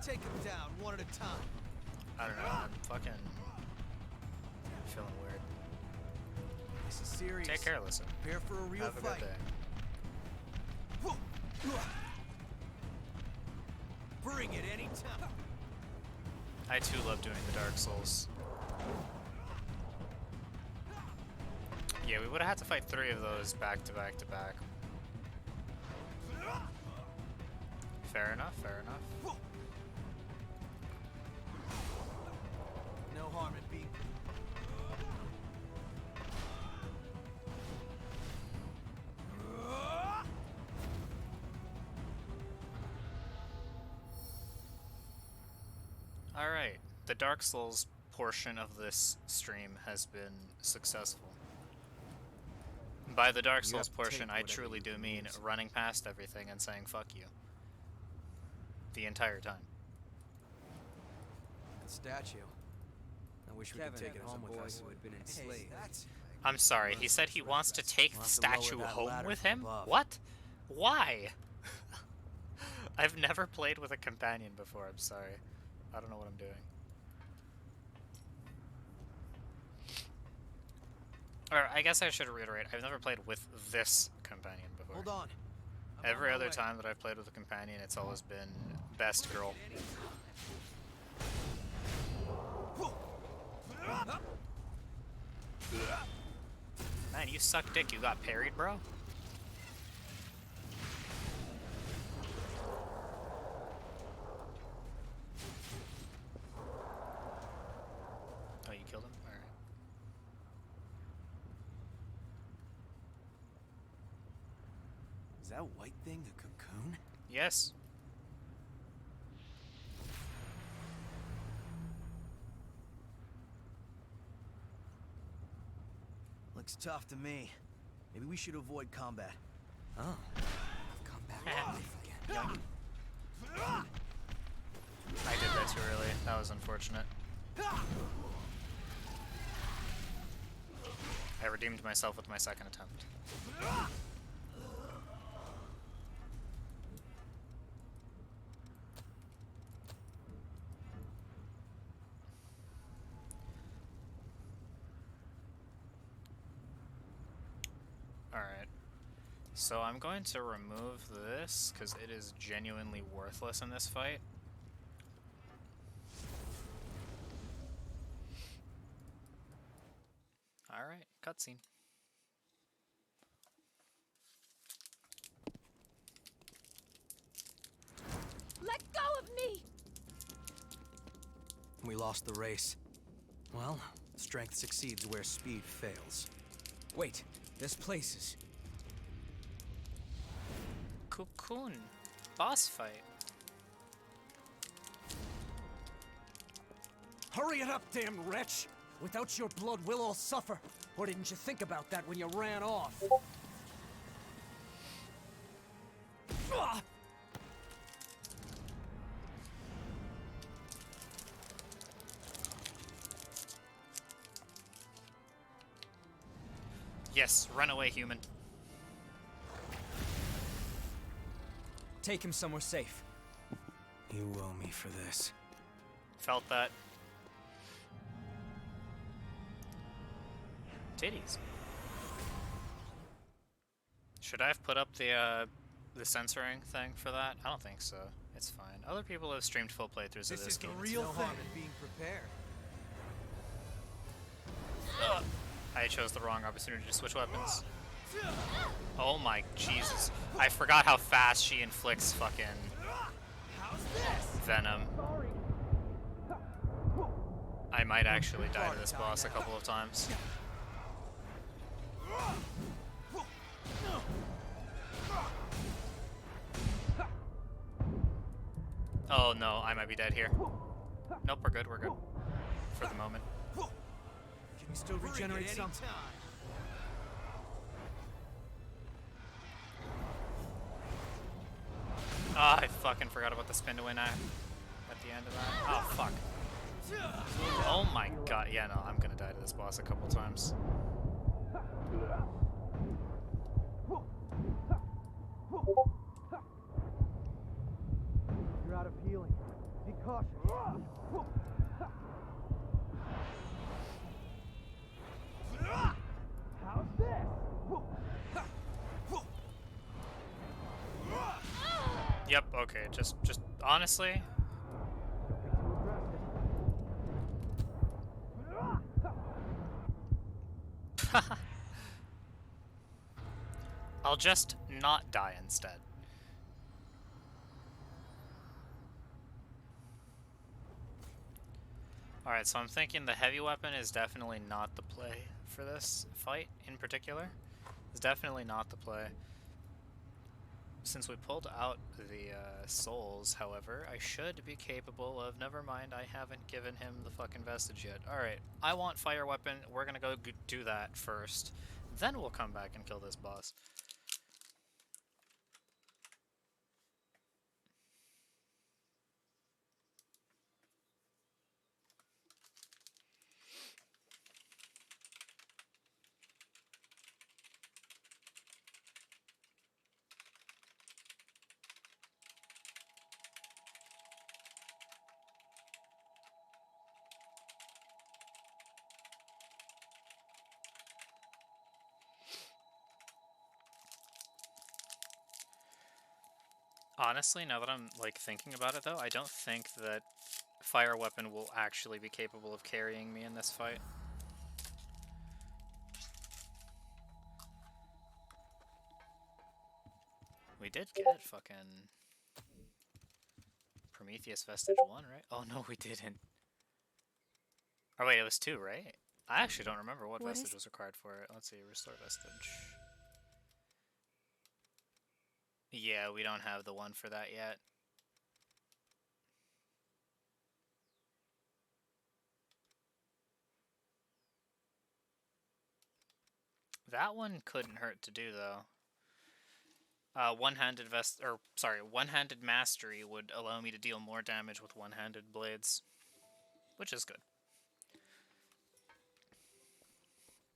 Take them down one at a time. I don't know, I'm fucking... feeling weird. This is serious. Take care, listen. Prepare for a real Have a fight. good day. Bring it anytime. I too love doing the Dark Souls. Yeah, we would have had to fight 3 of those back to back to back. Fair enough, fair enough. No harm in being. Alright, the Dark Souls portion of this stream has been successful. By the Dark You Souls have to portion, take I whatever truly you do can mean use. running past everything and saying fuck you. The entire time. That statue. I wish we could take it home with us. Who had been enslaved. I'm sorry, he said he wants to take We'll the have to lower statue that home ladder with from him? above. What? Why? I've never played with a companion before, I'm sorry. I don't know what I'm doing. Or, I guess I should reiterate, I've never played with this companion before. Hold on. Every other time that I've played with a companion, it's always been best girl. you suck dick, you got parried, bro? Oh, you killed him? Alright. Is that white thing the cocoon? Yes. Looks tough to me. Maybe we should avoid combat. Oh. I've come back to life again. I did that too early. That was unfortunate. I redeemed myself with my second attempt. Alright. So I'm going to remove this, because it is genuinely worthless in this fight. Alright, cutscene. Let go of me! We lost the race. Well, strength succeeds where speed fails. Wait, this place is... Cocoon. Boss fight. Hurry it up, damn wretch! Without your blood, we'll all suffer. Or didn't you think about that when you ran off? Yes, run away, human. Take him somewhere safe. You owe me for this. Felt that. Titties. Should I have put up the censoring thing for that? I don't think so. It's fine. Other people have streamed full playthroughs of this game. This is the real thing. Being prepared. Ugh. I chose the wrong opportunity to switch weapons. Oh my Jesus. I forgot how fast she inflicts fucking venom. I might actually die to this boss a couple of times. Oh no, I might be dead here. Nope, we're good, for the moment. Can we still regenerate some? Ah, I fucking forgot about the spin to win at the end of that. Oh fuck. Oh my god, yeah no, I'm gonna die to this boss a couple times. You're out of healing. Be cautious. How's this? Yep, okay, just honestly. I'll just not die instead. Alright, so I'm thinking the heavy weapon is definitely not the play for this fight in particular. It's definitely not the play. Since we pulled out the souls, however, I should be capable of... Never mind, I haven't given him the fucking vestige yet. Alright, I want fire weapon. We're gonna go do that first. Then we'll come back and kill this boss. Honestly, now that I'm like thinking about it though, I don't think that fire weapon will actually be capable of carrying me in this fight. We did get fucking Prometheus Vestige 1, right? Oh no, we didn't. Oh wait, it was 2, right? I actually don't remember what vestige was required for it. Let's see, restore vestige. Yeah, we don't have the one for that yet. That one couldn't hurt to do though. One-handed mastery would allow me to deal more damage with one-handed blades, which is good.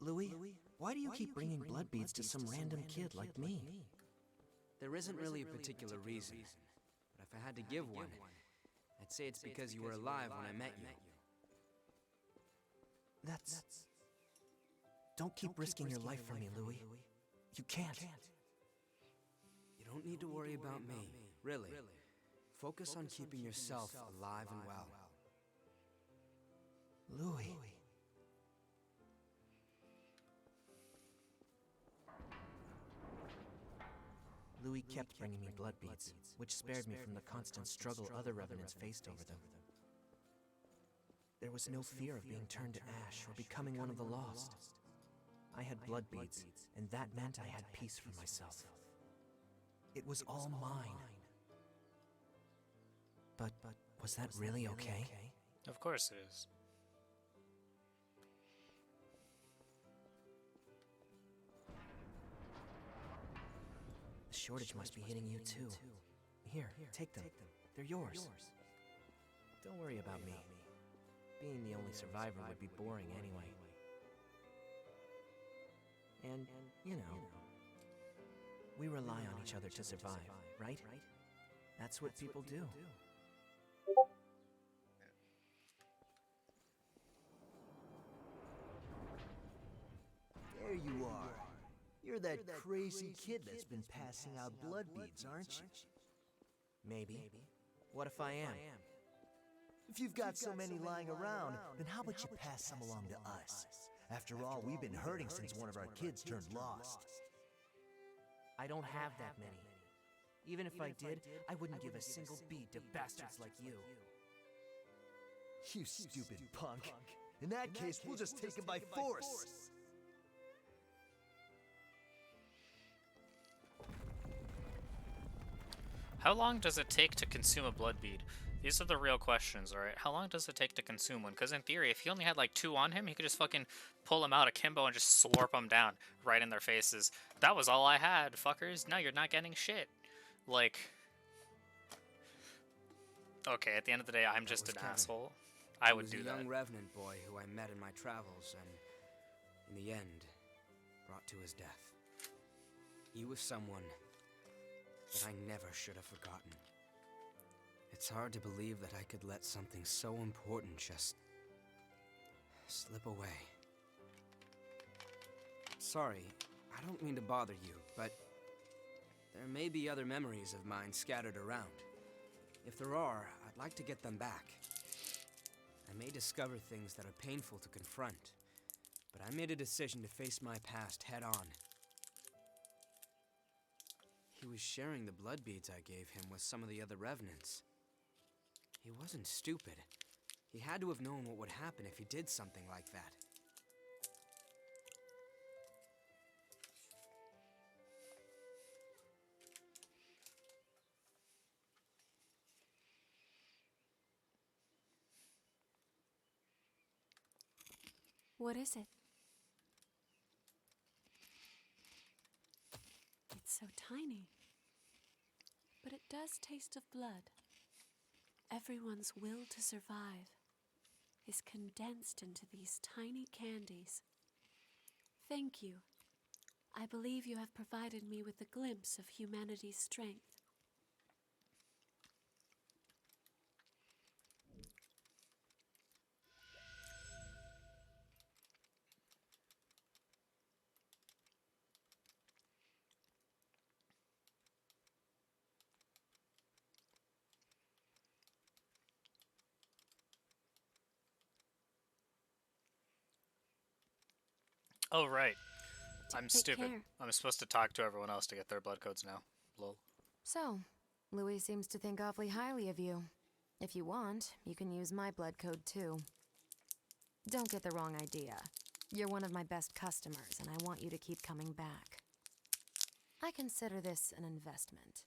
Louis, why do you keep bringing blood beads to some random kid like me? There isn't really a particular reason, but if I had to give one, I'd say it's because you were alive when I met you. That's... Don't keep risking your life for me, Louis. You can't. You don't need to worry about me, really. Focus on keeping yourself alive and well. Louis. Louis kept bringing me blood beads, which spared me from the constant struggle other revenants faced over them. There was no fear of being turned to ash or becoming one of the lost. I had blood beads, and that meant I had peace for myself. It was all mine. But was that really okay? Of course it is. The shortage must be hitting you too. Here, take them. They're yours. Don't worry about me. Being the only survivor would be boring anyway. And, you know, we rely on each other to survive, right? That's what people do. There you are. You're that crazy kid that's been passing out blood beads, aren't you? Maybe. What if I am? If you've got so many lying around, then how about you pass some along to us? After all, we've been hurting since one of our kids turned lost. I don't have that many. Even if I did, I wouldn't give a single bead to bastards like you. You stupid punk. In that case, we'll just take him by force. How long does it take to consume a blood bead? These are the real questions, alright? How long does it take to consume one? Because in theory, if he only had like 2 on him, he could just fucking pull them out akimbo and just slurp them down right in their faces. That was all I had, fuckers. No, you're not getting shit. Like... Okay, at the end of the day, I'm just an asshole. I would do that. He was a young revenant boy who I met in my travels and, in the end, brought to his death. He was someone that I never should have forgotten. It's hard to believe that I could let something so important just slip away. Sorry, I don't mean to bother you, but there may be other memories of mine scattered around. If there are, I'd like to get them back. I may discover things that are painful to confront, but I made a decision to face my past head on. He was sharing the blood beads I gave him with some of the other revenants. He wasn't stupid. He had to have known what would happen if he did something like that. What is it? It's so tiny. But it does taste of blood. Everyone's will to survive is condensed into these tiny candies. Thank you. I believe you have provided me with a glimpse of humanity's strength. Oh, right. I'm stupid. care. I'm supposed to talk to everyone else to get their blood codes now. Lol. So, Louis seems to think awfully highly of you. If you want, you can use my blood code too. Don't get the wrong idea. You're one of my best customers, and I want you to keep coming back. I consider this an investment.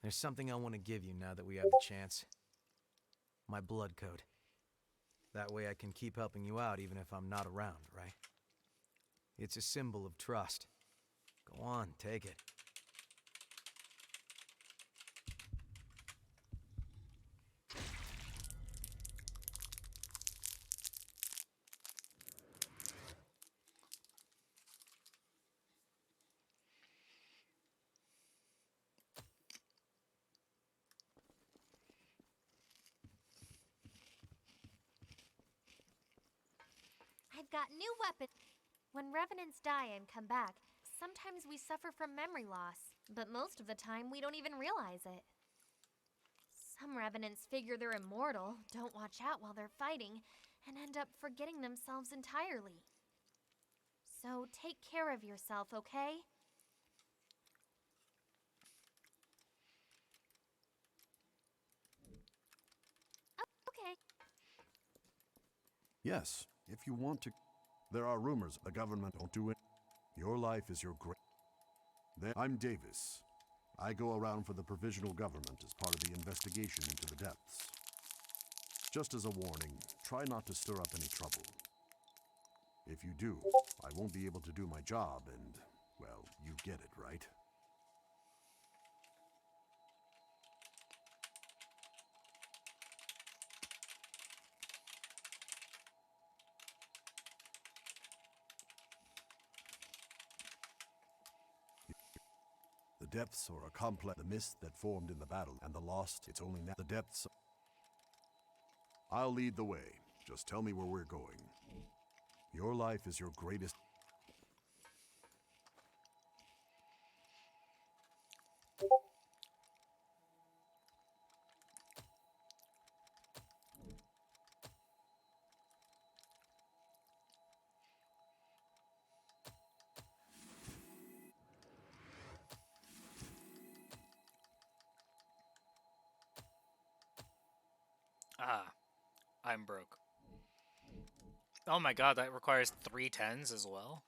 There's something I want to give you now that we have the chance. My blood code. That way I can keep helping you out even if I'm not around, right? It's a symbol of trust. Go on, take it. I've got new weapons. When revenants die and come back, sometimes we suffer from memory loss, but most of the time we don't even realize it. Some revenants figure they're immortal, don't watch out while they're fighting, and end up forgetting themselves entirely. So take care of yourself, okay? Okay. Yes, if you want to. There are rumors the government won't do it. Your life is your great. I'm Davis. I go around for the provisional government as part of the investigation into the depths. Just as a warning, try not to stir up any trouble. If you do, I won't be able to do my job and, well, you get it, right? The depths are a complex. The mist that formed in the battle and the lost, it's only now. The depths. I'll lead the way. Just tell me where we're going. Your life is your greatest. Ah, I'm broke. Oh my god, that requires 3 10s as well?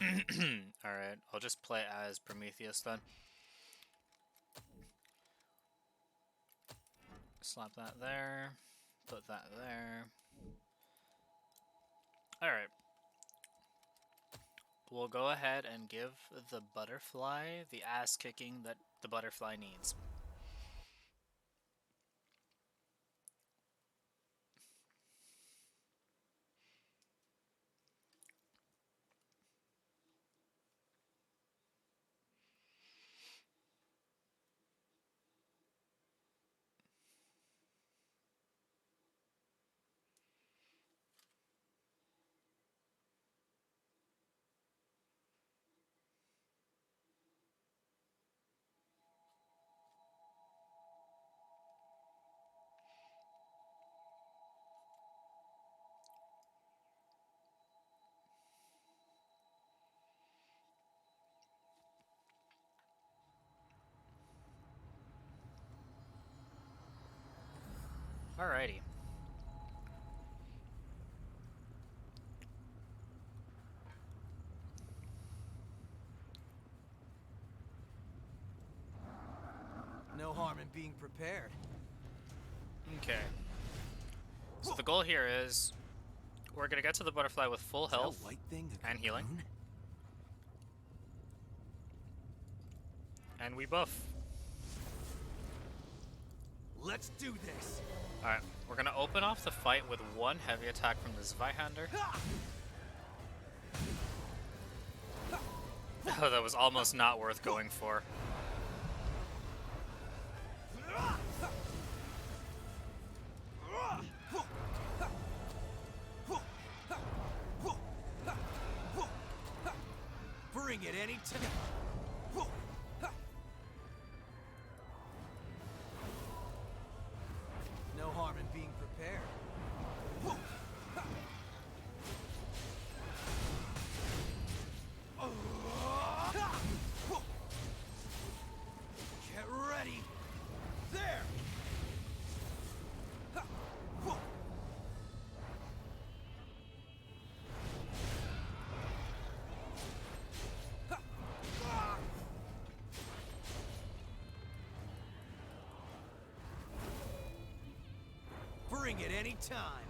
Alright, I'll just play as Prometheus then. Slap that there. Put that there. Alright. We'll go ahead and give the butterfly the ass kicking that the butterfly needs. Alrighty. No harm in being prepared. Okay. So the goal here is we're gonna get to the butterfly with full health and healing. And we buff. Let's do this. Alright, we're gonna open off the fight with 1 heavy attack from the Zweihander. Oh, that was almost not worth going for. Bring it any time. No harm in being prepared. Get ready. There. Bring it any time.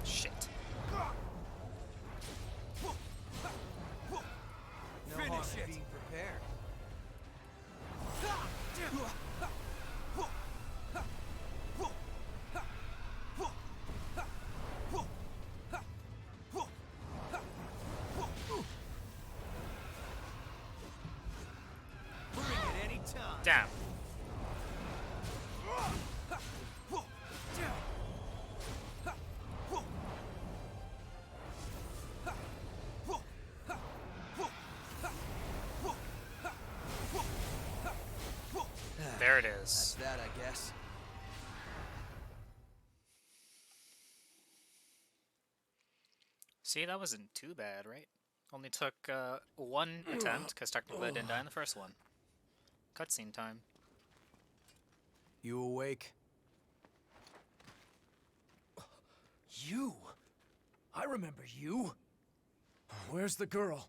Shit. No Finish harm in it. being prepared. Bring it any time. Damn. There it is. That's that, I guess. See, that wasn't too bad, right? Only took one attempt, because technically I didn't die in the first one. Cutscene time. You awake? You? I remember you. Where's the girl?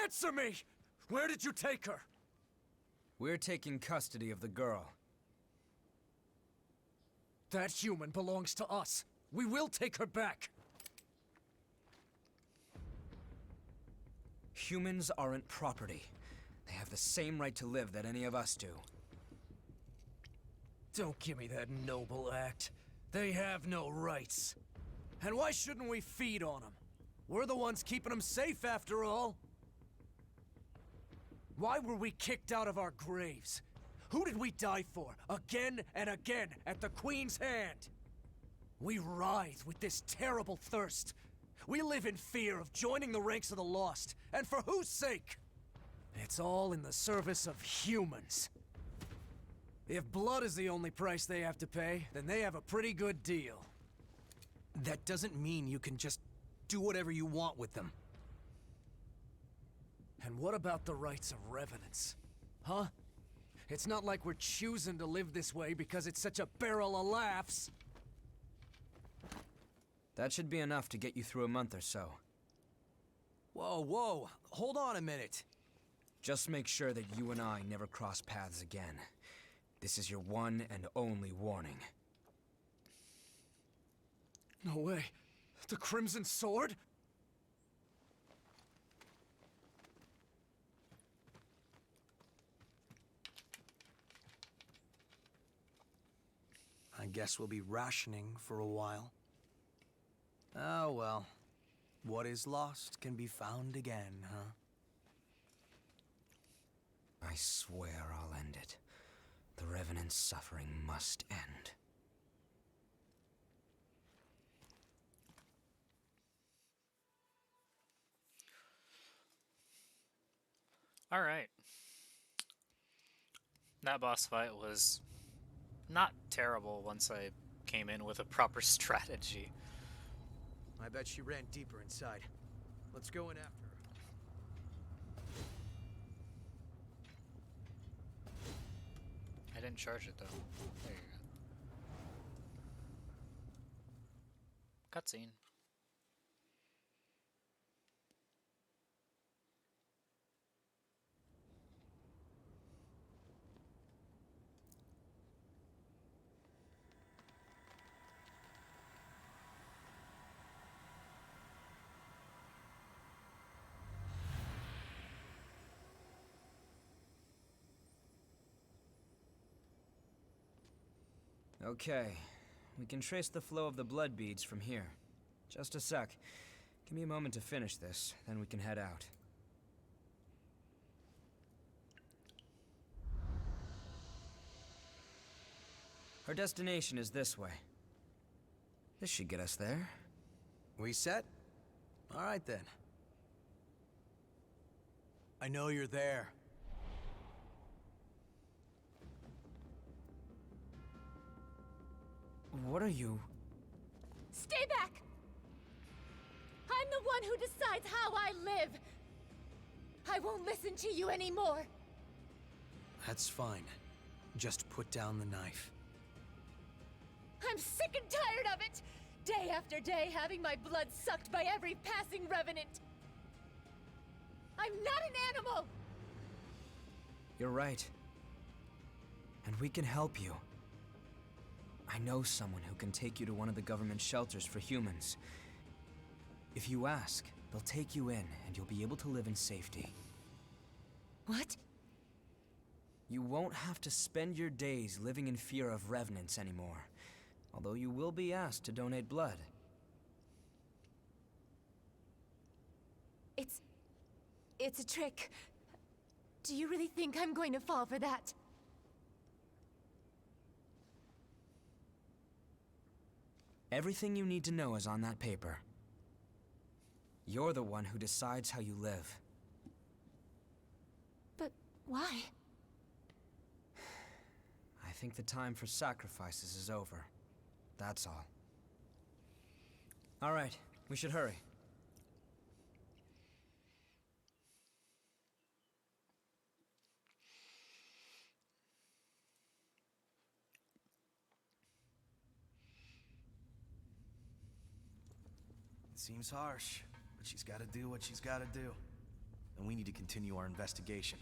Answer me! Where did you take her? We're taking custody of the girl. That human belongs to us. We will take her back. Humans aren't property. They have the same right to live that any of us do. Don't give me that noble act. They have no rights. And why shouldn't we feed on them? We're the ones keeping them safe after all. Why were we kicked out of our graves? Who did we die for? Again and again at the Queen's hand. We writhe with this terrible thirst. We live in fear of joining the ranks of the lost. And for whose sake? It's all in the service of humans. If blood is the only price they have to pay, then they have a pretty good deal. That doesn't mean you can just do whatever you want with them. And what about the rights of revenants? Huh? It's not like we're choosing to live this way because it's such a barrel of laughs. That should be enough to get you through a month or so. Whoa, hold on a minute. Just make sure that you and I never cross paths again. This is your one and only warning. No way. The Crimson Sword? I guess we'll be rationing for a while. Oh well. What is lost can be found again, huh? I swear I'll end it. The Revenant's suffering must end. Alright. That boss fight was not terrible once I came in with a proper strategy. I bet she ran deeper inside. Let's go in after her. I didn't charge it though. There you go. Cutscene. Okay, we can trace the flow of the blood beads from here. Just a sec. Give me a moment to finish this, then we can head out. Our destination is this way. This should get us there. We set? All right then. I know you're there. What are you? Stay back! I'm the one who decides how I live. I won't listen to you anymore. That's fine. Just put down the knife. I'm sick and tired of it! Day after day having my blood sucked by every passing revenant. I'm not an animal! You're right. And we can help you. I know someone who can take you to one of the government shelters for humans. If you ask, they'll take you in, and you'll be able to live in safety. What? You won't have to spend your days living in fear of revenants anymore. Although you will be asked to donate blood. It's a trick. Do you really think I'm going to fall for that? Everything you need to know is on that paper. You're the one who decides how you live. But why? I think the time for sacrifices is over. That's all. All right, we should hurry. It seems harsh, but she's gotta do what she's gotta do. And we need to continue our investigation.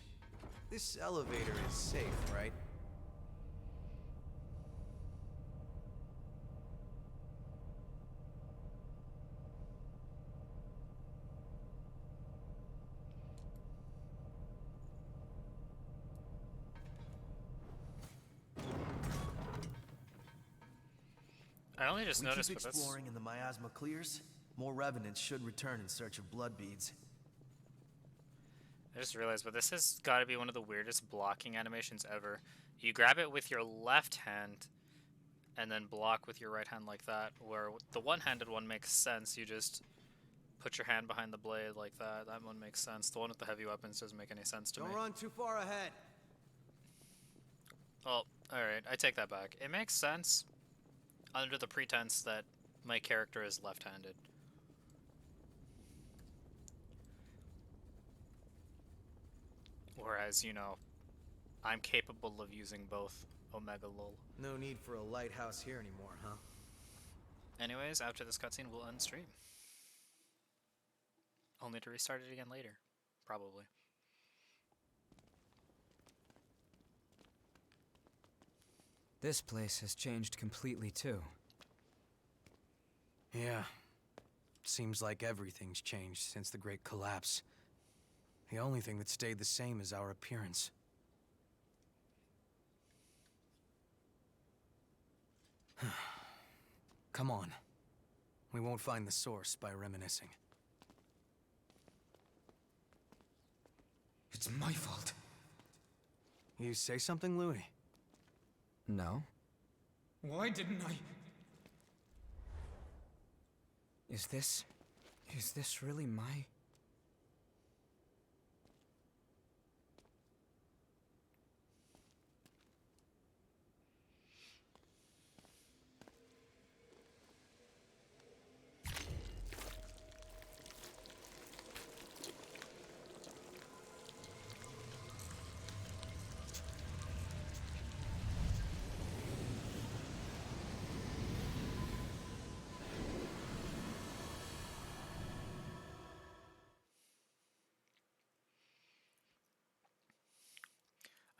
This elevator is safe, right? I only just noticed Keep with this. exploring and the miasma clears, more revenants should return in search of blood beads. I just realized, but this has got to be one of the weirdest blocking animations ever. You grab it with your left hand, and then block with your right hand like that, where the one-handed one makes sense. You just put your hand behind the blade like that. That one makes sense. The one with the heavy weapons doesn't make any sense to me. Don't run too far ahead. Well, alright, I take that back. It makes sense under the pretense that my character is left-handed. Whereas, you know, I'm capable of using both Omega Lul. No need for a lighthouse here anymore, huh? Anyways, after this cutscene, we'll end stream. Only to restart it again later. Probably. This place has changed completely too. Yeah. Seems like everything's changed since the Great Collapse. The only thing that stayed the same is our appearance. Come on. We won't find the source by reminiscing. It's my fault. You say something, Louis? No. Why didn't I? Is this really my...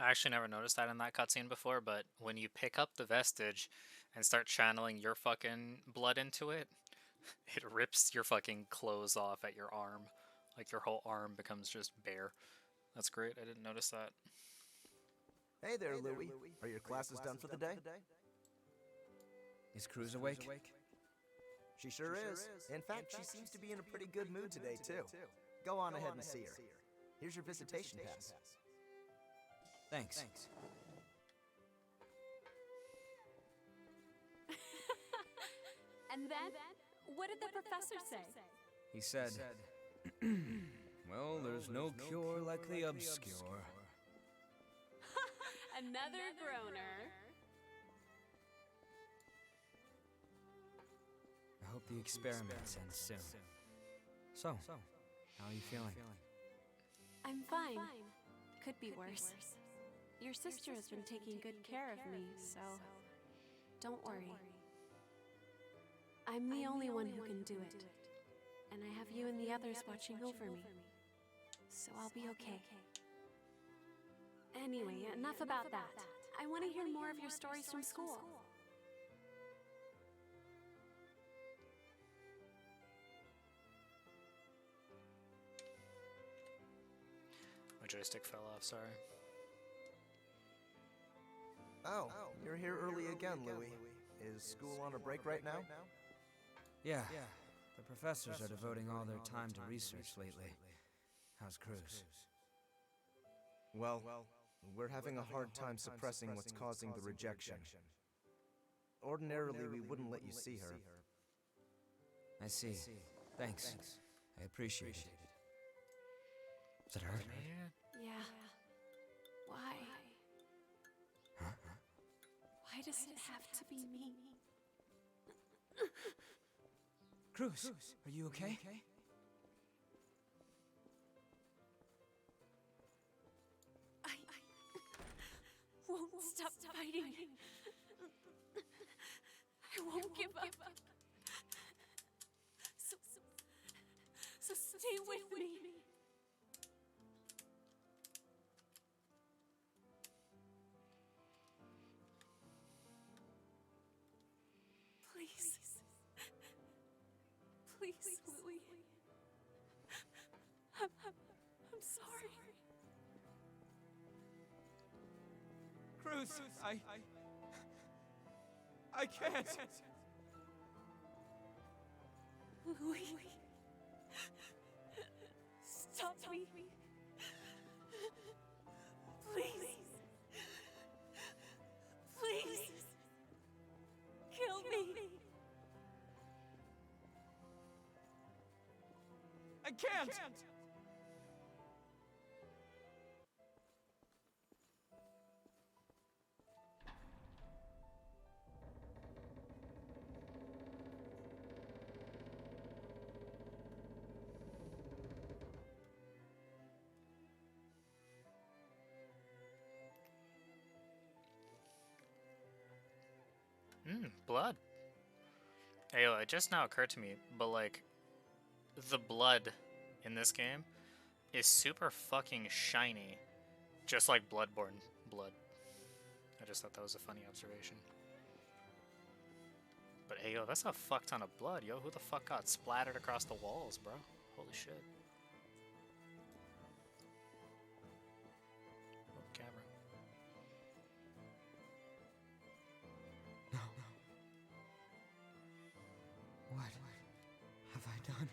I actually never noticed that in that cutscene before, but when you pick up the vestige and start channeling your fucking blood into it, it rips your fucking clothes off at your arm. Like your whole arm becomes just bare. That's great, I didn't notice that. Hey there, Louis. Are your classes done for the day? Is Cruz awake? She sure is. In fact, she seems to be in a pretty good mood today, too. Go on ahead and see her. Here's your visitation pass. Thanks. And then, What did the professor say? He said, well, there's no cure like the obscure. Another groaner. I hope the experiments end soon. So, how are you feeling? I'm fine. Could be worse. Your sister has been taking good care of me, so don't worry. I'm the only one who can do it. And I have you and the others watching over me. So I'll be okay. Anyway, enough about that. I want to hear more of your stories from school. My joystick fell off, sorry. Oh, you're here early again, Louis. Is school on a break right now? Yeah, the professors are devoting all their time to research lately. How's Cruz? Well, we're having a hard time suppressing what's causing the rejection. Ordinarily, we wouldn't let you see her. I see. Thanks. I appreciate it. Does it hurt? Yeah. Why? Why does it have to be me? Cruz, are you okay? I won't stop fighting. I won't give up. So stay with me. Please. Please, Louis. I'm sorry. Cruz, I can't. Louis. Stop me. Please. Please. Kill me. I can't. Blood. Ayo, it just now occurred to me, but like, the blood in this game is super fucking shiny, just like Bloodborne blood. I just thought that was a funny observation. But ayo, that's a fuck ton of blood, yo. Who the fuck got splattered across the walls, bro? Holy shit. Oh, camera. What have I done?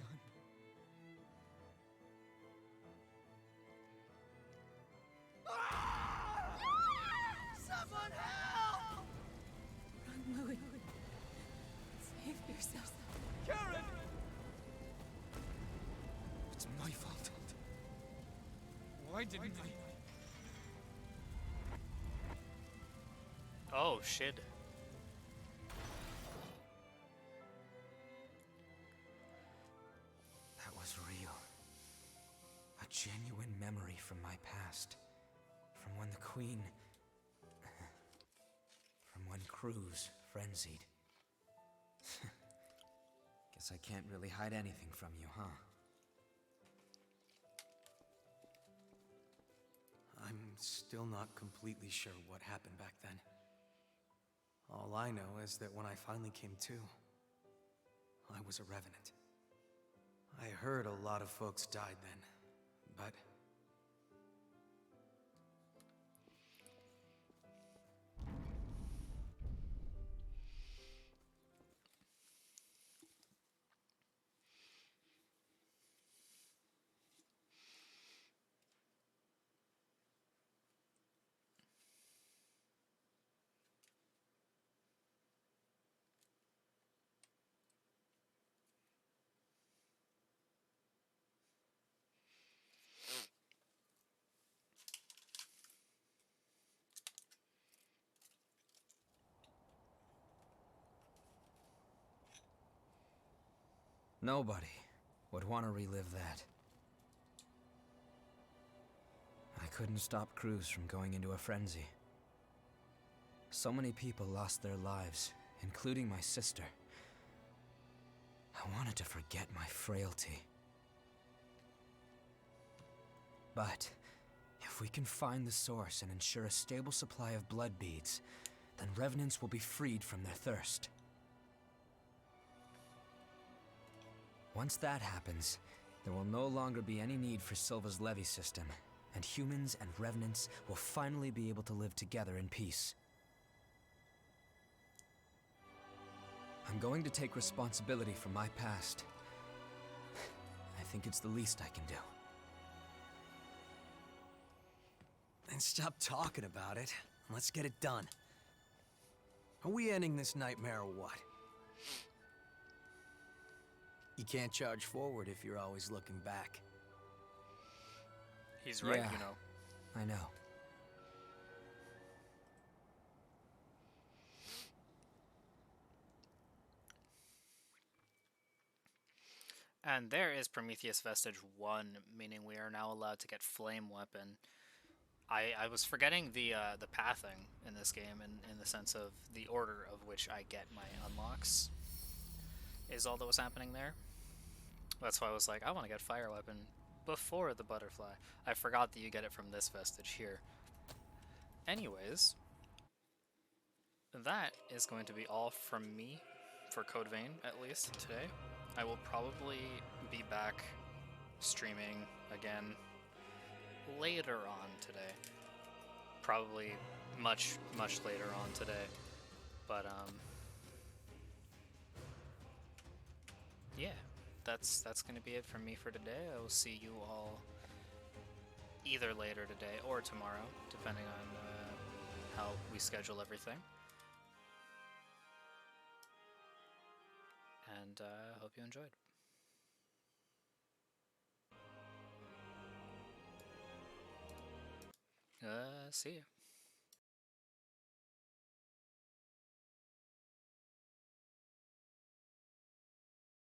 Someone help! Run, Louis. Save yourself. Karen! It's my fault. Why didn't I? Oh, shit. That was real. A genuine memory from my past. From when the Queen... from when Cruz frenzied. Guess I can't really hide anything from you, huh? I'm still not completely sure what happened back then. All I know is that when I finally came to, I was a revenant. I heard a lot of folks died then, but... Nobody would want to relive that. I couldn't stop Cruz from going into a frenzy. So many people lost their lives, including my sister. I wanted to forget my frailty. But if we can find the source and ensure a stable supply of blood beads, then revenants will be freed from their thirst. Once that happens, there will no longer be any need for Silva's levy system, and humans and revenants will finally be able to live together in peace. I'm going to take responsibility for my past. I think it's the least I can do. Then stop talking about it. Let's get it done. Are we ending this nightmare or what? You can't charge forward if you're always looking back. He's right, Yeah, you know. I know. And there is Prometheus Vestige 1, meaning we are now allowed to get Flame Weapon. I was forgetting the pathing in this game, in the sense of the order of which I get my unlocks is all that was happening there. That's why I was like, I want to get Fire Weapon before the Butterfly. I forgot that you get it from this Vestige here. Anyways, that is going to be all from me, for Code Vein, at least, today. I will probably be back streaming again later on today. Probably much later on today. But, yeah, that's going to be it from me for today. I will see you all either later today or tomorrow, depending on how we schedule everything. And hope you enjoyed. See ya.